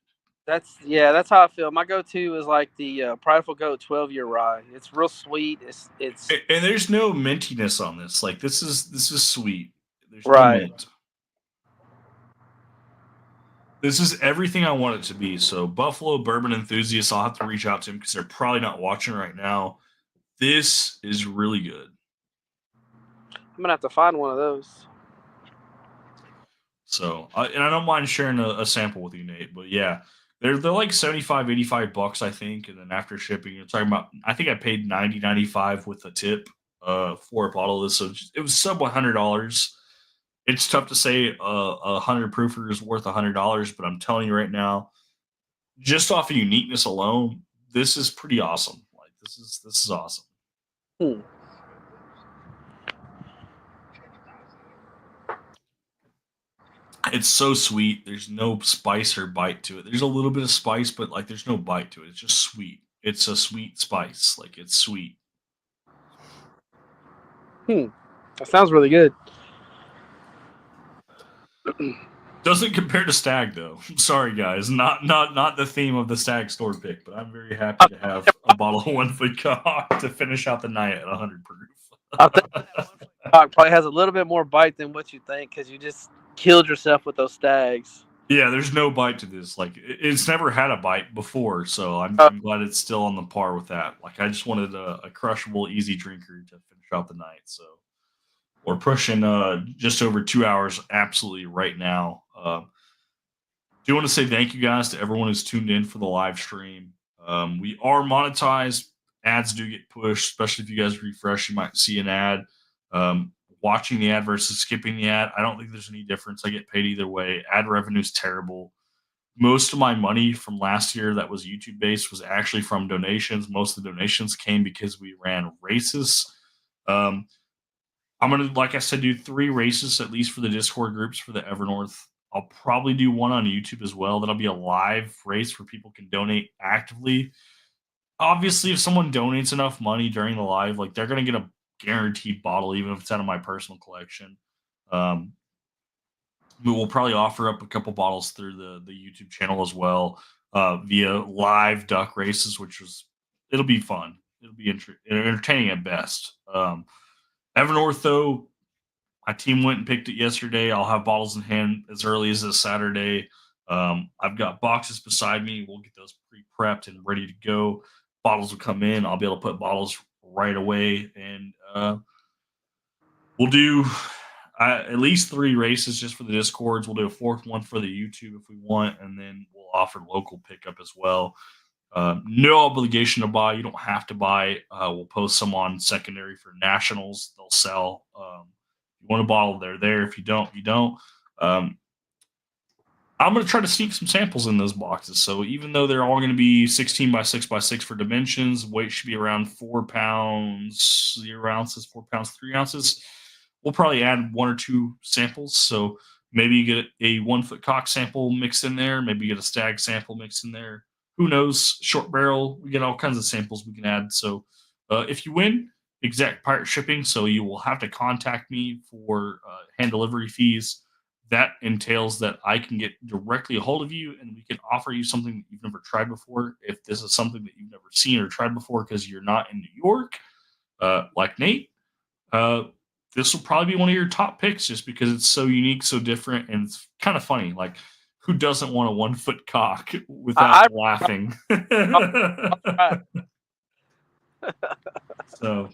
that's how I feel. My go-to is like the Prideful Goat 12-year rye. It's real sweet. It's And there's no mintiness on this. Like this is sweet. There's no right. mint. This is everything I want it to be. So Buffalo bourbon enthusiasts, I'll have to reach out to them because they're probably not watching right now. This is really good. I'm gonna have to find one of those. So, and I don't mind sharing a sample with you, Nate. But yeah, they're like 75, 85 bucks, I think. And then after shipping, you're talking about, I think I paid 90, 95 with a tip for a bottle of this. So it was sub $100. It's tough to say a 100 proofer is worth $100, but I'm telling you right now, just off of uniqueness alone, this is pretty awesome. Like this is awesome. Hmm. It's so sweet. There's no spice or bite to it. There's a little bit of spice, but like there's no bite to it. It's just sweet. It's a sweet spice. Like it's sweet. Hmm. That sounds really good. Doesn't compare to Stag though. Sorry guys, not the theme of the Stag store pick, but I'm very happy to have a bottle of 1 foot cock to finish out the night at 100 proof. I think that 1 foot cock probably has a little bit more bite than what you think because you just killed yourself with those stags. Yeah, there's no bite to this. Like it's never had a bite before, so Uh, I'm glad it's still on the par with that. Like I just wanted a crushable, easy drinker to finish out the night. So we're pushing just over 2 hours absolutely right now. Do want to say thank you guys to everyone who's tuned in for the live stream. We are monetized. Ads do get pushed, especially if you guys refresh, you might see an ad. Watching the ad versus skipping the ad, I don't think there's any difference. I get paid either way. Ad revenue is terrible. Most of my money from last year that was YouTube based was actually from donations. Most of the donations came because we ran races. Um, I'm gonna, like I said, do 3 races at least for the Discord groups for the Evernorth. I'll probably do one on YouTube as well. That'll be a live race where people can donate actively. Obviously, if someone donates enough money during the live, like they're gonna get a guaranteed bottle, even if it's out of my personal collection. Um, we will probably offer up a couple bottles through the YouTube channel as well via live duck races, which was it'll be fun. It'll be entertaining at best. Evernorth though, my team went and picked it yesterday. I'll have bottles in hand as early as this Saturday. I've got boxes beside me. We'll get those pre-prepped and ready to go. Bottles will come in. I'll be able to put bottles right away, and we'll do at least 3 races just for the Discords. We'll do a 4th one for the YouTube if we want, and then we'll offer local pickup as well. No obligation to buy. You don't have to buy. We'll post some on secondary for nationals. They'll sell. If you want a bottle, they're there. If you don't, you don't. Um, I'm going to try to sneak some samples in those boxes. So even though they're all going to be 16 by 6 by 6 for dimensions, weight should be around 4 pounds, 0 ounces, 4 pounds, 3 ounces. We'll probably add 1 or 2 samples. So maybe you get a 1 foot cock sample mixed in there. Maybe you get a stag sample mixed in there. Who knows? Short barrel. We get all kinds of samples we can add. So if you win, exact pirate shipping. So you will have to contact me for hand delivery fees. That entails that I can get directly a hold of you and we can offer you something that you've never tried before. If this is something that you've never seen or tried before because you're not in New York, like Nate, uh, this will probably be one of your top picks just because it's so unique, so different, and it's kind of funny. Like, who doesn't want a 1 foot cock without I, laughing? I, So,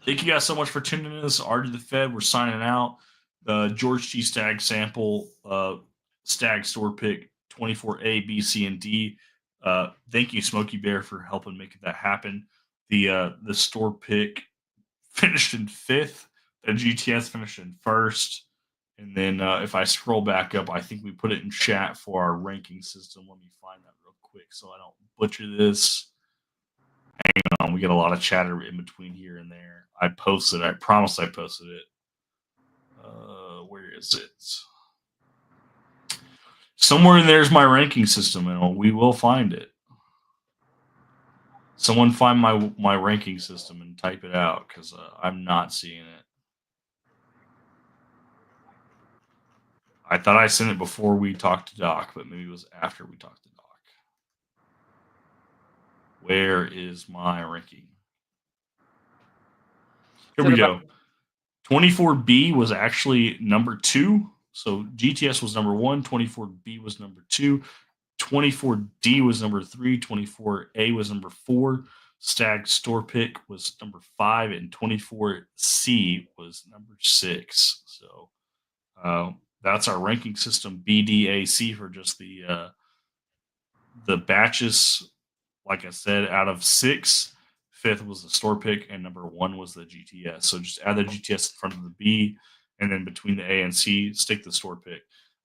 thank you guys so much for tuning in. This is Artie the Fed. We're signing out. The George T. Stagg sample, Stagg store pick 24A, B, C, and D. Thank you, Smokey Bear, for helping make that happen. The store pick finished in 5th. The GTS finished in 1st. And then if I scroll back up, I think we put it in chat for our ranking system. Let me find that real quick so I don't butcher this. We get a lot of chatter in between here and there. I posted. I promised I posted it. Where is it? Somewhere in there's my ranking system, and we will find it. Someone find my ranking system and type it out because I'm not seeing it. I thought I sent it before we talked to Doc, but maybe it was after we talked to Doc. Where is my ranking? Here we go. 24B was actually number 2. So GTS was number 1, 24B was number 2, 24D was number 3, 24A was number 4, Stag Store Pick was number 5, and 24C was number 6. So that's our ranking system, BDAC, for just the batches. Like I said, out of 6, 5th was the store pick, and number 1 was the GTS. So just add the GTS in front of the B, and then between the A and C, stick the store pick.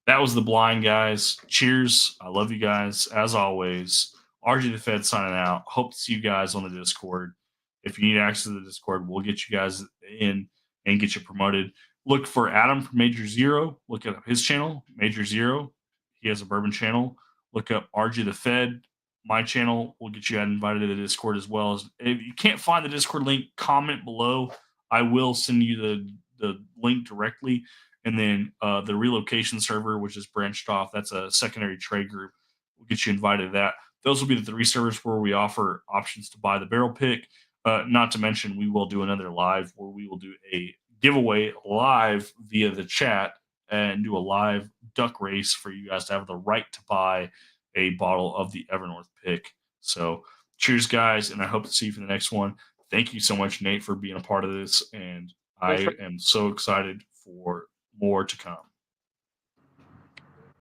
That was the blind, guys. Cheers. I love you guys. As always, RG the Fed signing out. Hope to see you guys on the Discord. If you need access to the Discord, we'll get you guys in and get you promoted. Look for Adam from Major Zero. Look at his channel, Major Zero. He has a bourbon channel. Look up RG the Fed. My channel will get you invited to the Discord as well. As if you can't find the Discord link, comment below. I will send you the link directly. And then the relocation server, which is branched off, that's a secondary trade group. We'll get you invited to that. Those will be the 3 servers where we offer options to buy the barrel pick. Not to mention, we will do another live where we will do a giveaway live via the chat and do a live duck race for you guys to have the right to buy a bottle of the Evernorth pick. So, cheers, guys, and I hope to see you for the next one. Thank you so much, Nate, for being a part of this, and I Thanks for am so excited for more to come.